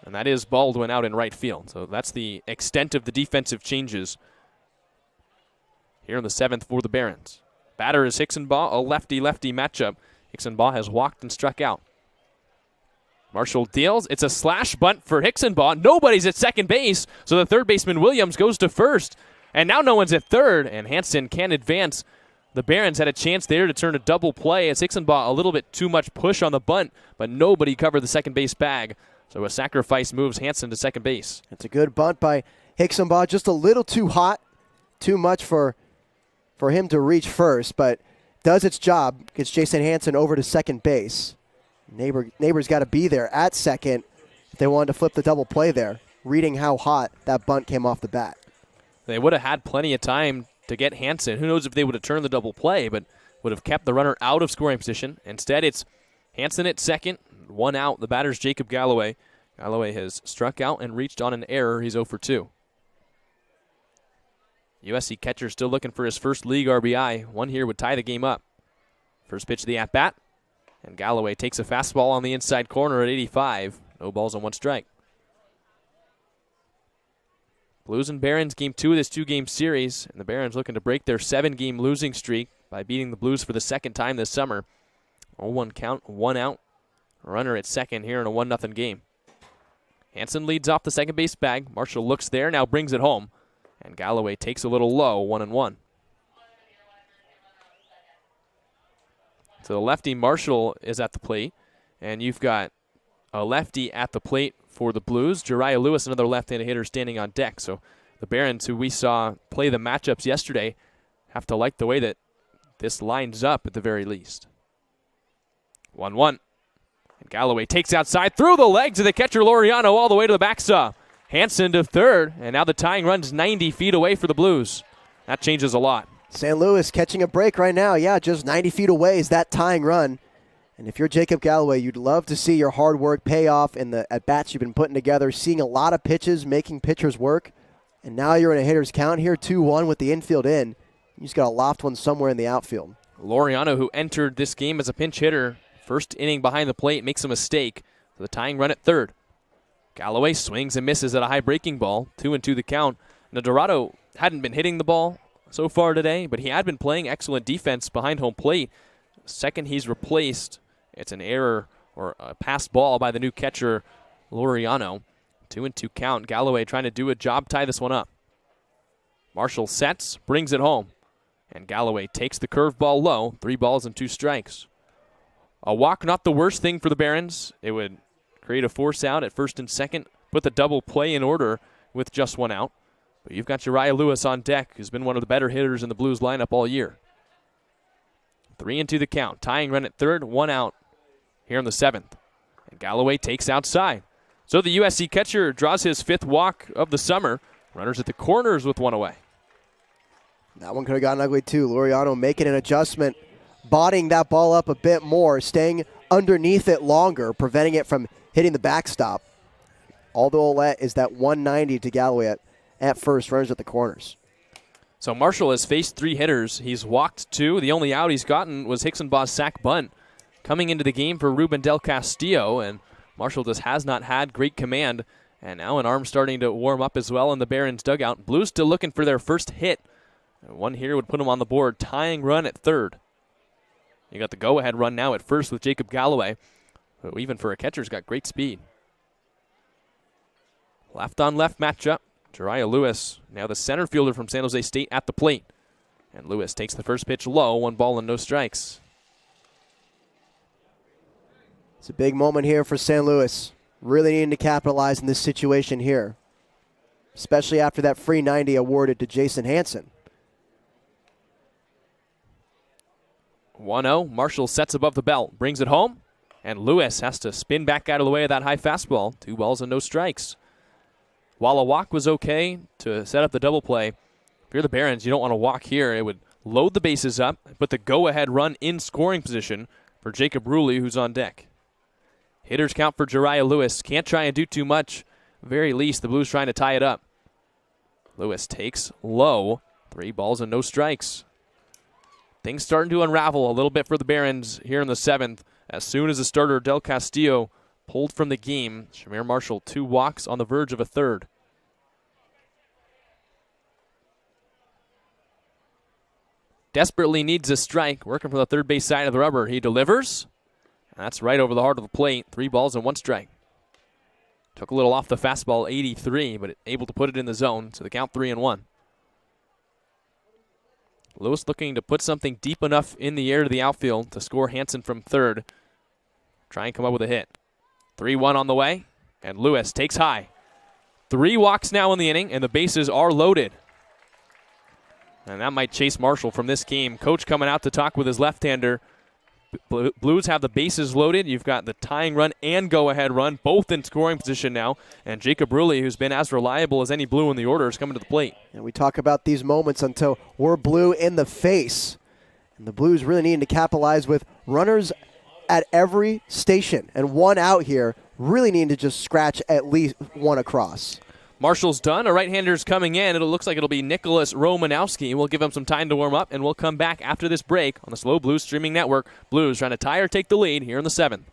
And that is Baldwin out in right field. So that's the extent of the defensive changes here in the 7th for the Barons. Batter is Hicksenbaugh, a lefty-lefty matchup. Hicksenbaugh has walked and struck out. Marshall deals. It's a slash bunt for Hicksenbaugh. Nobody's at second base, so the third baseman Williams goes to first. And now no one's at third, and Hansen can advance. The Barons had a chance there to turn a double play as Hicksenbaugh a little bit too much push on the bunt, but nobody covered the second base bag. So a sacrifice moves Hansen to second base. It's a good bunt by Hicksenbaugh, just a little too hot, too much for him to reach first, but does its job, gets Jason Hansen over to second base. Neighbor's got to be there at second if they wanted to flip the double play there, reading how hot that bunt came off the bat. They would have had plenty of time to get Hansen. Who knows if they would have turned the double play, but would have kept the runner out of scoring position. Instead, it's Hansen at second, 1 out. The batter's Jacob Galloway. Galloway has struck out and reached on an error. He's 0 for 2. USC catcher still looking for his first league RBI. One here would tie the game up. First pitch of the at-bat, and Galloway takes a fastball on the inside corner at 85. No balls and 1 strike. Blues and Barons game 2 of this 2-game series, and the Barons looking to break their 7-game losing streak by beating the Blues for the second time this summer. 0-1 count, 1 out. Runner at second here in a 1-0 game. Hansen leads off the second base bag. Marshall looks there, now brings it home. And Galloway takes a little low, 1-1. So the lefty Marshall is at the plate, and you've got a lefty at the plate for the Blues. Jariah Lewis, another left-handed hitter, standing on deck. So the Barons, who we saw play the matchups yesterday, have to like the way that this lines up at the very least. 1-1. And Galloway takes outside through the legs of the catcher Laureano all the way to the backstop. Hansen to third, and now the tying run's 90 feet away for the Blues. That changes a lot. St. Louis catching a break right now. Yeah, just 90 feet away is that tying run. And if you're Jacob Galloway, you'd love to see your hard work pay off in the at-bats you've been putting together, seeing a lot of pitches, making pitchers work. And now you're in a hitter's count here, 2-1 with the infield in. You just got to loft one somewhere in the outfield. Laureano, who entered this game as a pinch hitter, first inning behind the plate, makes a mistake. So the tying run at third. Galloway swings and misses at a high breaking ball. 2-2 the count. Now, Dorado hadn't been hitting the ball so far today, but he had been playing excellent defense behind home plate. Second he's replaced, it's an error or a passed ball by the new catcher, Laureano. 2-2 count. Galloway trying to do a job tie this one up. Marshall sets, brings it home. And Galloway takes the curveball low. 3 balls and 2 strikes. A walk, not the worst thing for the Barons. It would create a force out at first and second, put the double play in order with just 1 out. But you've got Jariah Lewis on deck, who's been one of the better hitters in the Blues lineup all year. 3-2 the count. Tying run at third, 1 out here in the 7th. And Galloway takes outside. So the USC catcher draws his 5th walk of the summer. Runners at the corners with 1 away. That one could have gotten ugly too. Laureano making an adjustment, bodying that ball up a bit more, staying underneath it longer, preventing it from hitting the backstop. All they'll let is that 190 to Galloway at first, runners at the corners. So Marshall has faced 3 hitters. He's walked 2. The only out he's gotten was Hicksonbaugh's sac bunt coming into the game for Ruben Del Castillo, and Marshall just has not had great command. And now an arm starting to warm up as well in the Barons dugout. Blues still looking for their first hit. One here would put them on the board, tying run at third. You got the go-ahead run now at first with Jacob Galloway, who even for a catcher's got great speed. Left-on-left matchup. Jariah Lewis, now the center fielder from San Jose State at the plate. And Lewis takes the first pitch low, 1 ball and no strikes. It's a big moment here for St. Louis. Really needing to capitalize in this situation here, especially after that free 90 awarded to Jason Hansen. 1-0, Marshall sets above the belt, brings it home, and Lewis has to spin back out of the way of that high fastball. 2 balls and no strikes. While a walk was okay to set up the double play, if you're the Barons, you don't want to walk here. It would load the bases up, put the go-ahead run in scoring position for Jacob Ruley, who's on deck. Hitters count for Jariah Lewis. Can't try and do too much. Very least, the Blues trying to tie it up. Lewis takes low. 3 balls and no strikes. Things starting to unravel a little bit for the Barons here in the 7th. As soon as the starter, Del Castillo, pulled from the game, Shamir Marshall 2 walks on the verge of a third. Desperately needs a strike. Working from the third base side of the rubber. He delivers. That's right over the heart of the plate. 3 balls and 1 strike. Took a little off the fastball, 83, but able to put it in the zone. So the count 3-1. Lewis looking to put something deep enough in the air to the outfield to score Hansen from third. Try and come up with a hit. 3-1 on the way, and Lewis takes high. 3 walks now in the inning, and the bases are loaded. And that might chase Marshall from this game. Coach coming out to talk with his left-hander. Blues have the bases loaded. You've got the tying run and go-ahead run, both in scoring position now. And Jacob Ruley, who's been as reliable as any Blue in the order, is coming to the plate. And we talk about these moments until we're blue in the face. And the Blues really needing to capitalize with runners at every station. And 1 out here, really needing to just scratch at least 1 across. Marshall's done. A right-hander's coming in. It looks like it'll be Nicholas Romanowski. We'll give him some time to warm up, and we'll come back after this break on the SLO Blues streaming network. Blues trying to tie or take the lead here in the 7th.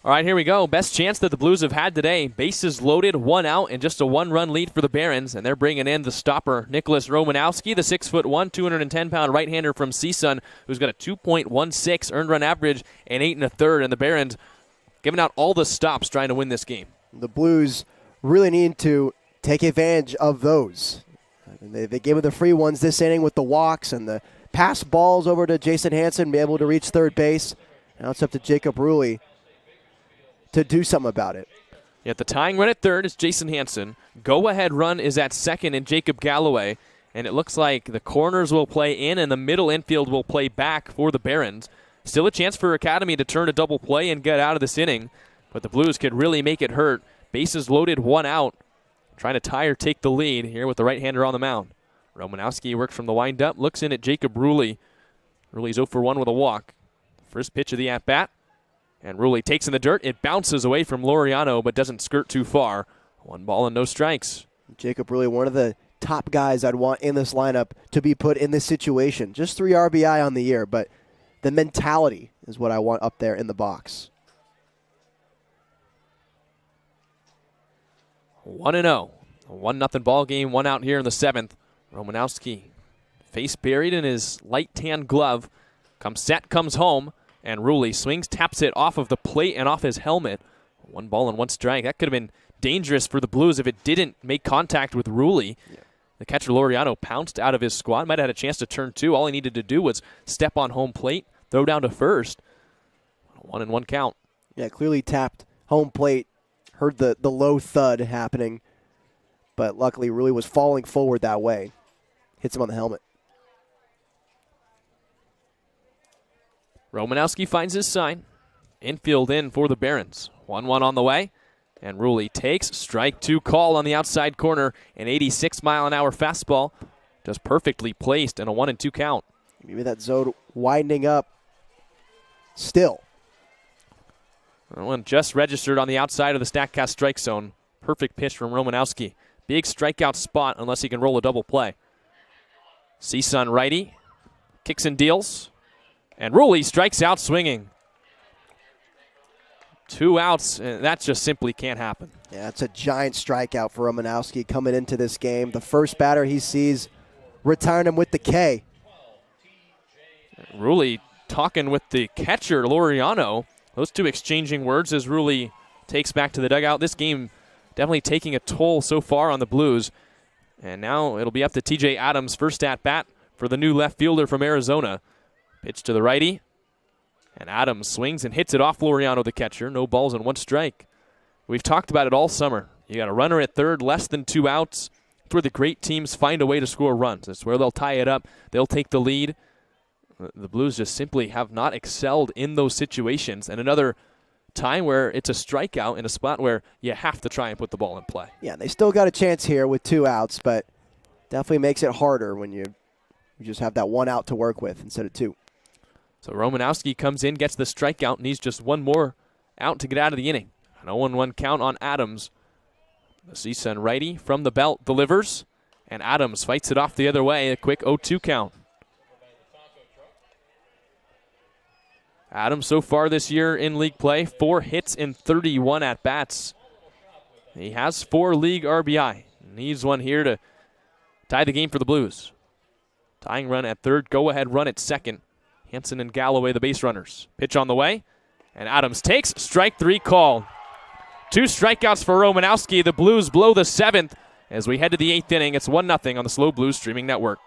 All right, here we go. Best chance that the Blues have had today. Bases loaded, 1 out, and just a 1-run lead for the Barons. And they're bringing in the stopper, Nicholas Romanowski, the 6'1", 210-pound right-hander from CSUN, who's got a 2.16 earned run average and 8 1/3. And the Barons giving out all the stops trying to win this game. The Blues really need to take advantage of those. And they gave him the free ones this inning with the walks and the pass balls over to Jason Hansen, be able to reach third base. Now it's up to Jacob Ruley to do something about it. Yet the tying run at third is Jason Hansen. Go-ahead run is at second in Jacob Galloway. And it looks like the corners will play in and the middle infield will play back for the Barons. Still a chance for Academy to turn a double play and get out of this inning. But the Blues could really make it hurt. Bases loaded, 1 out. Trying to tie or take the lead here with the right-hander on the mound. Romanowski works from the windup, looks in at Jacob Ruley. Ruley's 0 for 1 with a walk. First pitch of the at-bat. And Ruley takes in the dirt. It bounces away from Laureano, but doesn't skirt too far. 1 ball and no strikes. Jacob Ruley, one of the top guys I'd want in this lineup to be put in this situation. Just 3 RBI on the year, but the mentality is what I want up there in the box. 1-0. A 1-0 ball game, 1 out here in the 7th. Romanowski, face buried in his light tan glove. Comes set, comes home, and Ruley swings, taps it off of the plate and off his helmet. 1 ball and 1 strike. That could have been dangerous for the Blues if it didn't make contact with Ruley. Yeah. The catcher Laureano pounced out of his squat. Might have had a chance to turn 2. All he needed to do was step on home plate, throw down to first. 1-1 count. Yeah, clearly tapped home plate. Heard the low thud happening, but luckily Ruley was falling forward that way. Hits him on the helmet. Romanowski finds his sign. Infield in for the Barons. 1-1 on the way. And Ruley takes strike 2 call on the outside corner. An 86-mile-an-hour fastball. Just perfectly placed and a 1-2 count. Maybe that zone winding up still. One just registered on the outside of the StatCast strike zone. Perfect pitch from Romanowski. Big strikeout spot unless he can roll a double play. CSUN righty. Kicks and deals. And Ruley strikes out swinging. 2 outs, and that just simply can't happen. Yeah, it's a giant strikeout for Romanowski coming into this game. The first batter he sees, retiring him with the K. Ruley talking with the catcher, Laureano. Those 2 exchanging words as Ruley takes back to the dugout. This game definitely taking a toll so far on the Blues. And now it'll be up to TJ Adams, first at bat for the new left fielder from Arizona. Pitch to the righty. And Adams swings and hits it off Laureano, the catcher. No balls and 1 strike. We've talked about it all summer. You got a runner at third, less than 2 outs. It's where the great teams find a way to score runs. It's where they'll tie it up. They'll take the lead. The Blues just simply have not excelled in those situations. And another time where it's a strikeout in a spot where you have to try and put the ball in play. Yeah, they still got a chance here with 2 outs, but definitely makes it harder when you just have that 1 out to work with instead of 2. So Romanowski comes in, gets the strikeout, and needs just 1 more out to get out of the inning. An 0-1 count on Adams. The CSUN righty from the belt delivers, and Adams fights it off the other way. A quick 0-2 count. Adams so far this year in league play, 4 hits in 31 at-bats. He has 4 league RBI. Needs 1 here to tie the game for the Blues. Tying run at third, go-ahead run at second. Hansen and Galloway, the base runners. Pitch on the way, and Adams takes strike 3 call. 2 strikeouts for Romanowski. The Blues blow the 7th as we head to the 8th inning. It's 1-0 on the SLO Blues streaming network.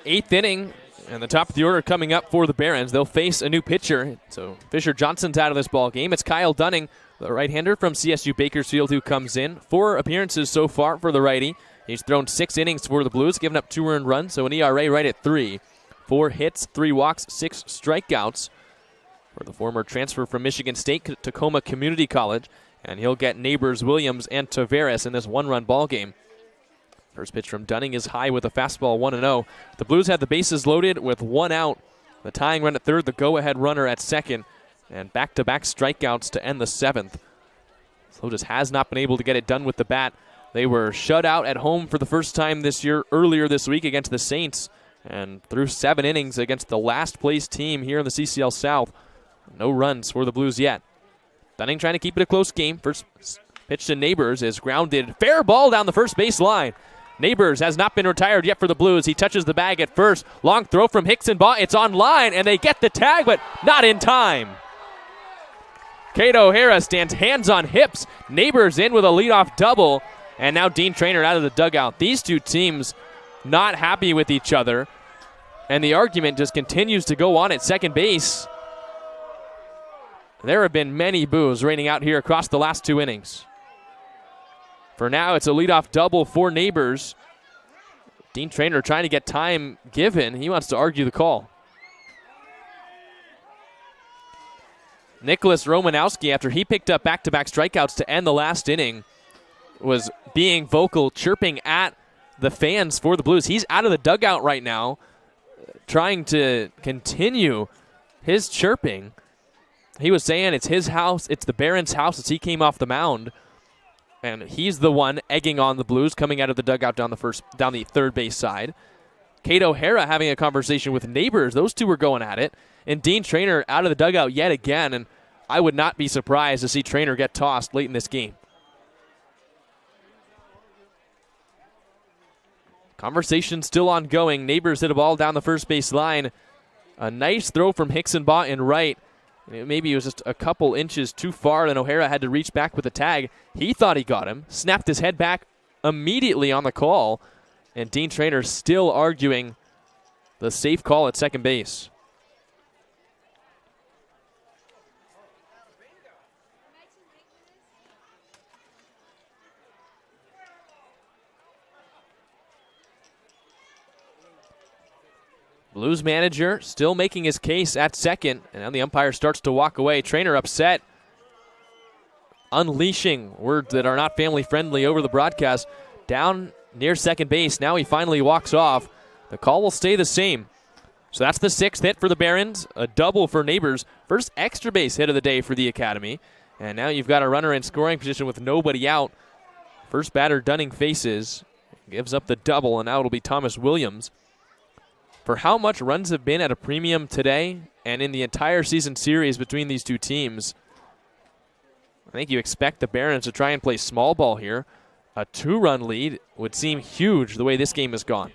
8th inning, and the top of the order coming up for the Barons. They'll face a new pitcher. So Fisher Johnson's out of this ball game. It's Kyle Dunning, the right-hander from CSU Bakersfield, who comes in. 4 appearances so far for the righty. He's thrown 6 innings for the Blues, given up 2 earned runs, so an ERA right at 3. 4 hits, 3 walks, 6 strikeouts for the former transfer from Michigan State, Tacoma Community College. And he'll get Neighbors, Williams, and Taveras in this 1-run ball game. First pitch from Dunning is high with a fastball 1-0. The Blues had the bases loaded with 1 out. The tying run at third, the go-ahead runner at second, and back-to-back strikeouts to end the 7th. SLO just has not been able to get it done with the bat. They were shut out at home for the first time this year earlier this week against the Saints, and through 7 innings against the last-place team here in the CCL South. No runs for the Blues yet. Dunning trying to keep it a close game. First pitch to Neighbors is grounded. Fair ball down the first base line. Neighbors has not been retired yet for the Blues. He touches the bag at first. Long throw from Hickson-Baugh. It's on line, and they get the tag, but not in time. Cato O'Hara stands hands on hips. Neighbors in with a leadoff double, and now Dean Traynor out of the dugout. These two teams not happy with each other, and the argument just continues to go on at second base. There have been many boos raining out here across the last 2 innings. For now, it's a leadoff double for Neighbors. Dean Traynor trying to get time given. He wants to argue the call. Nicholas Romanowski, after he picked up back-to-back strikeouts to end the last inning, was being vocal, chirping at the fans for the Blues. He's out of the dugout right now, trying to continue his chirping. He was saying it's his house, it's the Barons' house as he came off the mound. And he's the one egging on the Blues, coming out of the dugout down the third base side. Cato O'Hara having a conversation with Neighbors. Those two were going at it. And Dean Traynor out of the dugout yet again. And I would not be surprised to see Traynor get tossed late in this game. Conversation still ongoing. Neighbors hit a ball down the first base line. A nice throw from Hickson-Baugh in right. Maybe it was just a couple inches too far, and O'Hara had to reach back with the tag. He thought he got him, snapped his head back immediately on the call, and Dean Traynor still arguing the safe call at second base. Blues manager still making his case at second, and now the umpire starts to walk away. Traynor upset, unleashing words that are not family-friendly over the broadcast. Down near second base, now he finally walks off. The call will stay the same. So that's the 6th hit for the Barons, a double for Neighbors. First extra base hit of the day for the Academy. And now you've got a runner in scoring position with nobody out. First batter Dunning faces, gives up the double, and now it'll be Thomas Williams. For how much runs have been at a premium today and in the entire season series between these two teams, I think you expect the Barons to try and play small ball here. A 2-run lead would seem huge the way this game has gone.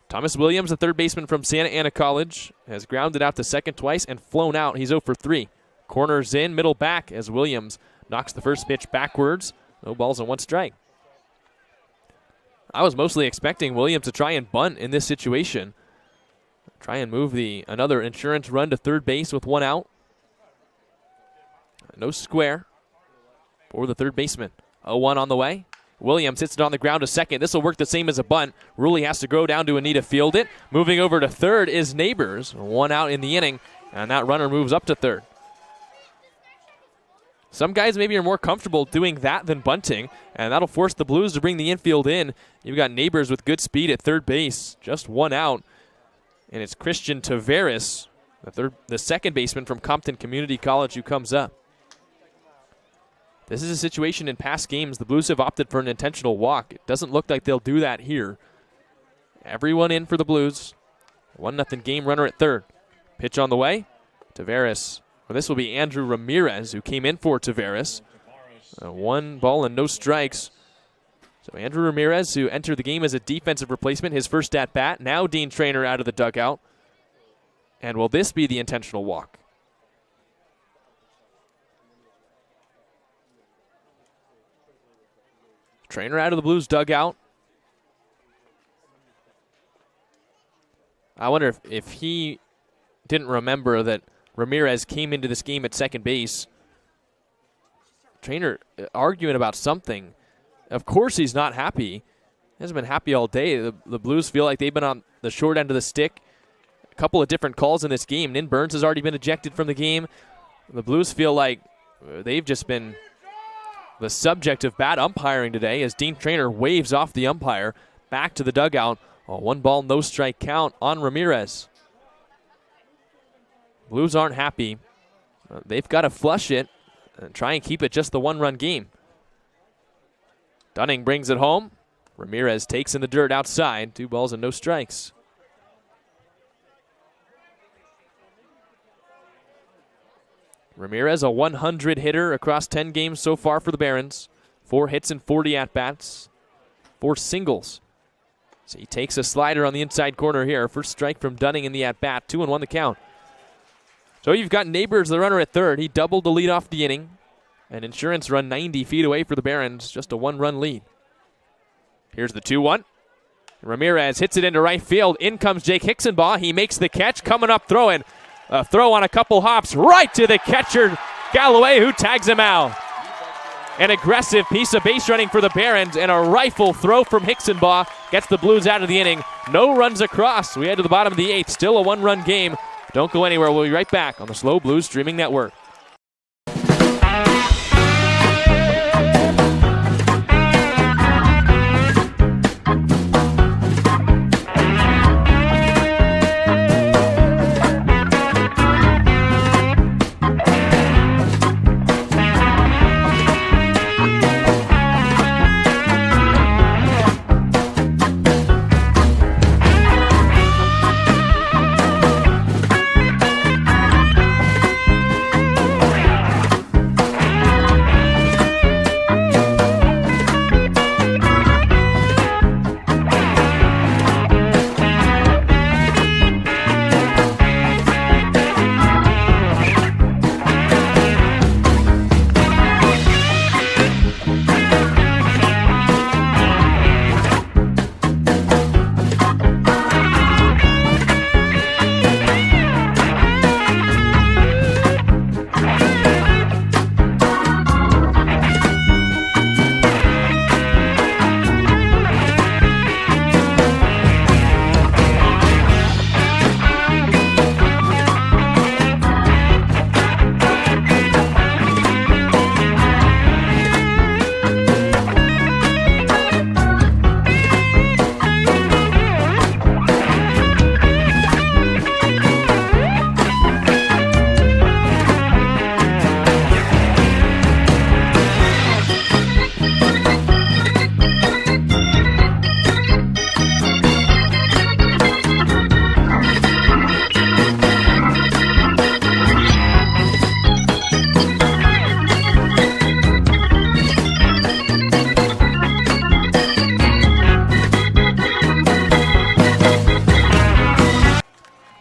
Thomas Williams, the third baseman from Santa Ana College, has grounded out to second twice and flown out. He's 0 for 3. Corners in, middle back as Williams knocks the first pitch backwards. No balls and 1 strike. I was mostly expecting Williams to try and bunt in this situation. Try and move another insurance run to third base with 1 out. No square for the third baseman. 0-1 on the way. Williams hits it on the ground to second. This will work the same as a bunt. Ruley has to go down to Anita field it. Moving over to third is Neighbors. 1 out in the inning, and that runner moves up to third. Some guys maybe are more comfortable doing that than bunting, and that'll force the Blues to bring the infield in. You've got Neighbors with good speed at third base, just 1 out. And it's Christian Taveras, the second baseman from Compton Community College, who comes up. This is a situation in past games. The Blues have opted for an intentional walk. It doesn't look like they'll do that here. Everyone in for the Blues. 1-0 game, runner at third. Pitch on the way. Taveras. Well, this will be Andrew Ramirez, who came in for Taveras. 1 ball and no strikes. So Andrew Ramirez, who entered the game as a defensive replacement, his first at-bat. Now Dean Traynor out of the dugout. And will this be the intentional walk? Traynor out of the Blues dugout. I wonder if he didn't remember that Ramirez came into this game at second base. Trainer arguing about something. Of course he's not happy. He hasn't been happy all day. The Blues feel like they've been on the short end of the stick. A couple of different calls in this game. Nin Burns has already been ejected from the game. The Blues feel like they've just been the subject of bad umpiring today as Dean Trainer waves off the umpire back to the dugout. A 1-ball, no strike count on Ramirez. Blues aren't happy. They've got to flush it and try and keep it just the 1-run game. Dunning brings it home. Ramirez takes in the dirt outside. 2 balls and no strikes. Ramirez, a 100 hitter across 10 games so far for the Barons. 4 hits and 40 at-bats. 4 singles. So he takes a slider on the inside corner here. First strike from Dunning in the at-bat. 2-1 the count. So you've got Neighbors, the runner at third. He doubled to lead off the inning. And Insurance run 90 feet away for the Barons. Just a 1-run lead. Here's the 2-1. Ramirez hits it into right field. In comes Jake Hicksonbaugh. He makes the catch. Coming up throwing. A throw on a couple hops right to the catcher, Galloway, who tags him out. An aggressive piece of base running for the Barons, and a rifle throw from Hicksonbaugh gets the Blues out of the inning. No runs across. We head to the bottom of the 8th. Still a 1-run game. Don't go anywhere. We'll be right back on the SLO Blues Streaming Network.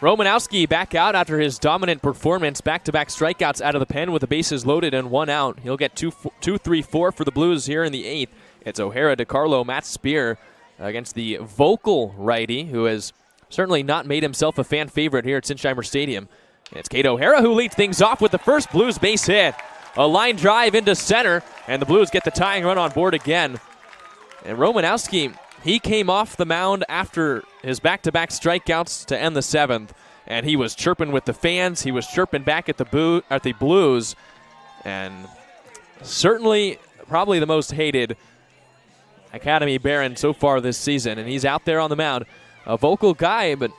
Romanowski back out after his dominant performance. Back-to-back strikeouts out of the pen with the bases loaded and 1 out. He'll get 2-3-4 for the Blues here in the 8th. It's O'Hara, DiCarlo, Matt Spear against the vocal righty, who has certainly not made himself a fan favorite here at Sinsheimer Stadium. And it's Kate O'Hara who leads things off with the first Blues base hit. A line drive into center, and the Blues get the tying run on board again. And Romanowski, he came off the mound after his back-to-back strikeouts to end the 7th, and he was chirping with the fans. He was chirping back at the Blues, and certainly probably the most hated Academy Baron so far this season. And he's out there on the mound, a vocal guy, but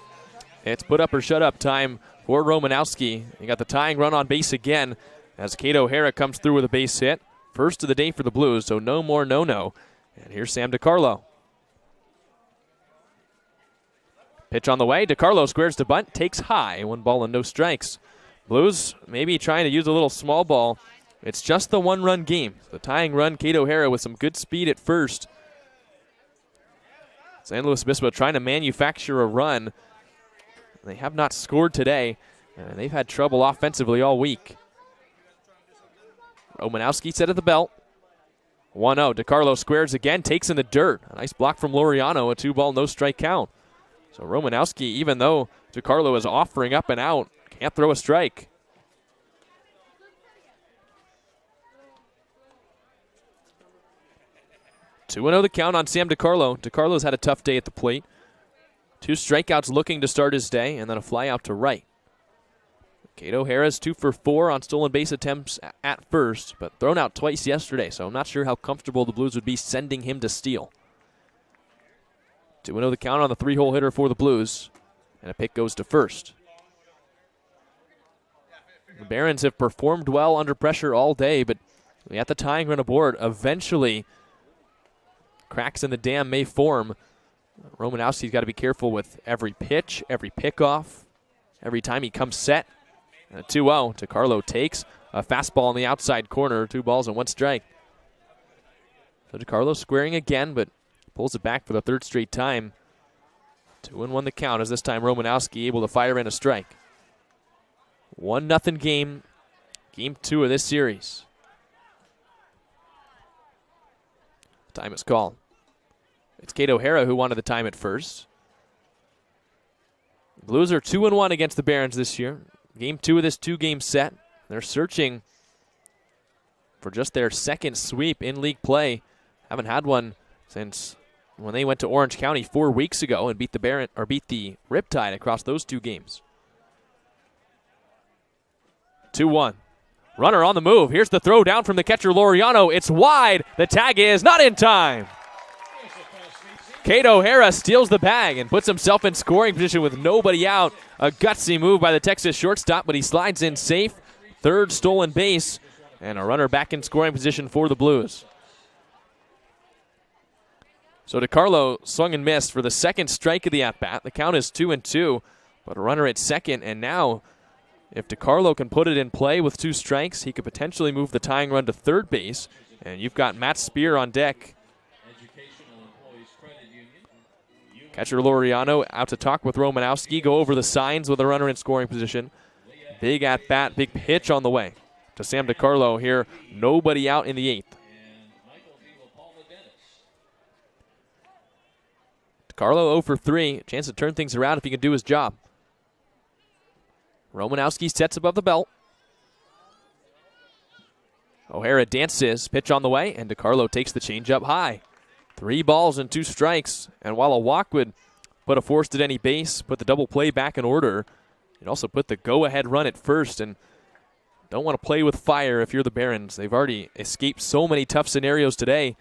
it's put up or shut up time for Romanowski. He got the tying run on base again as Kate O'Hara comes through with a base hit. First of the day for the Blues, so no more no-no. And here's Sam DiCarlo. Pitch on the way. DiCarlo squares to bunt, takes high. 1 ball and no strikes. Blues maybe trying to use a little small ball. It's just the 1-run game. The tying run, Kate O'Hara with some good speed at first. San Luis Obispo trying to manufacture a run. They have not scored today, and they've had trouble offensively all week. Romanowski set at the belt. 1-0. DiCarlo squares again, takes in the dirt. A nice block from Laureano, a 2 ball, no strike count. So Romanowski, even though DiCarlo is offering up and out, can't throw a strike. Two 2-0 the count on Sam DiCarlo. DiCarlo's had a tough day at the plate. 2 strikeouts looking to start his day, and then a fly out to right. Cato Harris 2 for 4 on stolen base attempts at first, but thrown out twice yesterday, so I'm not sure how comfortable the Blues would be sending him to steal. 2-0 the count on the 3-hole hitter for the Blues, and a pick goes to first. The Barons have performed well under pressure all day, but at the tying run aboard, eventually cracks in the dam may form. Romanowski's got to be careful with every pitch, every pickoff, every time he comes set. And a 2-0. DiCarlo takes a fastball in the outside corner, 2 balls and 1 strike. So DiCarlo squaring again, but pulls it back for the 3rd straight time. 2-1 the count, as this time Romanowski able to fire in a strike. 1-0 game, game 2 of this series. Time is called. It's Cato Hara who wanted the time at first. Blues are 2-1 against the Barons this year. Game 2 of this 2-game set. They're searching for just their 2nd sweep in league play. Haven't had one since when they went to Orange County 4 weeks ago and beat the Riptide across those 2 games. 2-1. Runner on the move. Here's the throw down from the catcher Laureano. It's wide. The tag is not in time. Cato Hara steals the bag and puts himself in scoring position with nobody out. A gutsy move by the Texas shortstop, but he slides in safe. 3rd stolen base, and a runner back in scoring position for the Blues. So DiCarlo swung and missed for the 2nd strike of the at-bat. The count is 2-2, but a runner at 2nd, and now if DiCarlo can put it in play with 2 strikes, he could potentially move the tying run to 3rd base, and you've got Matt Spear on deck. Catcher Laureano out to talk with Romanowski, go over the signs with a runner in scoring position. Big at-bat, big pitch on the way to Sam DiCarlo here. Nobody out in the 8th. DiCarlo 0 for 3. Chance to turn things around if he can do his job. Romanowski sets above the belt. O'Hara dances, pitch on the way, and DiCarlo takes the changeup high. 3 balls and 2 strikes, and while a walk would put a forced at any base, put the double play back in order, it also put the go-ahead run at first, and don't want to play with fire if you're the Barons. They've already escaped so many tough scenarios today.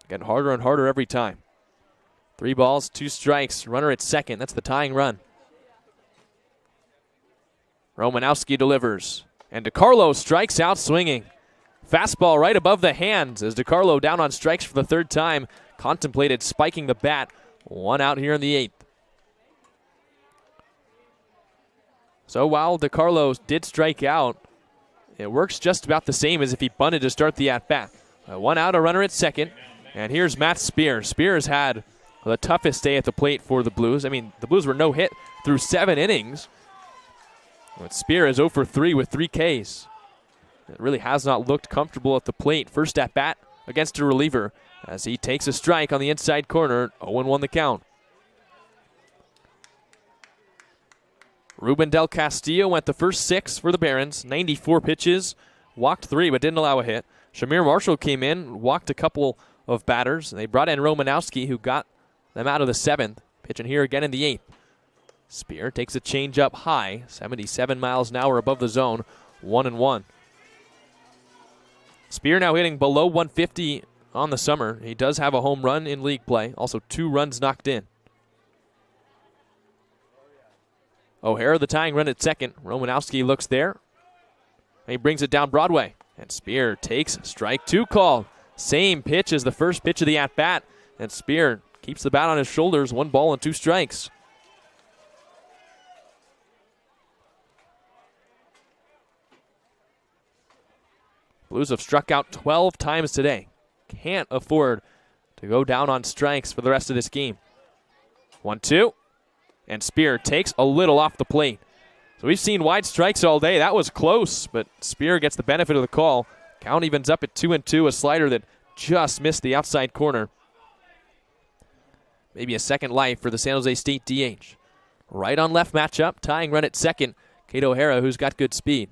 Getting harder and harder every time. 3 balls, 2 strikes, runner at 2nd. That's the tying run. Romanowski delivers, and DiCarlo strikes out swinging. Fastball right above the hands as DiCarlo down on strikes for the 3rd time. Contemplated spiking the bat. 1 out here in the 8th. So while DiCarlo did strike out, it works just about the same as if he bunted to start the at-bat. 1 out, a runner at 2nd. And here's Matt Spear. Spear has had the toughest day at the plate for the Blues. I mean, the Blues were no hit through 7 innings. But Spear is 0 for 3 with 3 Ks. It really has not looked comfortable at the plate. First at bat against a reliever as he takes a strike on the inside corner. 0-1 the count. Ruben Del Castillo went the first 6 for the Barons. 94 pitches, walked 3 but didn't allow a hit. Shamir Marshall came in, walked a couple of batters. They brought in Romanowski, who got them out of the 7th. Pitching here again in the 8th. Spear takes a changeup high, 77 miles an hour above the zone. 1-1. Spear now hitting below 150 on the summer. He does have a home run in league play. Also 2 runs knocked in. O'Hara the tying run at 2nd. Romanowski looks there. And he brings it down Broadway. And Spear takes strike 2 call. Same pitch as the first pitch of the at-bat. And Spear keeps the bat on his shoulders. 1 ball and 2 strikes. Blues have struck out 12 times today. Can't afford to go down on strikes for the rest of this game. 1-2. And Spear takes a little off the plate. So we've seen wide strikes all day. That was close, but Spear gets the benefit of the call. Count evens up at 2-2. A slider that just missed the outside corner. maybe a second life for the San Jose State DH. Right on left matchup, tying run at second. Kate O'Hara, who's got good speed.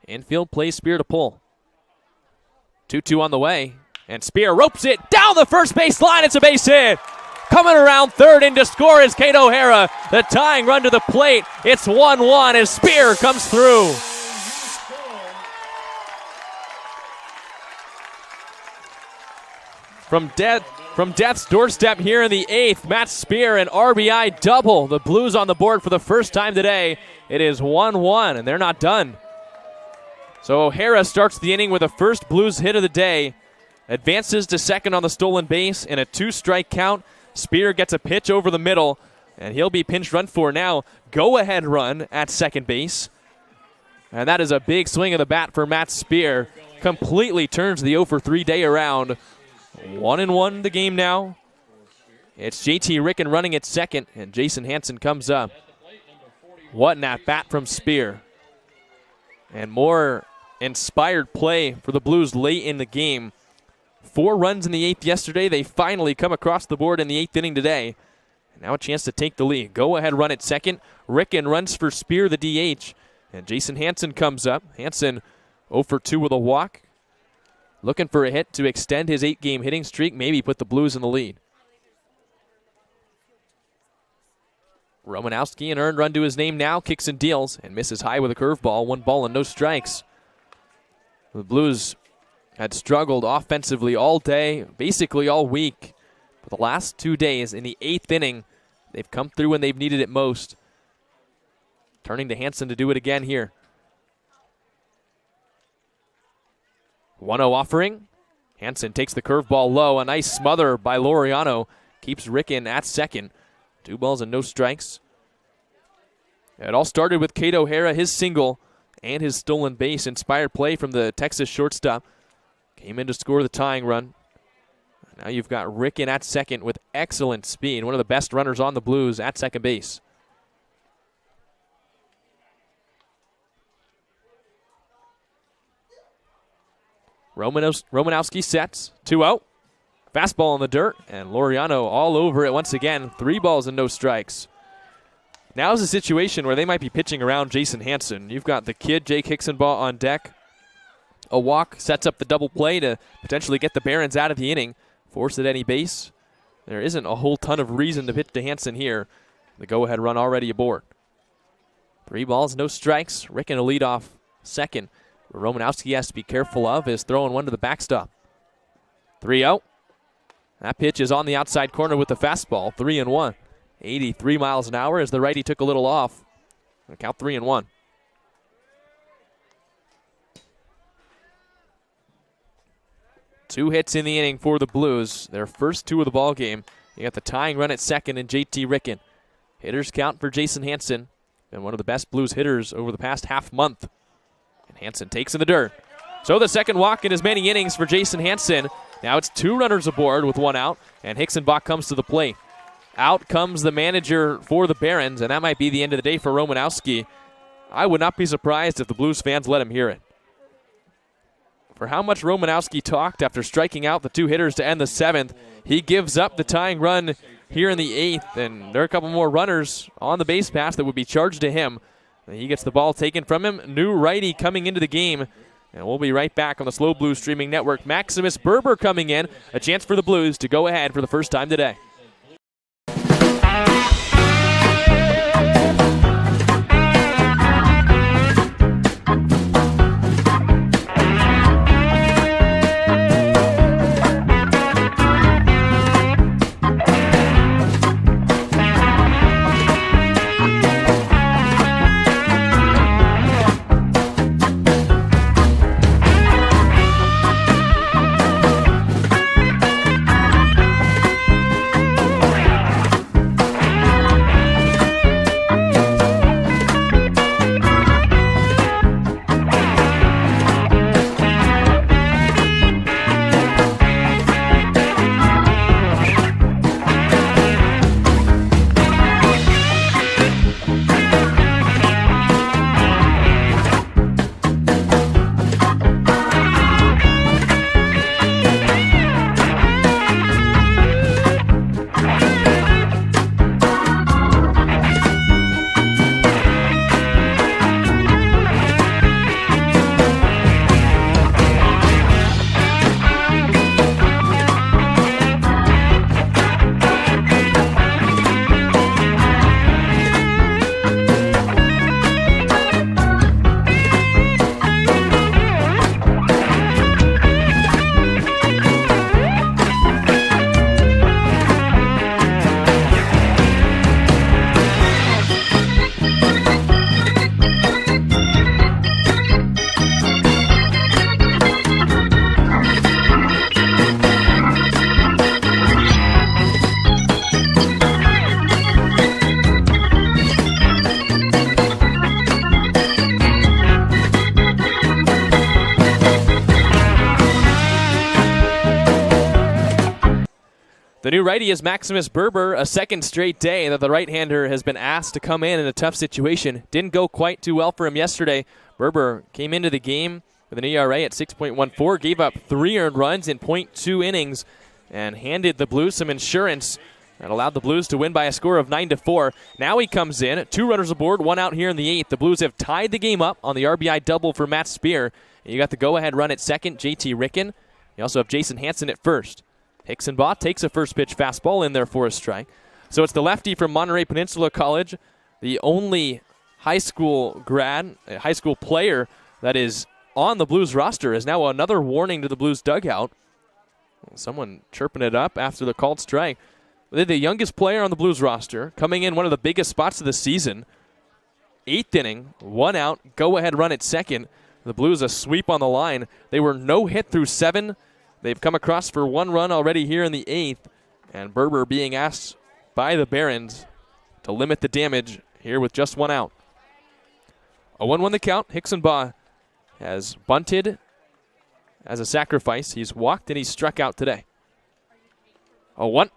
Infield plays Spear to pull. 2-2 on the way, and Spear ropes it down the first base line. It's a base hit. Coming around third in to score is Kate O'Hara. The tying run to the plate. It's 1-1 as Spear comes through. From death's doorstep here in the 8th, Matt Spear, an RBI double. The Blues on the board for the first time today. It is 1-1, and they're not done. So O'Hara starts the inning with the first Blues hit of the day. Advances to second on the stolen base in a 2-strike count. Spear gets a pitch over the middle, and he'll be pinch run for now. Go-ahead run at second base. And that is a big swing of the bat for Matt Spear. Completely turns the 0-for-3 day around. 1-1 the game now. It's JT Ricken running at second, and Jason Hansen comes up. What an at-bat from Spear. And more inspired play for the Blues late in the game. 4 runs in the 8th yesterday. They finally come across the board in the 8th inning today. And now a chance to take the lead. Go-ahead run at second. Ricken runs for Spear, the DH. And Jason Hansen comes up. Hansen 0-for-2 with a walk. Looking for a hit to extend his 8-game hitting streak, maybe put the Blues in the lead. Romanowski, an earned run to his name now, kicks and deals, and misses high with a curveball. 1 ball and no strikes. The Blues had struggled offensively all day, basically all week. For the last 2 days in the 8th inning, they've come through when they've needed it most. Turning to Hansen to do it again here. 1-0 offering. Hansen takes the curveball low. A nice smother by Laureano keeps Ricken at second. 2 balls and no strikes. It all started with Kate O'Hara, his single, and his stolen base. Inspired play from the Texas shortstop. Came in to score the tying run. Now you've got Ricken at second with excellent speed. One of the best runners on the Blues at second base. Romanowski sets. 2-0. Fastball in the dirt, and Laureano all over it once again. 3 balls and no strikes. Now is a situation where they might be pitching around Jason Hansen. You've got the kid, Jake Hicksonbaugh, on deck. A walk sets up the double play to potentially get the Barons out of the inning. Force at any base. There isn't a whole ton of reason to pitch to Hansen here. The go-ahead run already aboard. 3 balls, no strikes. Ricken will lead off second. What Romanowski has to be careful of is throwing one to the backstop. 3-0. That pitch is on the outside corner with the fastball. 3-1. 83 miles an hour as the righty took a little off. Count 3-1. Two hits in the inning for the Blues. Their first 2 of the ball game. You got the tying run at second and JT Ricken. Hitters count for Jason Hansen. Been one of the best Blues hitters over the past half month. And Hansen takes in the dirt. So the second walk in as many innings for Jason Hansen. Now it's 2 runners aboard with 1 out, and Hicksonbaugh comes to the plate. Out comes the manager for the Barons, and that might be the end of the day for Romanowski. I would not be surprised if the Blues fans let him hear it. For how much Romanowski talked after striking out the 2 hitters to end the 7th, he gives up the tying run here in the 8th, and there are a couple more runners on the base pass that would be charged to him. He gets the ball taken from him. New righty coming into the game. And we'll be right back on the Slow Blues streaming network. Maximus Berber coming in. A chance for the Blues to go ahead for the first time today. new righty is Maximus Berber, a second straight day that the right-hander has been asked to come in a tough situation. Didn't go quite too well for him yesterday. Berber came into the game with an ERA at 6.14, gave up 3 earned runs in .2 innings, and handed the Blues some insurance that allowed the Blues to win by a score of 9-4. Now he comes in, 2 runners aboard, 1 out here in the 8th. The Blues have tied the game up on the RBI double for Matt Spear. And you got the go-ahead run at second, JT Ricken. You also have Jason Hansen at first. Hickson-Baugh takes a first pitch fastball in there for a strike. So it's the lefty from Monterey Peninsula College, the only high school player that is on the Blues roster, is now another warning to the Blues dugout. Someone chirping it up after the called strike. They're the youngest player on the Blues roster, coming in one of the biggest spots of the season. 8th inning, 1 out, go-ahead run at second. The Blues a sweep on the line. They were no hit through 7. They've come across for 1 run already here in the 8th. And Berber being asked by the Barons to limit the damage here with just 1 out. A 1-1 the count. Hickson-Baugh has bunted as a sacrifice. He's walked and he's struck out today. 0-1.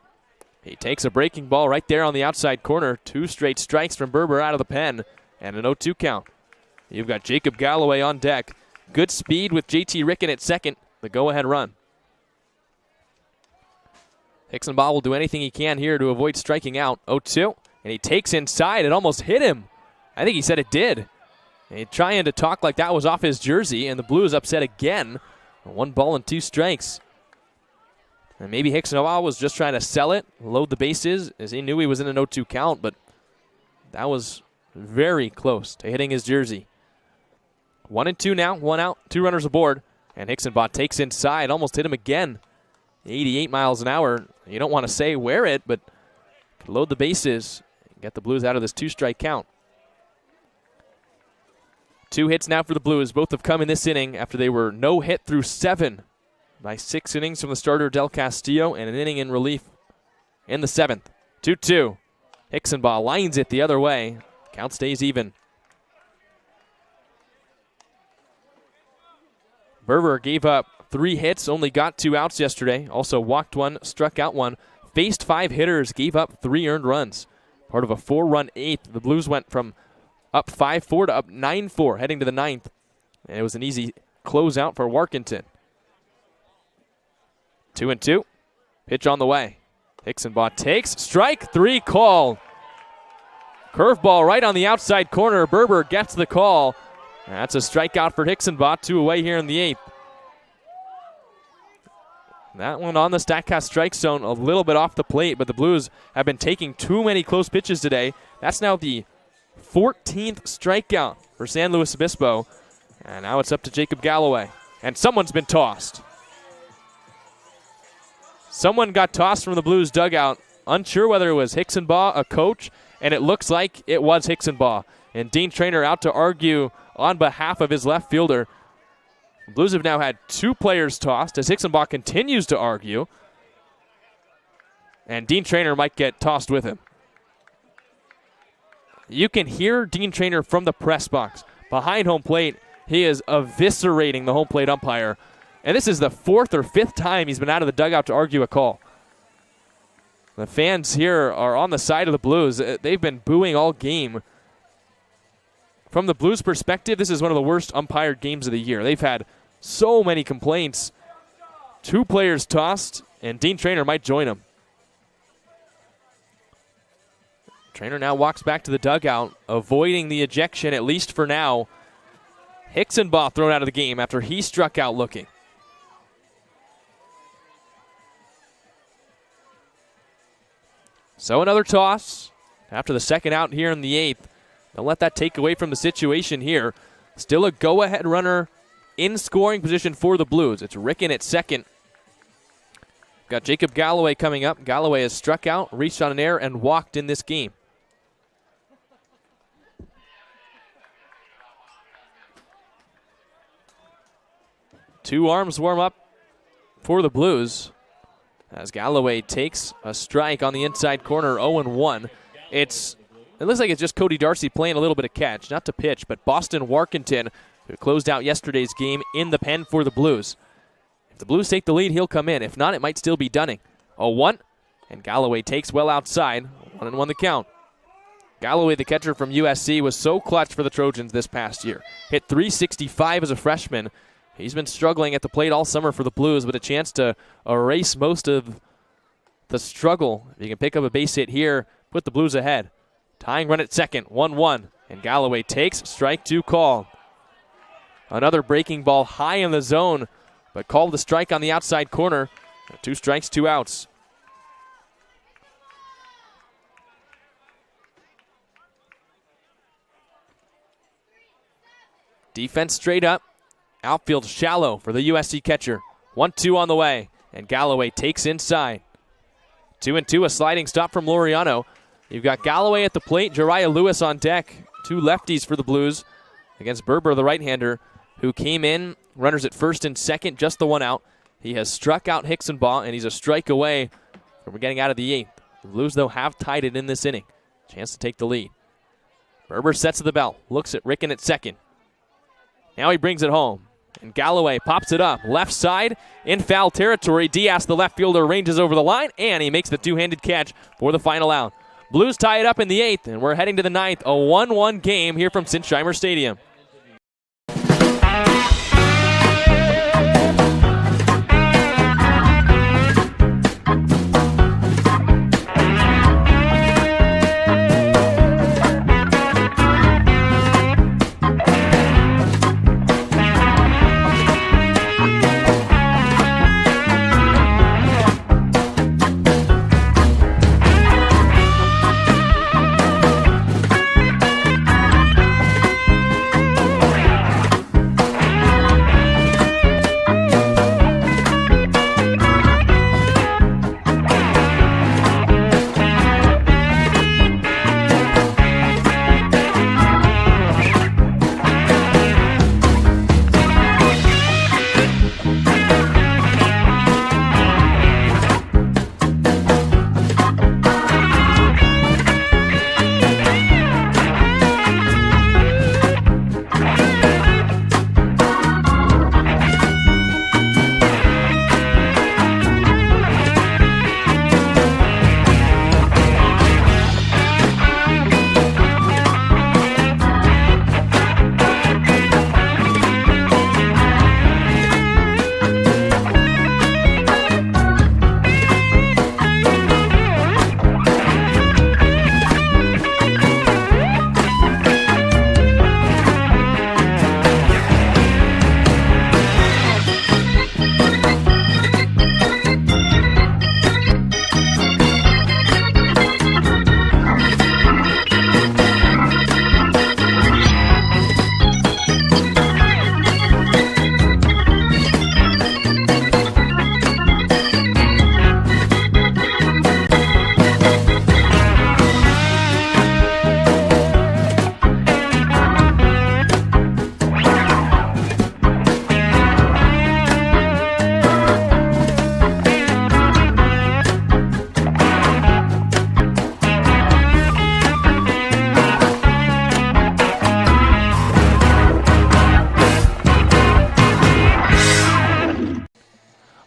He takes a breaking ball right there on the outside corner. 2 straight strikes from Berber out of the pen. And an 0-2 count. You've got Jacob Galloway on deck. Good speed with JT Ricken at second. The go-ahead run. Hickson-Baugh will do anything he can here to avoid striking out. 0-2. And he takes inside. It almost hit him. I think he said it did. And he's trying to talk like that was off his jersey. And the Blues upset again. 1 ball and 2 strikes. And maybe Hickson-Baugh was just trying to sell it, load the bases, as he knew he was in an 0-2 count. But that was very close to hitting his jersey. 1-2 now, 1 out, 2 runners aboard. And Hickson-Baugh takes inside, almost hit him again. 88 miles an hour. You don't want to say where it, but load the bases and get the Blues out of this 2-strike count. 2 hits now for the Blues. Both have come in this inning after they were no hit through 7 by 6 innings from the starter Del Castillo and an inning in relief in the 7th. 2-2. Hickson-Baugh lines it the other way. Count stays even. Berber gave up 3 hits, only got 2 outs yesterday. Also walked 1, struck out 1, faced 5 hitters, gave up 3 earned runs. Part of a 4-run 8th. The Blues went from up 5-4 to up 9-4 heading to the 9th. And it was an easy closeout for Warkentin. 2-2. Pitch on the way. Hickson-Baugh takes. Strike 3 call. Curveball right on the outside corner. Berber gets the call. That's a strikeout for Hickson-Baugh. 2 away here in the 8th. That one on the StatCast strike zone, a little bit off the plate, but the Blues have been taking too many close pitches today. That's now the 14th strikeout for San Luis Obispo. And now it's up to Jacob Galloway. And someone's been tossed. Someone got tossed from the Blues dugout. Unsure whether it was Hickson-Baugh, a coach, and it looks like it was Hickson-Baugh. And Dean Traynor out to argue on behalf of his left fielder. The Blues have now had 2 players tossed as Hickson-Baugh continues to argue. And Dean Traynor might get tossed with him. You can hear Dean Traynor from the press box. Behind home plate, he is eviscerating the home plate umpire. And this is the 4th or 5th time he's been out of the dugout to argue a call. The fans here are on the side of the Blues. They've been booing all game. From the Blues' perspective, this is one of the worst umpired games of the year. They've had so many complaints. 2 players tossed, and Dean Traynor might join them. Traynor now walks back to the dugout, avoiding the ejection, at least for now. Hickson-Baugh thrown out of the game after he struck out looking. So another toss after the 2nd out here in the 8th. Don't let that take away from the situation here. Still a go-ahead runner in scoring position for the Blues. It's Ricken at second. Got Jacob Galloway coming up. Galloway has struck out, reached on an error, and walked in this game. Two arms warm up for the Blues as Galloway takes a strike on the inside corner, 0-1. It looks like it's just Cody Darcy playing a little bit of catch, not to pitch, but Boston Warkentin, who closed out yesterday's game, in the pen for the Blues. If the Blues take the lead, he'll come in. If not, it might still be Dunning. 0-1. and Galloway takes well outside. 1-1 the count. Galloway, the catcher from USC, was so clutch for the Trojans this past year. Hit .365 as a freshman. He's been struggling at the plate all summer for the Blues, with a chance to erase most of the struggle. If you can pick up a base hit here, put the Blues ahead. Tying run at second, 1-1. And Galloway takes strike 2 call. Another breaking ball high in the zone, but called the strike on the outside corner. 2 strikes, 2 outs. Defense straight up. Outfield shallow for the USC catcher. 1-2 on the way, and Galloway takes inside. 2-2, a sliding stop from Laureano. You've got Galloway at the plate, Jariah Lewis on deck. 2 lefties for the Blues against Berber, the right-hander, who came in, runners at first and second, just the 1 out. He has struck out Hicksonbaugh, and he's a strike away from getting out of the 8th. The Blues, though, have tied it in this inning. Chance to take the lead. Berber sets to the belt, looks at Ricken at second. Now he brings it home, and Galloway pops it up. Left side in foul territory. Diaz, the left fielder, ranges over the line, and he makes the 2-handed catch for the final out. Blues tie it up in the 8th, and we're heading to the 9th. A 1-1 game here from Sinsheimer Stadium.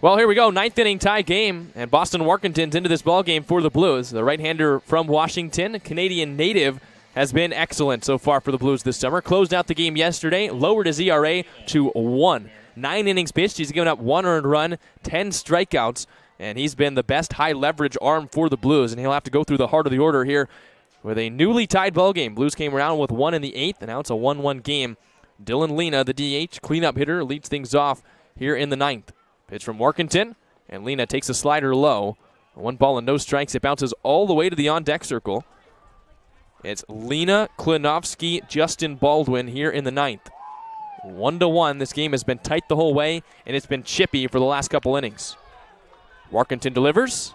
Well, here we go, 9th inning tie game, and Boston Workington's into this ball game for the Blues. The right-hander from Washington, Canadian native, has been excellent so far for the Blues this summer. Closed out the game yesterday, lowered his ERA to 1. 9 innings pitched, he's given up 1 earned run, 10 strikeouts, and he's been the best high-leverage arm for the Blues, and he'll have to go through the heart of the order here with a newly tied ball game. Blues came around with 1 in the 8th, and now it's a 1-1 game. Dylan Lena, the DH cleanup hitter, leads things off here in the 9th. Pitch from Workington, and Lena takes a slider low. 1 ball and no strikes. It bounces all the way to the on-deck circle. It's Lena, Klinovsky, Justin Baldwin here in the 9th. 1-1. This game has been tight the whole way, and it's been chippy for the last couple innings. Workington delivers,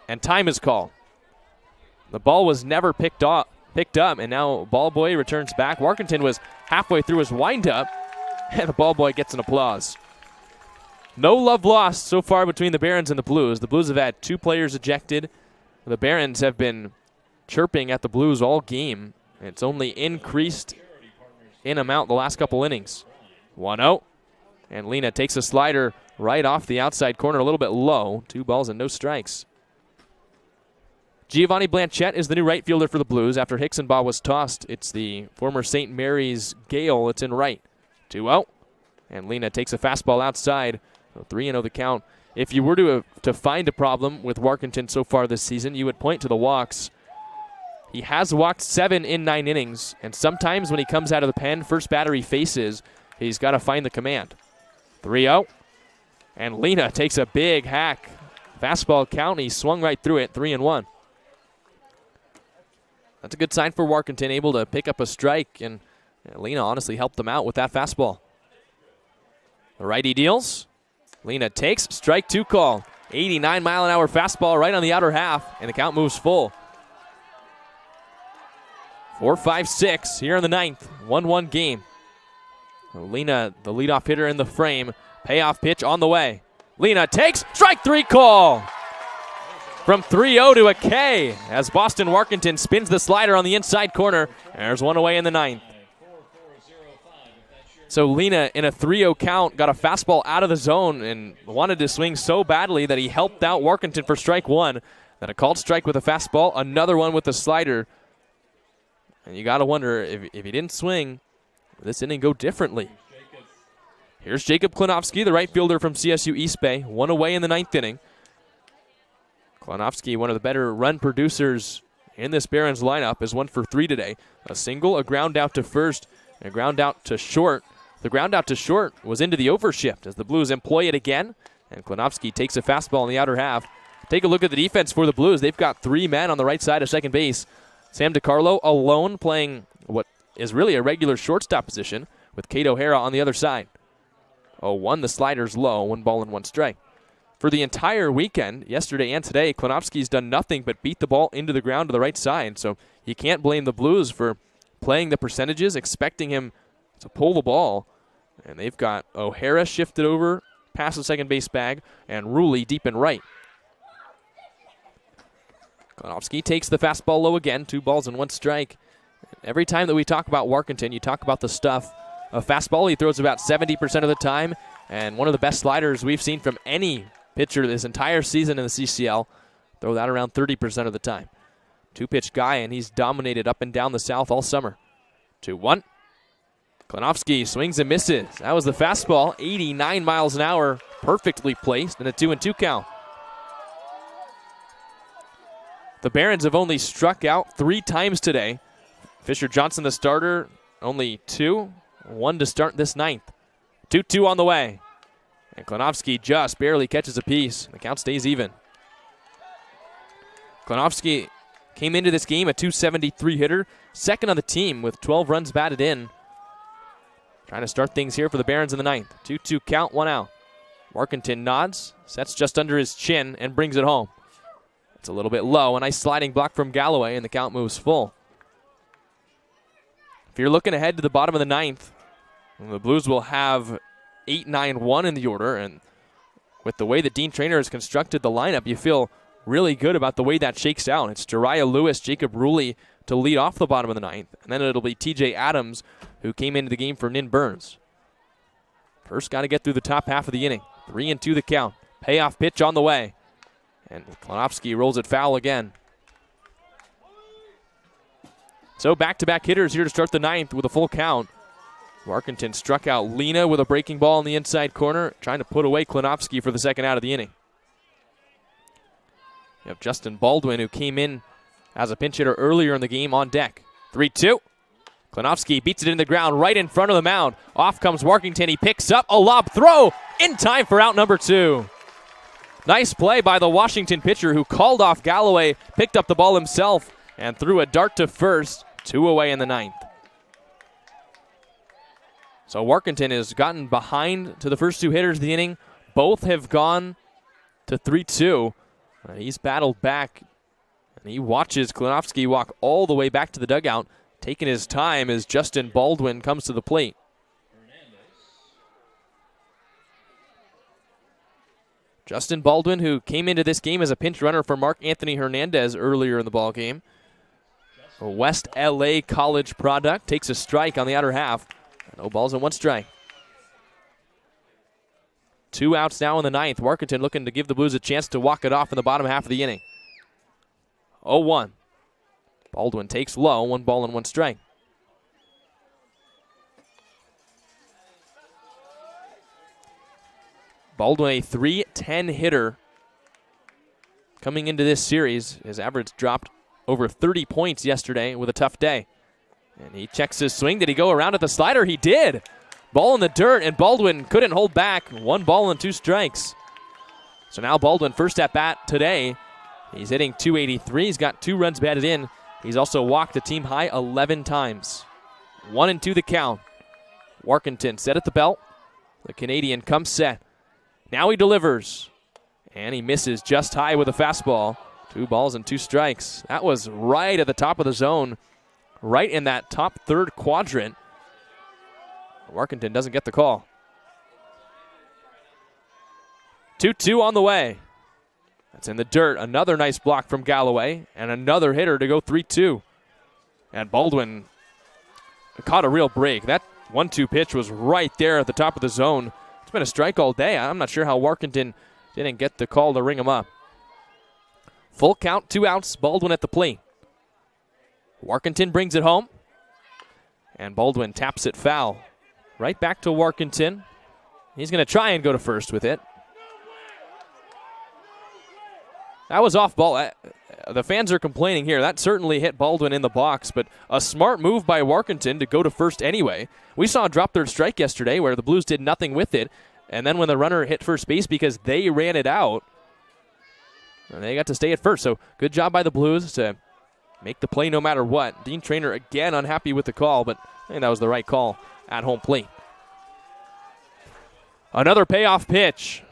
and time is called. The ball was never picked up, and now ball boy returns back. Workington was halfway through his windup, and the ball boy gets an applause. No love lost so far between the Barons and the Blues. The Blues have had 2 players ejected. The Barons have been chirping at the Blues all game. It's only increased in amount the last couple innings. 1-0, and Lena takes a slider right off the outside corner, a little bit low. 2 balls and no strikes. Giovanni Blanchette is the new right fielder for the Blues. After Hicksonbaugh was tossed, it's the former St. Mary's Gale. It's in right. 2-0. And Lena takes a fastball outside. 3-0 the count. If you were to find a problem with Warkentin so far this season, you would point to the walks. He has walked 7 in 9 innings, and sometimes when he comes out of the pen, first batter he faces, he's got to find the command. 3-0. And Lena takes a big hack. Fastball count, he swung right through it, 3-1. That's a good sign for Warkentin, able to pick up a strike, and Lena honestly helped him out with that fastball. The righty deals. Lena takes, strike 2 call. 89-mile-an-hour fastball right on the outer half, and the count moves full. 4-5-6 here in the 9th. 1-1 game. Lena, the leadoff hitter in the frame. Payoff pitch on the way. Lena takes, strike 3 call. From 3-0 to a K as Boston Warkentin spins the slider on the inside corner. There's one away in the 9th. So Lena, in a 3-0 count, got a fastball out of the zone and wanted to swing so badly that he helped out Warkentin for strike 1. Then a called strike with a fastball, another one with the slider. And you got to wonder, if he didn't swing, would this inning go differently? Here's Jacob Klinowski, the right fielder from CSU East Bay. One away in the 9th inning. Klinowski, one of the better run producers in this Barons lineup, is 1 for 3 today. A single, a ground out to first, and a ground out to short. The ground out to short was into the overshift as the Blues employ it again, and Klinowski takes a fastball in the outer half. Take a look at the defense for the Blues. They've got 3 men on the right side of second base. Sam DiCarlo alone playing what is really a regular shortstop position with Kate O'Hara on the other side. 0-1, the slider's low, 1 ball and 1 strike. For the entire weekend, yesterday and today, Klinowski's done nothing but beat the ball into the ground to the right side, so you can't blame the Blues for playing the percentages, expecting him to pull the ball. And they've got O'Hara shifted over past the second base bag and Ruley deep in right. Klinowski takes the fastball low again, 2 balls and 1 strike. Every time that we talk about Warkentin, you talk about the stuff. A fastball he throws about 70% of the time, and one of the best sliders we've seen from any pitcher this entire season in the CCL. Throw that around 30% of the time. 2-pitch guy, and he's dominated up and down the South all summer. 2-1. Klinowski swings and misses. That was the fastball, 89 miles an hour, perfectly placed, and a 2-2 count. The Barons have only struck out 3 times today. Fisher Johnson, the starter, only 2. 1 to start this 9th. 2-2 on the way. And Klinowski just barely catches a piece. The count stays even. Klinowski came into this game a .273 hitter, second on the team with 12 runs batted in. Trying to start things here for the Barons in the 9th. 2-2 count, 1 out. Warkentin nods, sets just under his chin, and brings it home. It's a little bit low. A nice sliding block from Galloway, and the count moves full. If you're looking ahead to the bottom of the 9th, the Blues will have 8-9-1 in the order, and with the way that Dean Traynor has constructed the lineup, you feel really good about the way that shakes out. It's Jariah Lewis, Jacob Ruley to lead off the bottom of the 9th, and then it'll be TJ Adams, who came into the game for Nin Burns. First got to get through the top half of the inning. 3-2 the count. Payoff pitch on the way, and Klinowski rolls it foul again. So back-to-back hitters here to start the 9th with a full count. Warkentin struck out Lena with a breaking ball in the inside corner, trying to put away Klinowski for the second out of the inning. You have Justin Baldwin, who came in as a pinch hitter earlier in the game, on deck. 3-2. Klinowski beats it in the ground right in front of the mound. Off comes Warkentin. He picks up a lob throw in time for out number 2. Nice play by the Washington pitcher, who called off Galloway, picked up the ball himself, and threw a dart to first. 2 away in the 9th. So Warkentin has gotten behind to the first 2 hitters of the inning. Both have gone to 3-2. He's battled back, and he watches Klinowski walk all the way back to the dugout, taking his time as Justin Baldwin comes to the plate. Justin Baldwin, who came into this game as a pinch runner for Mark Anthony Hernandez earlier in the ball game. A West LA college product, takes a strike on the outer half. No balls and 1 strike. 2 outs now in the 9th. Warkentin looking to give the Blues a chance to walk it off in the bottom half of the inning. 0-1. Baldwin takes low, 1 ball and 1 strike. Baldwin, a .310 hitter. Coming into this series, his average dropped over 30 points yesterday with a tough day. And he checks his swing. Did he go around at the slider? He did. Ball in the dirt, and Baldwin couldn't hold back. 1 ball and 2 strikes. So now Baldwin, first at bat today. He's hitting .283. He's got 2 runs batted in. He's also walked a team high 11 times. 1-2 the count. Warkentin set at the belt. The Canadian comes set. Now he delivers. And he misses just high with a fastball. 2 balls and 2 strikes. That was right at the top of the zone. Right in that top third quadrant. Warkentin doesn't get the call. 2-2 on the way. That's in the dirt. Another nice block from Galloway. And another hitter to go 3-2. And Baldwin caught a real break. That 1-2 pitch was right there at the top of the zone. It's been a strike all day. I'm not sure how Warkentin didn't get the call to ring him up. Full count, 2 outs. Baldwin at the plate. Warkentin brings it home. And Baldwin taps it foul. Right back to Warkentin. He's going to try and go to first with it. That was off ball. The fans are complaining here. That certainly hit Baldwin in the box, but a smart move by Warkentin to go to first anyway. We saw a drop third strike yesterday where the Blues did nothing with it, and then when the runner hit first base because they ran it out, they got to stay at first. So good job by the Blues to make the play no matter what. Dean Traynor again unhappy with the call, but I think that was the right call at home plate. Another payoff pitch.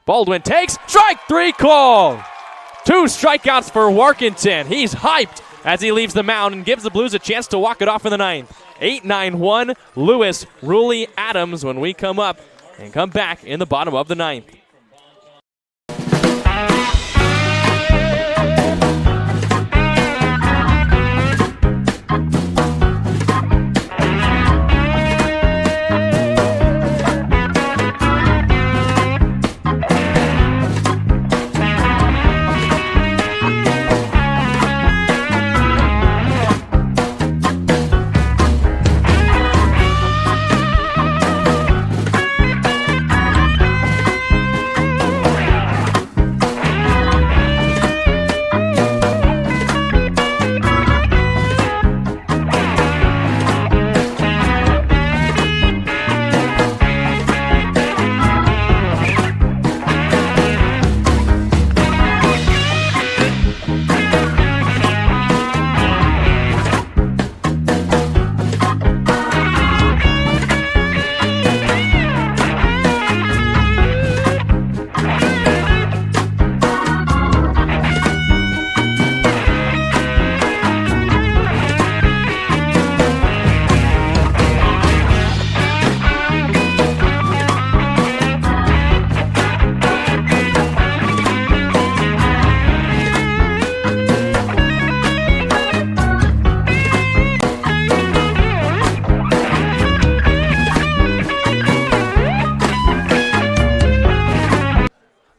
Baldwin takes strike 3 call. 2 strikeouts for Warkentin. He's hyped as he leaves the mound and gives the Blues a chance to walk it off in the 9th. 8-9-1, Lewis, Ruley, Adams when we come up and come back in the bottom of the 9th.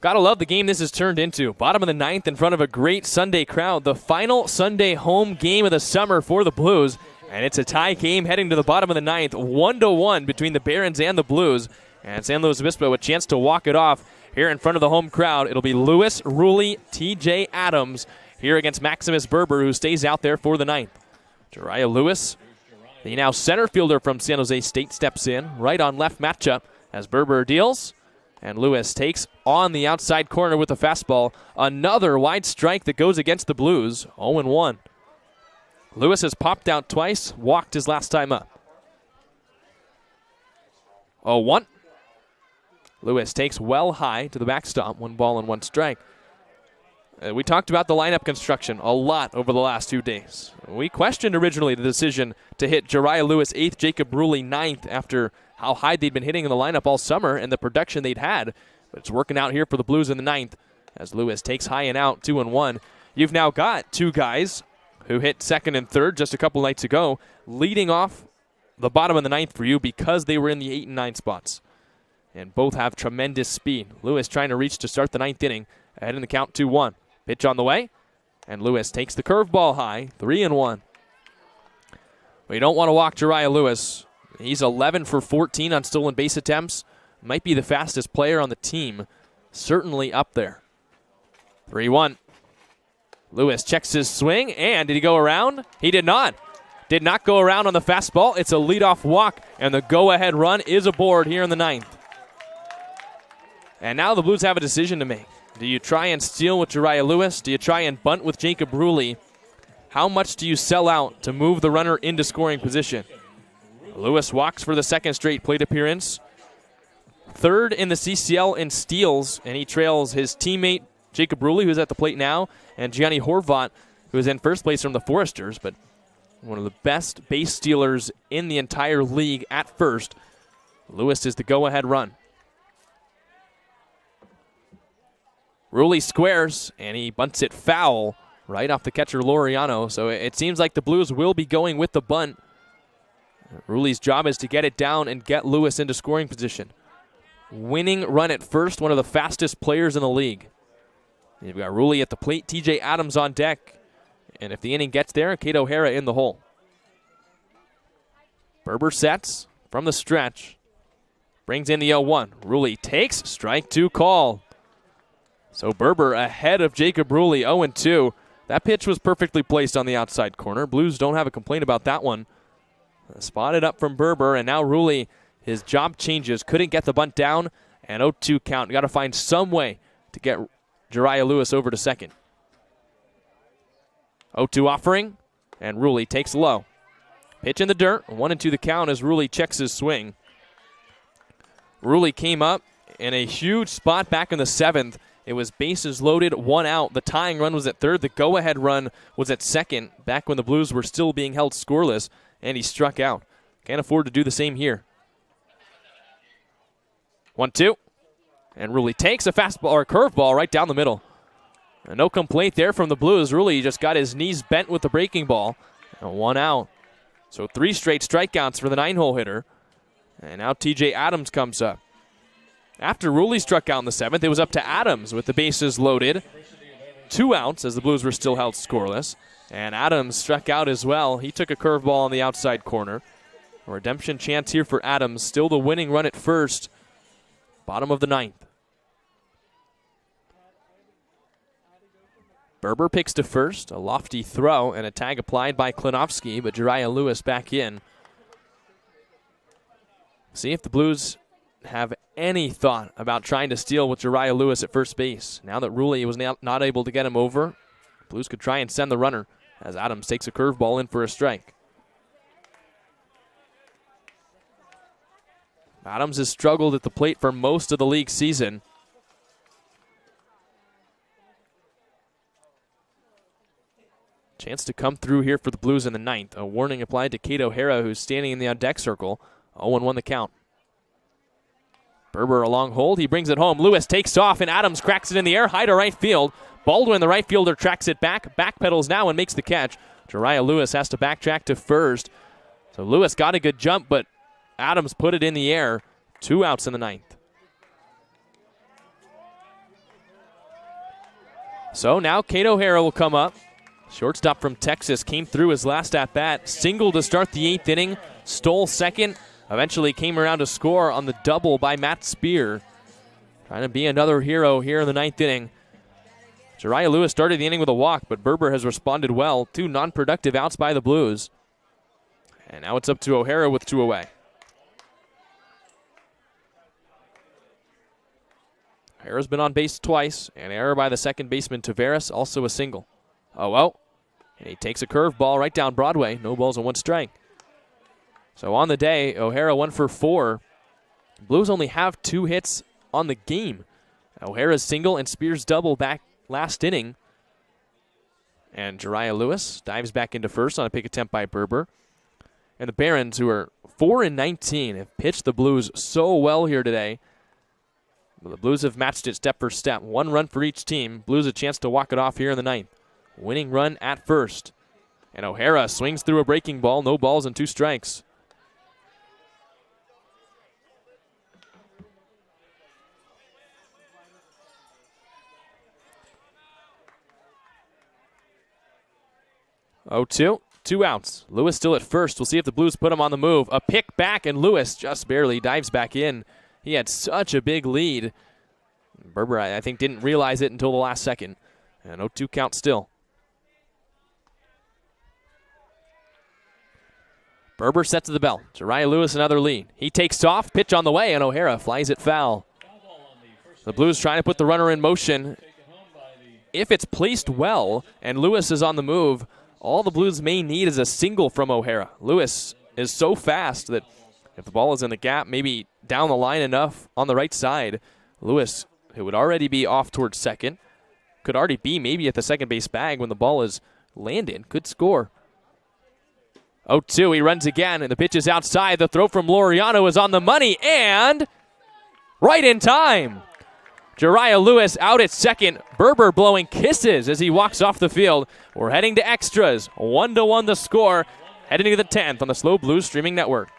Gotta love the game this has turned into. Bottom of the 9th in front of a great Sunday crowd. The final Sunday home game of the summer for the Blues. And it's a tie game heading to the bottom of the 9th. 1-1 between the Barons and the Blues. And San Luis Obispo a chance to walk it off here in front of the home crowd. It'll be Lewis, Ruley, TJ Adams here against Maximus Berber, who stays out there for the 9th. Jariah Lewis, the now center fielder from San Jose State, steps in. Right on left matchup as Berber deals. And Lewis takes on the outside corner with a fastball. Another wide strike that goes against the Blues. 0-1. Lewis has popped out twice, walked his last time up. 0-1. Lewis takes well high to the backstop. 1 ball and 1 strike. We talked about the lineup construction a lot over the last 2 days. We questioned originally the decision to hit Jariah Lewis 8th, Jacob Ruley 9th after how high they'd been hitting in the lineup all summer and the production they'd had. But it's working out here for the Blues in the 9th as Lewis takes high and out, 2-1. You've now got 2 guys who hit 2nd and 3rd just a couple nights ago, leading off the bottom of the 9th for you because they were in the 8 and 9 spots. And both have tremendous speed. Lewis trying to reach to start the 9th inning, ahead in the count 2-1. Pitch on the way, And Lewis takes the curveball high, 3-1. Well, you don't want to walk Jariah Lewis. He's 11 for 14 on stolen base attempts. Might be the fastest player on the team. Certainly up there. 3-1. Lewis checks his swing, and did he go around? He did not. Did not go around on the fastball. It's a leadoff walk, and the go-ahead run is aboard here in the ninth. And now the Blues have a decision to make. Do you try and steal with Jariah Lewis? Do you try and bunt with Jacob Ruley? How much do you sell out to move the runner into scoring position? Lewis walks for the second straight plate appearance. Third in the CCL in steals, and he trails his teammate Jacob Ruley, who's at the plate now, and Gianni Horvat, who is in first place from the Foresters, but one of the best base stealers in the entire league at first. Lewis is the go-ahead run. Ruley squares, and he bunts it foul right off the catcher Laureano, so it seems like the Blues will be going with the bunt. Ruley's job is to get it down and get Lewis into scoring position. Winning run at first, one of the fastest players in the league. You've got Ruley at the plate, TJ Adams on deck. And if the inning gets there, Kate O'Hara in the hole. Berber sets from the stretch. Brings in the 0-1. Ruley takes, strike two call. So Berber ahead of Jacob Ruley, 0-2. That pitch was perfectly placed on the outside corner. Blues don't have a complaint about that one. Spotted up from Berber, and now Ruley, his job changes. Couldn't get the bunt down, and 0-2 count. Got to find some way to get Jariah Lewis over to second. 0-2 offering, and Ruley takes low. Pitch in the dirt, 1-2 the count as Ruley checks his swing. Ruley came up in a huge spot back in the seventh. It was bases loaded, 1 out. The tying run was at third. The go-ahead run was at second, back when the Blues were still being held scoreless, and he struck out. Can't afford to do the same here. 1-2, and Ruley takes a fastball or a curveball right down the middle. And no complaint there from the Blues. Ruley just got his knees bent with the breaking ball. And 1 out. So 3 straight strikeouts for the 9-hole hitter. And now TJ Adams comes up. After Ruley struck out in the seventh, it was up to Adams with the bases loaded. 2 outs as the Blues were still held scoreless. And Adams struck out as well. He took a curveball on the outside corner. A redemption chance here for Adams. Still the winning run at first. Bottom of the ninth. Berber picks to first, a lofty throw, and a tag applied by Klinovsky, but Jariah Lewis back in. See if the Blues have any thought about trying to steal with Jariah Lewis at first base. Now that Ruley was not able to get him over, Blues could try and send the runner as Adams takes a curveball in for a strike. Adams has struggled at the plate for most of the league season. Chance to come through here for the Blues in the ninth. A warning applied to Kate O'Hara, who's standing in the on-deck circle. 0-1 the count. Berber a long hold. He brings it home. Lewis takes off, and Adams cracks it in the air. High to right field. Baldwin, the right fielder, tracks it back. Backpedals now and makes the catch. Jariah Lewis has to backtrack to first. So Lewis got a good jump, but Adams put it in the air. 2 outs in the ninth. So now Kate O'Hara will come up. Shortstop from Texas came through his last at-bat. Single to start the 8th inning. Stole second. Eventually came around to score on the double by Matt Spear. Trying to be another hero here in the 9th inning. Jariah Lewis started the inning with a walk, but Berber has responded well. 2 non-productive outs by the Blues. And now it's up to O'Hara with 2 away. O'Hara's been on base twice. An error by the second baseman Tavares, also a single. 0-0. And he takes a curveball right down Broadway. No balls and 1 strike. So on the day, O'Hara 1 for 4. Blues only have 2 hits on the game. O'Hara's single and Spears double back last inning. And Jariah Lewis dives back into first on a pick attempt by Berber. And the Barons, who are 4-19, have pitched the Blues so well here today. The Blues have matched it step for step. 1 run for each team. Blues a chance to walk it off here in the 9th. Winning run at first. And O'Hara swings through a breaking ball. No balls and 2 strikes. 0-2, 2 outs. Lewis still at first. We'll see if the Blues put him on the move. A pick back, and Lewis just barely dives back in. He had such a big lead. Berber, I think, didn't realize it until the last second. And 0-2 count still. Berber set to the bell. Jariah Lewis another lead. He takes off, pitch on the way, and O'Hara flies it foul. The Blues trying to put the runner in motion. If it's placed well and Lewis is on the move, all the Blues may need is a single from O'Hara. Lewis is so fast that if the ball is in the gap, maybe down the line enough on the right side, Lewis, who would already be off towards second, could already be maybe at the second base bag when the ball is landed, could score. 0-2, he runs again, and the pitch is outside. The throw from Laureano is on the money, and right in time. Jariah Lewis out at second. Berber blowing kisses as he walks off the field. We're heading to extras. 1-1 the score. Heading to the 10th on the SLO Blues streaming network.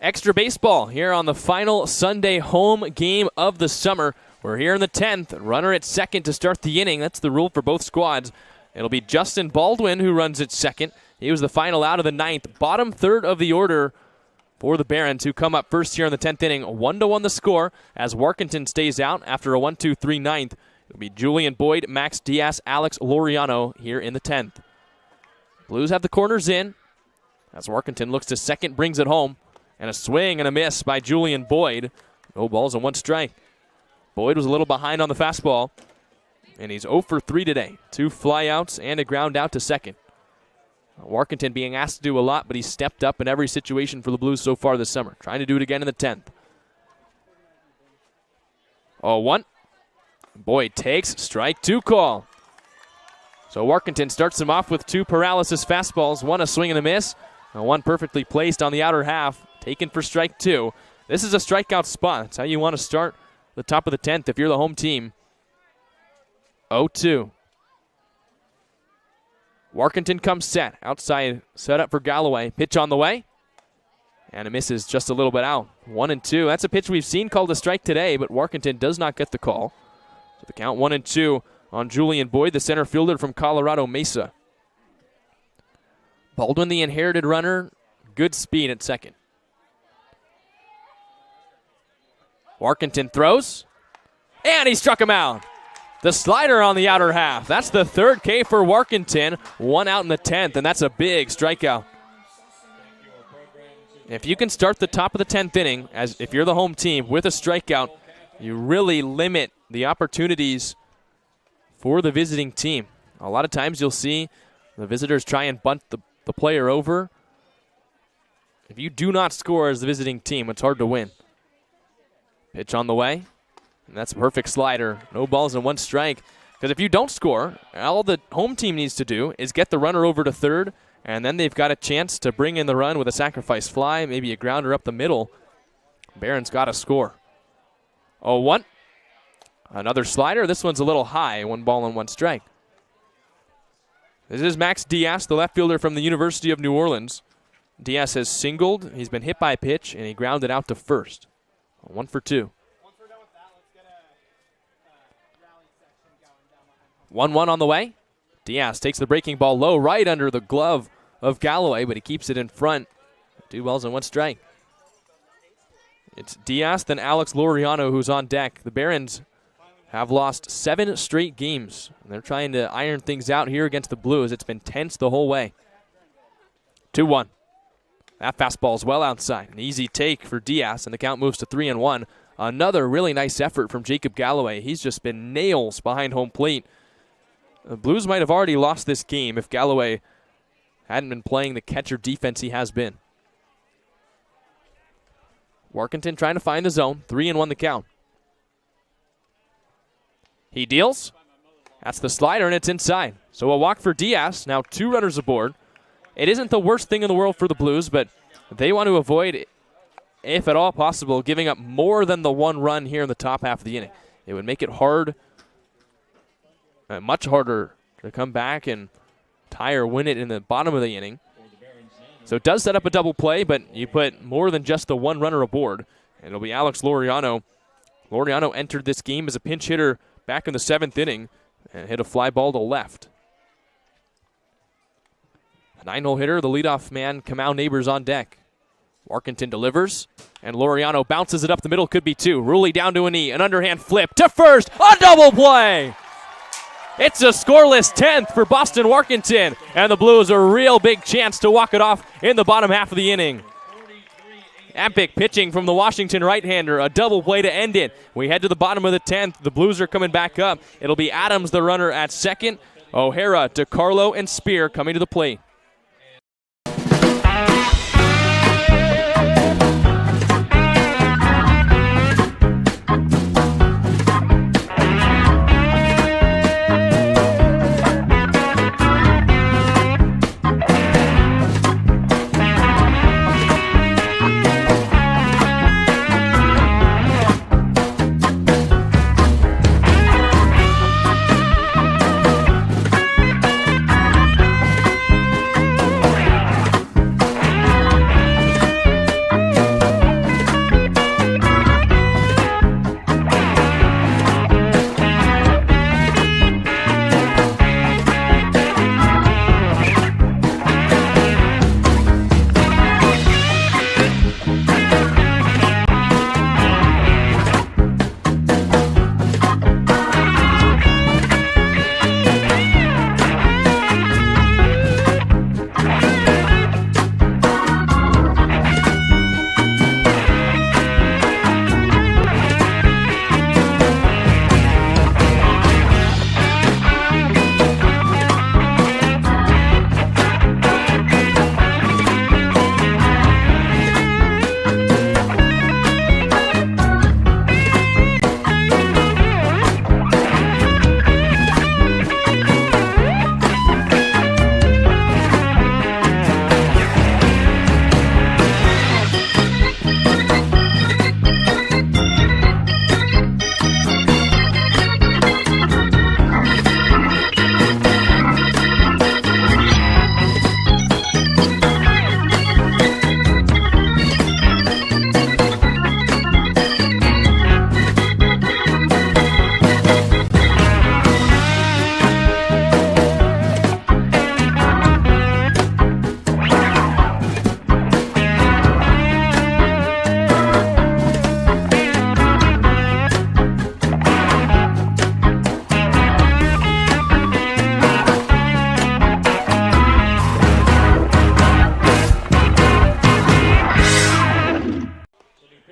Extra baseball here on the final Sunday home game of the summer. We're here in the 10th. Runner at second to start the inning. That's the rule for both squads. It'll be Justin Baldwin who runs at second. He was the final out of the 9th. Bottom third of the order for the Barons, who come up first here in the 10th inning. 1-1 the score as Warkentin stays out after a 1-2-3 9th. It'll be Julian Boyd, Max Diaz, Alex Laureano here in the 10th. Blues have the corners in as Warkentin looks to second, brings it home. And a swing and a miss by Julian Boyd. No balls and 1 strike. Boyd was a little behind on the fastball. And he's 0 for 3 today. 2 flyouts and a ground out to second. Warkentin being asked to do a lot, but he's stepped up in every situation for the Blues so far this summer. Trying to do it again in the 10th. 0-1. Boyd takes strike 2 call. So Warkentin starts him off with 2 paralysis fastballs. 1 a swing and a miss. And 1 perfectly placed on the outer half. Taken for strike 2. This is a strikeout spot. That's how you want to start the top of the 10th if you're the home team. 0-2. Warkentin comes set. Outside set up for Galloway. Pitch on the way. And it misses just a little bit out. 1-2. That's a pitch we've seen called a strike today, but Warkentin does not get the call. So the count 1-2 on Julian Boyd, the center fielder from Colorado Mesa. Baldwin, the inherited runner. Good speed at second. Warkentin throws, and he struck him out. The slider on the outer half. That's the 3rd K for Warkentin. 1 out in the 10th, and that's a big strikeout. If you can start the top of the 10th inning, as if you're the home team, with a strikeout, you really limit the opportunities for the visiting team. A lot of times you'll see the visitors try and bunt the player over. If you do not score as the visiting team, it's hard to win. Pitch on the way, and that's a perfect slider. No balls and 1 strike. Because if you don't score, all the home team needs to do is get the runner over to third, and then they've got a chance to bring in the run with a sacrifice fly, maybe a grounder up the middle. Barron's got to score. 0-1. Another slider. This one's a little high. 1 ball and 1 strike. This is Max Diaz, the left fielder from the University of New Orleans. Diaz has singled. He's been hit by a pitch, and he grounded out to first. 1 for 2. 1-1 on the way. Diaz takes the breaking ball low right under the glove of Galloway, but he keeps it in front. 2 balls and 1 strike. It's Diaz, then Alex Laureano, who's on deck. The Barons have lost 7 straight games. And they're trying to iron things out here against the Blues. It's been tense the whole way. 2-1. That fastball's well outside. An easy take for Diaz, and the count moves to 3-1. Another really nice effort from Jacob Galloway. He's just been nails behind home plate. The Blues might have already lost this game if Galloway hadn't been playing the catcher defense he has been. Workington trying to find the zone. 3-1 the count. He deals. That's the slider, and it's inside. So a walk for Diaz. Now 2 runners aboard. It isn't the worst thing in the world for the Blues, but they want to avoid, if at all possible, giving up more than the 1 run here in the top half of the inning. It would make it hard, much harder to come back and tie or win it in the bottom of the inning. So it does set up a double play, but you put more than just the 1 runner aboard, and it'll be Alex Laureano. Laureano entered this game as a pinch hitter back in the 7th inning and hit a fly ball to left. A 9-hole hitter, the leadoff man, Kamau Neighbors on deck. Workington delivers, and Laureano bounces it up the middle, could be 2. Ruley down to a knee, an underhand flip to first, a double play! It's a scoreless 10th for Boston Workington, and the Blues a real big chance to walk it off in the bottom half of the inning. Epic pitching from the Washington right-hander, a double play to end it. We head to the bottom of the 10th. The Blues are coming back up. It'll be Adams, the runner, at second. O'Hara, DeCarlo, and Spear coming to the plate.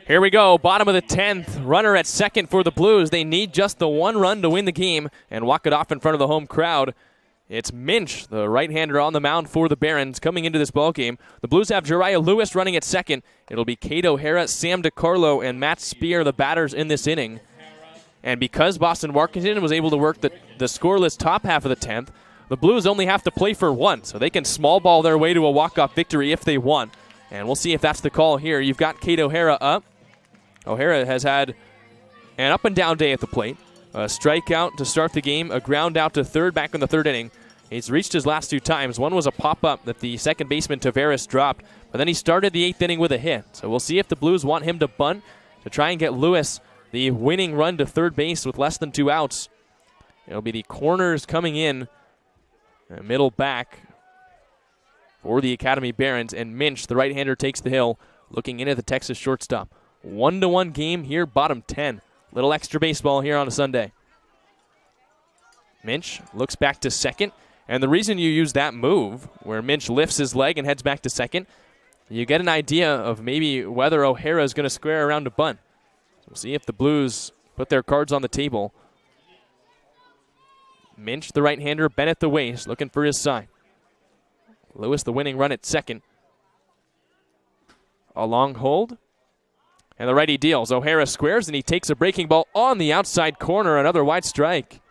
Here we go, bottom of the 10th. Runner at second for the Blues. They need just the one run to win the game and walk it off in front of the home crowd. It's Minch, the right-hander on the mound for the Barons, coming into this ballgame. The Blues have Jariah Lewis running at second. It'll be Kate O'Hara, Sam DiCarlo, and Matt Spear, the batters in this inning. And because Boston Workington was able to work the scoreless top half of the 10th, the Blues only have to play for one, so they can small ball their way to a walk-off victory if they want. And we'll see if that's the call here. You've got Kate O'Hara up. O'Hara has had an up-and-down day at the plate. A strikeout to start the game, a ground out to third back in the third inning. He's reached his last two times. One was a pop-up that the second baseman Tavares dropped, but then he started the eighth inning with a hit. So we'll see if the Blues want him to bunt to try and get Lewis the winning run to third base with less than 2 outs. It'll be the corners coming in, middle back for the Academy Barons, and Minch, the right-hander, takes the hill, looking in at the Texas shortstop. 1-1 game here, bottom 10. Little extra baseball here on a Sunday. Minch looks back to second, and the reason you use that move, where Minch lifts his leg and heads back to second, you get an idea of maybe whether O'Hara is going to square around to bunt. So we'll see if the Blues put their cards on the table. Minch, the right-hander, Bennett the waist, looking for his sign. Lewis, the winning run at second. A long hold. And the righty deals. O'Hara squares, and he takes a breaking ball on the outside corner. Another wide strike.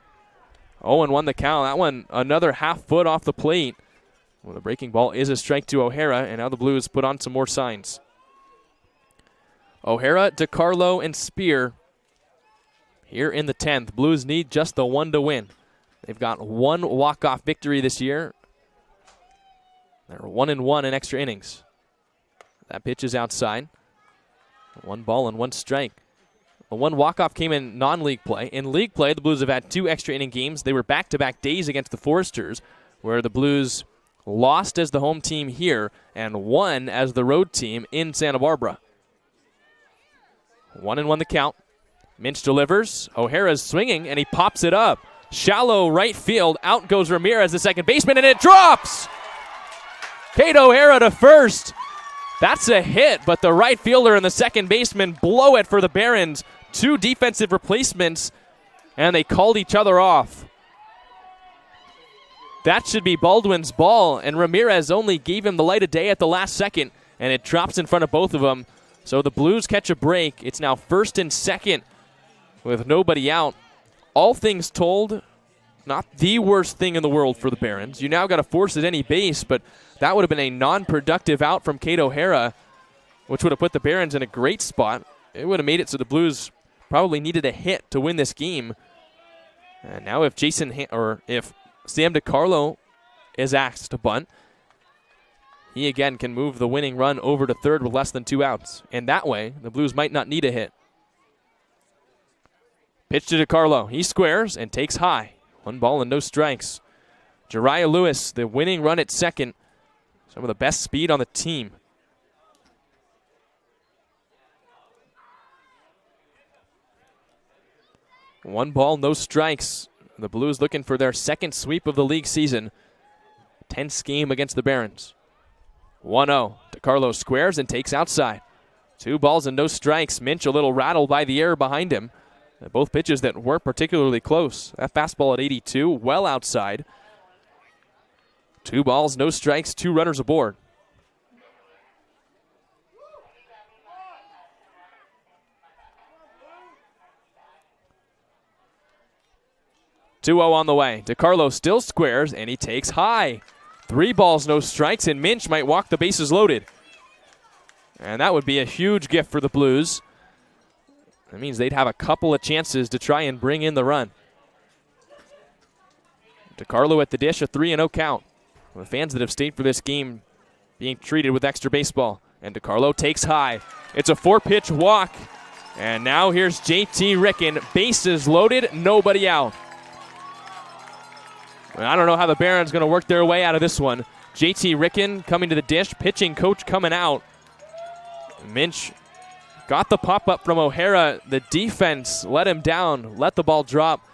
0-1 the count. That one another half foot off the plate. Well, the breaking ball is a strike to O'Hara, and now the Blues put on some more signs. O'Hara, DiCarlo, and Spear here in the 10th. Blues need just the one to win. They've got one walk-off victory this year. They're 1-1 in extra innings. That pitch is outside. 1 ball and 1 strike. The one walk-off came in non-league play. In league play, the Blues have had 2 extra inning games. They were back-to-back days against the Foresters, where the Blues lost as the home team here and won as the road team in Santa Barbara. 1-1 the count. Minch delivers. O'Hara's swinging, and he pops it up. Shallow right field. Out goes Ramirez, the second baseman, and it drops! Kate O'Hara to first. That's a hit, but the right fielder and the second baseman blow it for the Barons. 2 defensive replacements, and they called each other off. That should be Baldwin's ball, and Ramirez only gave him the light of day at the last second, and it drops in front of both of them. So the Blues catch a break. It's now first and second with nobody out. All things told, not the worst thing in the world for the Barons. You now got to force at any base, but that would have been a non-productive out from Kate O'Hara, which would have put the Barons in a great spot. It would have made it so the Blues probably needed a hit to win this game. And now if if Sam DiCarlo is asked to bunt, he again can move the winning run over to third with less than 2 outs. And that way, the Blues might not need a hit. Pitch to DiCarlo. He squares and takes high. 1 ball and no strikes. Jariah Lewis, the winning run at second. Some of the best speed on the team. One ball, no strikes. The Blues looking for their second sweep of the league season. Tense game against the Barons. 1-0. DiCarlo squares and takes outside. 2 balls and no strikes. Minch a little rattled by the air behind him. Both pitches that weren't particularly close. That fastball at 82, well outside. 2 balls, no strikes, 2 runners aboard. (2-0) on the way. DiCarlo still squares, and he takes high. 3 balls, no strikes, and Minch might walk the bases loaded. And that would be a huge gift for the Blues. That means they'd have a couple of chances to try and bring in the run. DiCarlo at the dish, a 3-0 count. The fans that have stayed for this game being treated with extra baseball. And DiCarlo takes high. It's a 4-pitch walk. And now here's JT Ricken. Bases loaded, nobody out. I don't know how the Barons going to work their way out of this one. JT Ricken coming to the dish. Pitching coach coming out. Minch got the pop-up from O'Hara. The defense let him down, let the ball drop.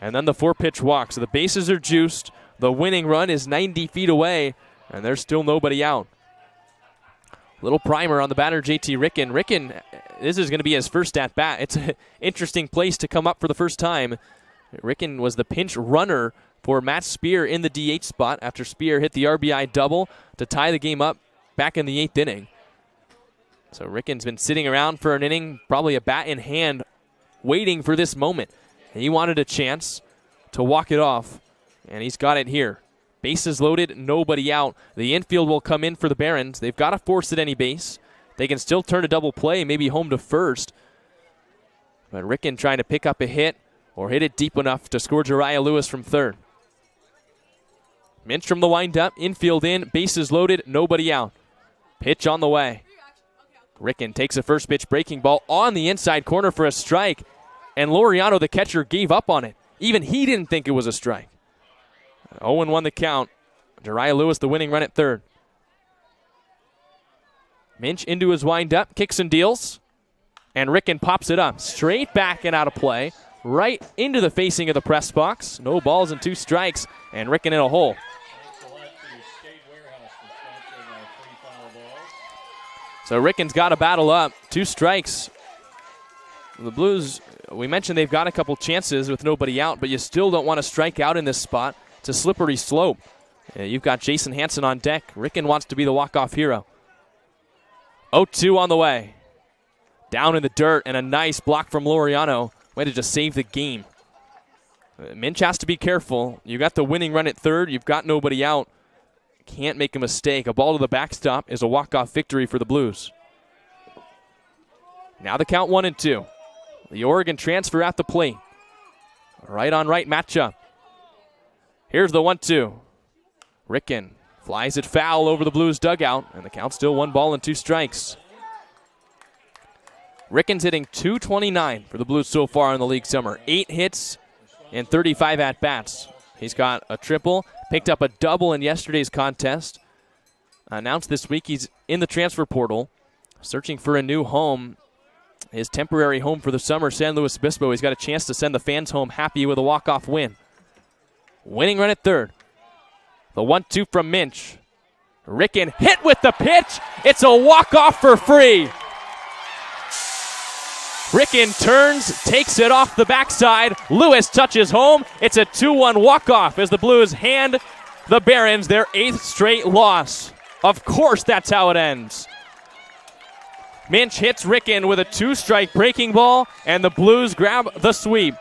And then the 4-pitch walk. So the bases are juiced. The winning run is 90 feet away, and there's still nobody out. Little primer on the batter, JT Ricken. Ricken, this is going to be his first at bat. It's an interesting place to come up for the first time. Ricken was the pinch runner for Matt Spear in the DH spot after Spear hit the RBI double to tie the game up back in the 8th inning. So Ricken's been sitting around for an inning, probably a bat in hand, waiting for this moment. And he wanted a chance to walk it off, and he's got it here. Bases loaded, nobody out. The infield will come in for the Barons. They've got to force at any base. They can still turn a double play, maybe home to first. But Ricken trying to pick up a hit or hit it deep enough to score Jariah Lewis from third. Minch from the windup, infield in, bases loaded, nobody out. Pitch on the way. Ricken takes a first pitch breaking ball on the inside corner for a strike, and Laureano, the catcher, gave up on it. Even he didn't think it was a strike. 0-1 the count. Jariah Lewis the winning run at third. Minch into his windup, kicks and deals, and Ricken pops it up. Straight back and out of play, right into the facing of the press box. No balls and 2 strikes, and Ricken in a hole. So Ricken's got to battle up. 2 strikes. The Blues, we mentioned they've got a couple chances with nobody out, but you still don't want to strike out in this spot. It's a slippery slope. You've got Jason Hansen on deck. Ricken wants to be the walk-off hero. 0-2 on the way. Down in the dirt, and a nice block from Laureano. Way to just save the game. Minch has to be careful. You got the winning run at third. You've got nobody out. Can't make a mistake. A ball to the backstop is a walk-off victory for the Blues. Now the count 1-2. The Oregon transfer at the plate. Right on right matchup. Here's the 1-2. Ricken flies it foul over the Blues dugout, and the count's still 1 ball and 2 strikes. Ricken's hitting .229 for the Blues so far in the league summer. 8 hits and 35 at-bats. He's got a triple, picked up a double in yesterday's contest. Announced this week he's in the transfer portal, searching for a new home. His temporary home for the summer, San Luis Obispo. He's got a chance to send the fans home happy with a walk-off win. Winning run at third. The 1-2 from Minch. Ricken hit with the pitch. It's a walk-off for free. Ricken turns, takes it off the backside. Lewis touches home. It's a 2-1 walk-off as the Blues hand the Barons their 8th straight loss. Of course that's how it ends. Minch hits Ricken with a 2-strike breaking ball, and the Blues grab the sweep.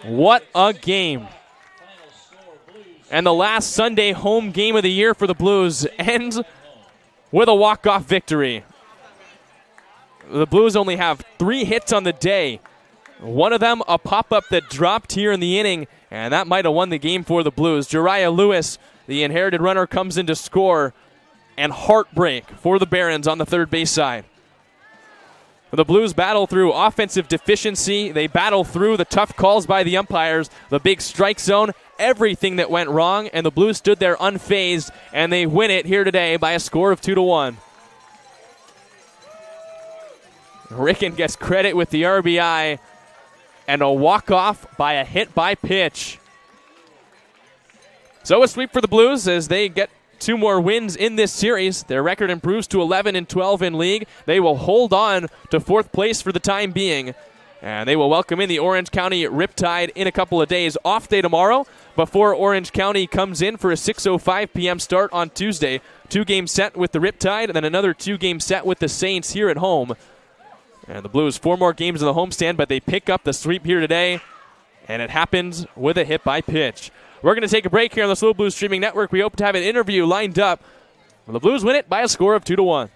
What a game. And the last Sunday home game of the year for the Blues ends with a walk-off victory. The Blues only have 3 hits on the day. One of them a pop-up that dropped here in the inning, and that might have won the game for the Blues. Jariah Lewis, the inherited runner, comes in to score, and heartbreak for the Barons on the third base side. The Blues battle through offensive deficiency. They battle through the tough calls by the umpires, the big strike zone, everything that went wrong, and the Blues stood there unfazed, and they win it here today by a score of 2-1. Ricken gets credit with the RBI and a walk-off by a hit by pitch. So a sweep for the Blues as they get 2 more wins in this series. Their record improves to 11-12 in league. They will hold on to 4th place for the time being. And they will welcome in the Orange County Riptide in a couple of days. Off day tomorrow before Orange County comes in for a 6:05 p.m. start on Tuesday. 2-game set with the Riptide and then another 2-game set with the Saints here at home. And the Blues 4 more games in the homestand, but they pick up the sweep here today. And it happens with a hit by pitch. We're going to take a break here on the Slow Blues Streaming Network. We hope to have an interview lined up. The Blues win it by a score of 2-1.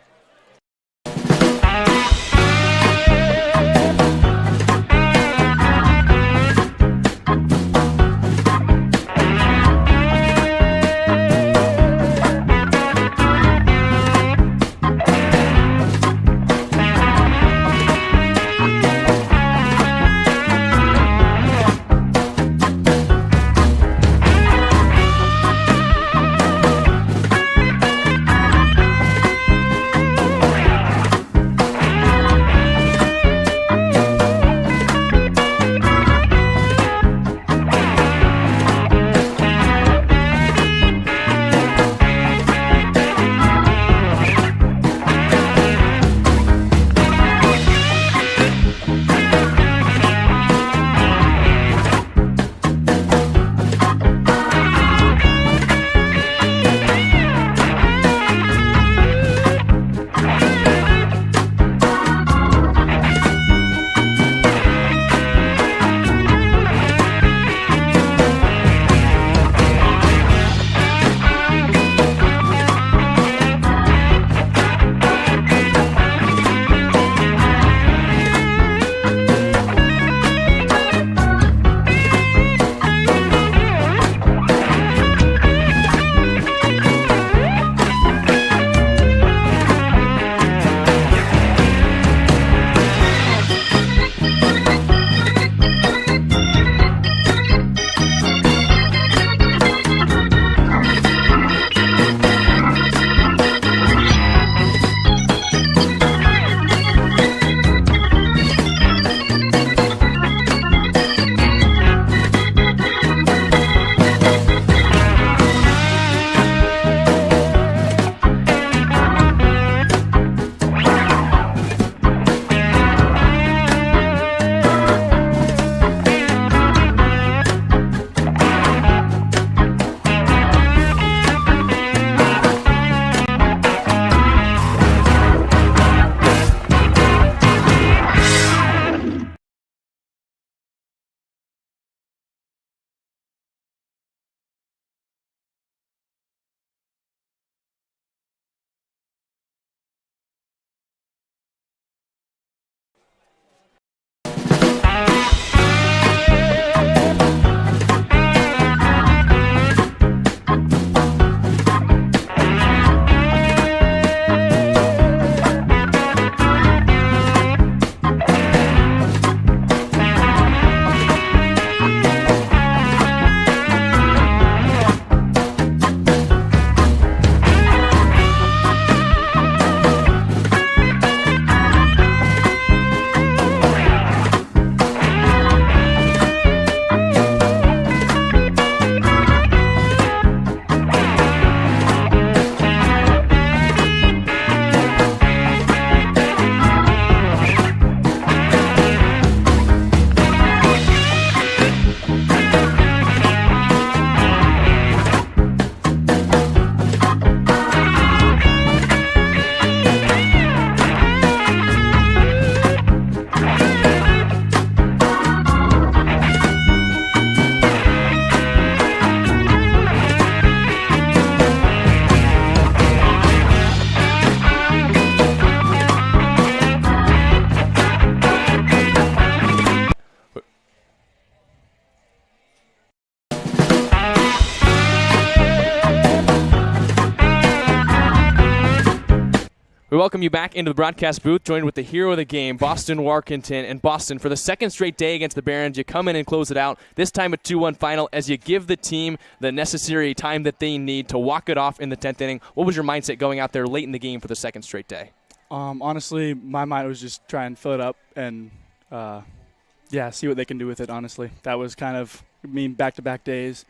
We welcome you back into the broadcast booth, joined with the hero of the game, Boston Warkentin. And Boston, for the second straight day against the Barons, you come in and close it out, this time a 2-1 final, as you give the team the necessary time that they need to walk it off in the 10th inning. What was your mindset going out there late in the game for the second straight day? Honestly, my mind was just try and fill it up and, see what they can do with it, honestly. That was kind of, back-to-back days.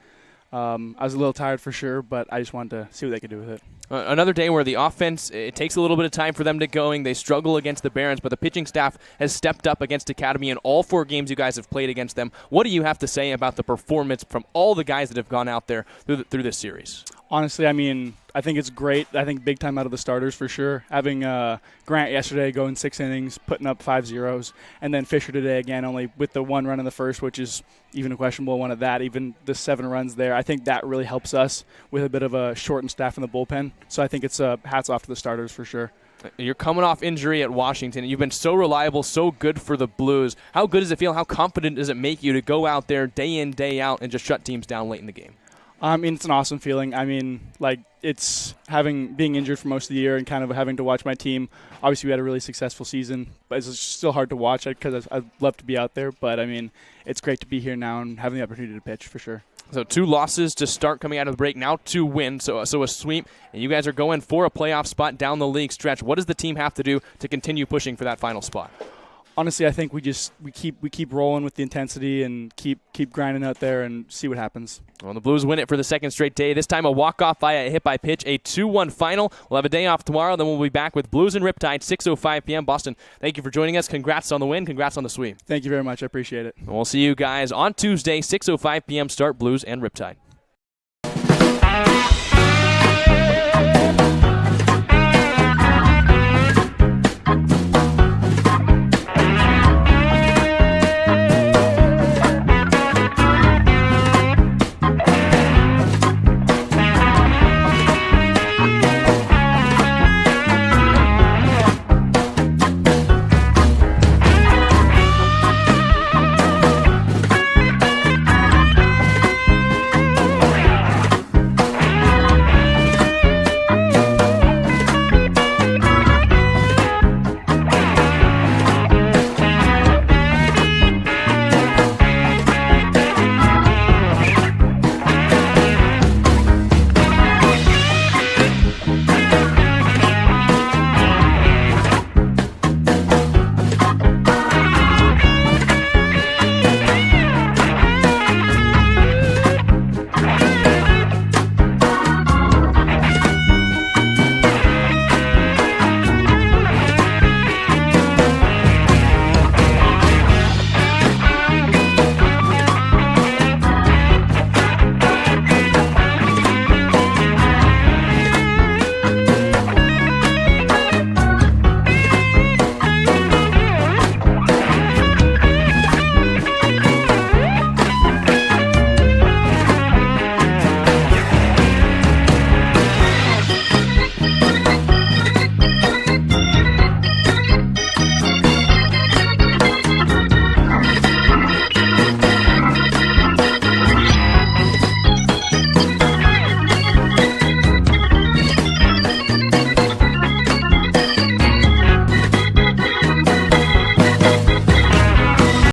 I was a little tired for sure, but I just wanted to see what they could do with it. Another day where the offense, it takes a little bit of time for them to going. They struggle against the Barons, but the pitching staff has stepped up against Academy in all 4 games you guys have played against them. What do you have to say about the performance from all the guys that have gone out there through this series? Honestly, I think it's great. I think big time out of the starters for sure. Having Grant yesterday going 6 innings, putting up 5 zeros, and then Fisher today again only with the 1 run in the first, which is even a questionable one at that, even the 7 runs there. I think that really helps us with a bit of a shortened staff in the bullpen. So I think it's hats off to the starters for sure. You're coming off injury at Washington, and you've been so reliable, so good for the Blues. How good does it feel? How confident does it make you to go out there day in, day out, and just shut teams down late in the game? It's an awesome feeling. It's being injured for most of the year and kind of having to watch my team. Obviously, we had a really successful season, but it's still hard to watch it because I'd love to be out there. But, it's great to be here now and having the opportunity to pitch for sure. So 2 losses to start coming out of the break, now 2 wins, so a sweep. And you guys are going for a playoff spot down the league stretch. What does the team have to do to continue pushing for that final spot? Honestly, I think we keep rolling with the intensity and keep grinding out there and see what happens. Well, the Blues win it for the second straight day. This time a walk-off via a hit-by-pitch, a 2-1 final. We'll have a day off tomorrow, then we'll be back with Blues and Riptide, 6:05 p.m. Boston, thank you for joining us. Congrats on the win. Congrats on the sweep. Thank you very much. I appreciate it. And we'll see you guys on Tuesday, 6:05 p.m. start, Blues and Riptide.